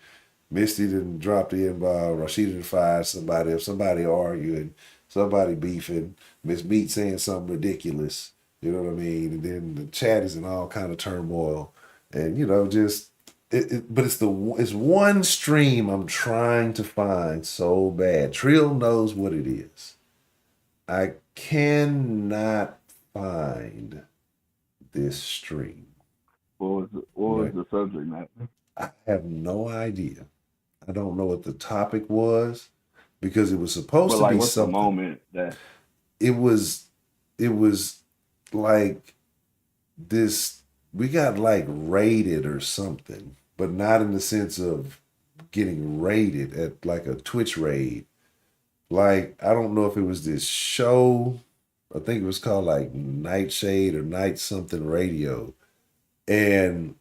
S1: Misty didn't drop the N-bomb, or she didn't fire somebody, if somebody arguing, somebody beefing, Miss Meat saying something ridiculous, you know what I mean? And then the chat is in all kind of turmoil. And just but it's one stream I'm trying to find so bad. Trill knows what it is. I cannot find this stream.
S3: what was
S1: Right.
S3: the subject matter?
S1: I have no idea. I don't know what the topic was because it was supposed
S3: But
S1: to
S3: like,
S1: be
S3: what's the
S1: something.
S3: moment that?
S1: It was like this, we got like raided or something, but not in the sense of getting raided at like a Twitch raid. Like, I don't know if it was this show. I think it was called like Nightshade or Night something radio. And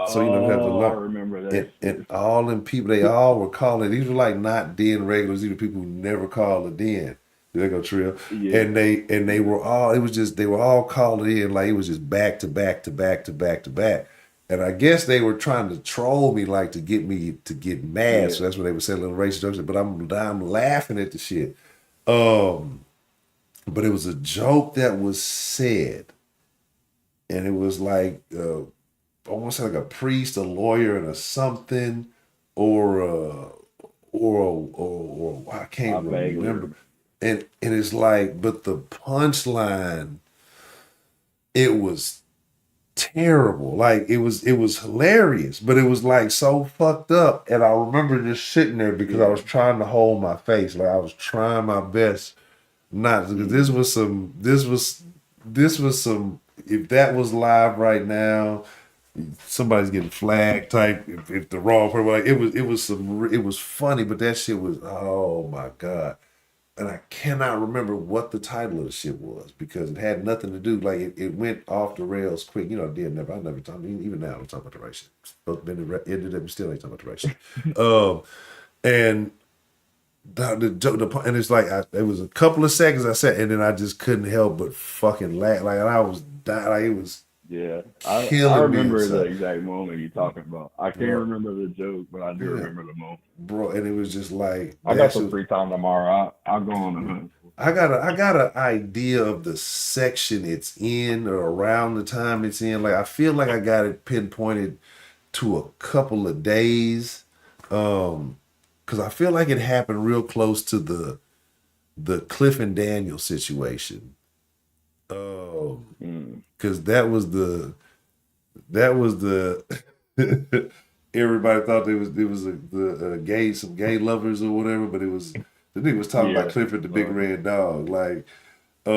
S1: so we have to
S3: Oh, I
S1: learn.
S3: remember that
S1: And
S3: shit.
S1: all them people, they all were calling. These were like not den regulars. These were people who never called a den. There go Trill.
S3: Yeah,
S1: And they
S3: yeah,
S1: were all. It was just they were all calling in like it was just back to back to back to back to back. And I guess they were trying to troll me, like to get me to get mad.
S3: yeah.
S1: So that's what they were saying, little racist jokes. But I'm laughing at the shit. Um, but it was a joke that was said, and it was like almost like a priest, a lawyer, and a something, or or I
S3: I
S1: can't
S3: vaguely
S1: remember.
S3: remember.
S1: And it's like, but the punchline, it was terrible. Like it was hilarious, but it was like so fucked up. And I remember just sitting there because I
S3: Yeah.
S1: was trying to hold my face, like I was trying my best not because this
S3: Mm.
S1: was some this was some, if that was live right now, somebody's getting flagged type, if the wrong person, like it was funny, but that shit was, oh my god. And I cannot remember what the title of the shit was because it had nothing to do, like it went off the rails quick. I never talk, even now I'm talking about the right shit. Both been ended up still ain't talking about the right shit. And and it's like it was a couple of seconds I said, and then I just couldn't help but fucking laugh, like, and I was dying, like it was
S3: Yeah, I
S1: killing me
S3: remember the
S1: inside,
S3: exact moment you're talking about. I can't
S1: bro.
S3: remember the joke, but I do
S1: Yeah,
S3: remember the moment.
S1: bro, and it was just like
S3: I
S1: that
S3: got
S1: shit
S3: some
S1: was,
S3: free time tomorrow. I'll go on a hunt.
S1: I got an idea of the section it's in or around the time it's in. Like I feel like I got it pinpointed to a couple of days, because I feel like it happened real close to the Cliff and Daniel situation.
S3: Mm.
S1: Because that was the everybody thought it was the gay, some gay lovers or whatever, but it was the nigga was talking about
S3: Yeah.
S1: Clifford the Big Red Dog, like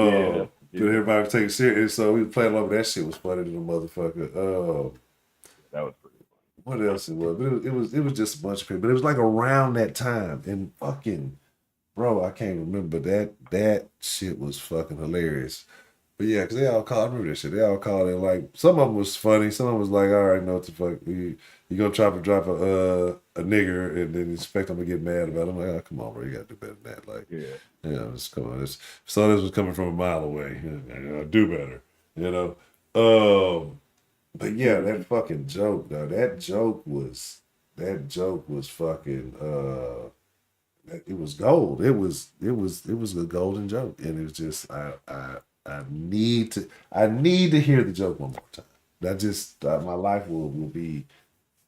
S3: Yeah.
S1: but
S3: Yeah.
S1: everybody was taking it serious, so we was playing along. That shit was funny to the motherfucker.
S3: That was pretty
S1: What else it was? But it was just a bunch of people, but it was like around that time, and fucking bro, I can't remember that shit was fucking hilarious. But yeah, because they all called, I remember this shit. They all called it, like, some of them was funny. Some of them was like, all right, know what the fuck. You gonna try to drop a nigger and then expect them to get mad about it. I'm like, oh, come on, bro. You gotta do better than that. Like,
S3: funny. Yeah.
S1: just come on. So this was coming from a mile away. Do better, you know? But yeah, that fucking joke, though. That joke was fucking, it was gold. It was a golden joke, and it was just I need to hear the joke one more time. That just my life will be,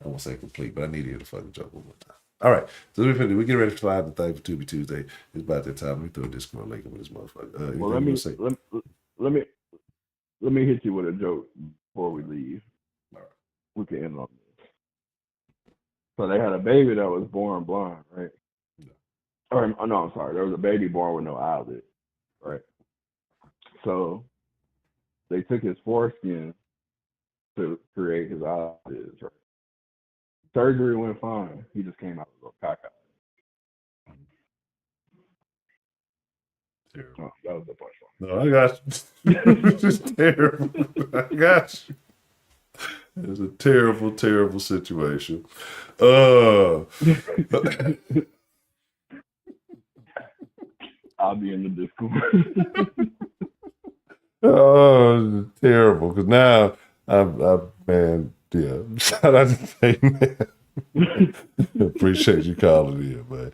S1: I won't say complete, but I need to hear the fucking joke one more time. All right, so we get ready to fly the thing for Tuesday. Tuesday. It's about that time. Let me throw a Discord link with this motherfucker.
S3: Well,
S1: Anything you want to say?
S3: let me let me hit you with a joke before we leave.
S1: All right.
S3: We can end on this. So they had a baby that was born blind, right? Or oh, no, I'm sorry. There was a baby born with no eyelid, right? So they took his foreskin to create his ideas. Right? Surgery went fine. He just came out with a cockeyed.
S1: Terrible.
S3: Oh, that was the punchline.
S1: No, I got you. This is terrible. I got you. It's a terrible, terrible situation.
S3: I'll be in the Discord.
S1: Oh, terrible. Because now, man, yeah. Shout out to Tay, man. Appreciate you calling in, man.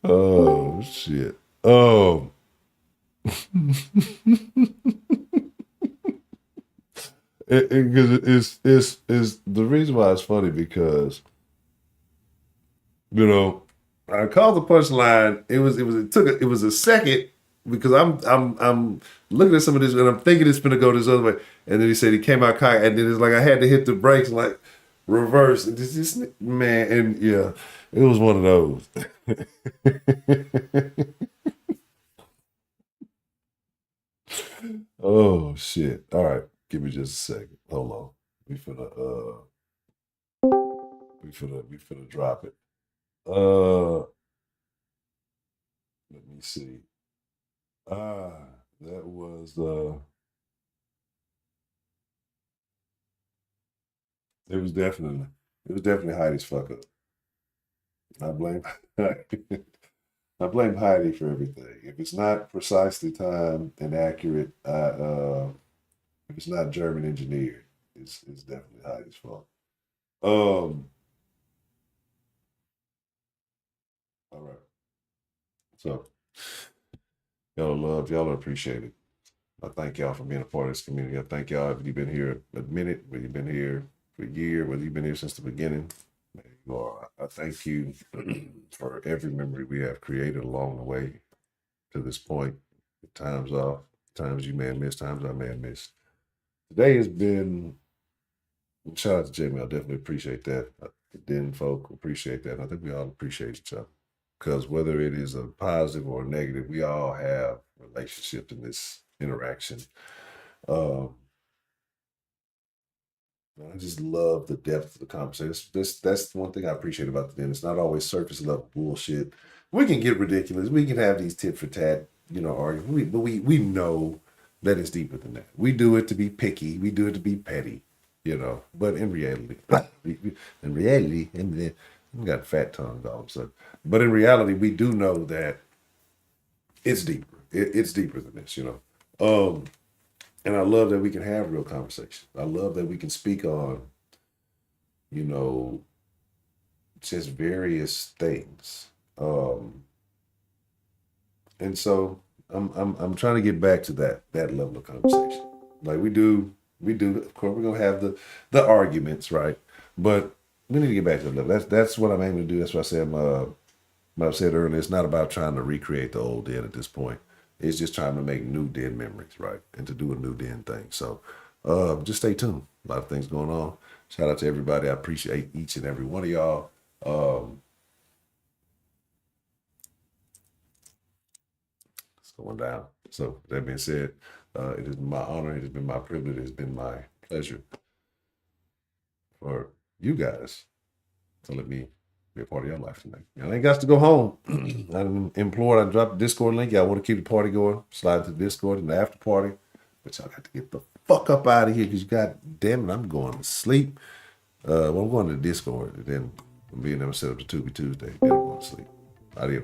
S1: Oh, shit. It's the reason why it's funny because, you know, I called the punchline. It was a second because I'm looking at some of this and I'm thinking it's gonna go this other way. And then he said he came out cocky, and then it's like I had to hit the brakes like reverse. And this man, and yeah, it was one of those. Oh shit. All right. Give me just a second. Hold on. We finna drop it. Let me see. That was it was definitely Heidi's fuck up. I blame I blame Heidi for everything. If it's not precisely timed and accurate, if it's not German engineered, it's definitely Heidi's fault. All right. So y'all are appreciated. I thank y'all for being a part of this community. I thank y'all if you've been here a minute, whether you've been here for a year, whether you've been here since the beginning. You are. I thank you for every memory we have created along the way to this point. Times off, times you may have missed, times I may have missed. Today has been, shout out to Jamie. I definitely appreciate that. The Den folk appreciate that. And I think we all appreciate each other. Because whether it is a positive or a negative, we all have relationships in this interaction. I just love the depth of the conversation. That's one thing I appreciate about the Den. It's not always surface level bullshit. We can get ridiculous. We can have these tit for tat, arguments. But we know that it's deeper than that. We do it to be picky. We do it to be petty, But in reality, and then we got fat tongues all of a sudden. But in reality, we do know that it's deeper. It's deeper than this, And I love that we can have real conversation. I love that we can speak on, just various things. And so I'm trying to get back to that level of conversation. Like we do. Of course, we're gonna have the arguments, right? But we need to get back to the level. That's what I'm aiming to do. That's what I said. What I said earlier. It's not about trying to recreate the old Den at this point. It's just trying to make new Den memories, right? And to do a new Den thing. So just stay tuned. A lot of things going on. Shout out to everybody. I appreciate each and every one of y'all. It's going down. So that being said, it has been my honor. It has been my privilege. It has been my pleasure for you guys to let me be a part of your life tonight. Y'all ain't got to go home. I implored, I dropped the Discord link. Y'all want to keep the party going, slide to the Discord and the after party. But y'all got to get the fuck up out of here because god damn it, I'm going to sleep. Well, I'm going to the Discord and then I'm being never set up to Tuesday. Then I'm going to sleep. Adios.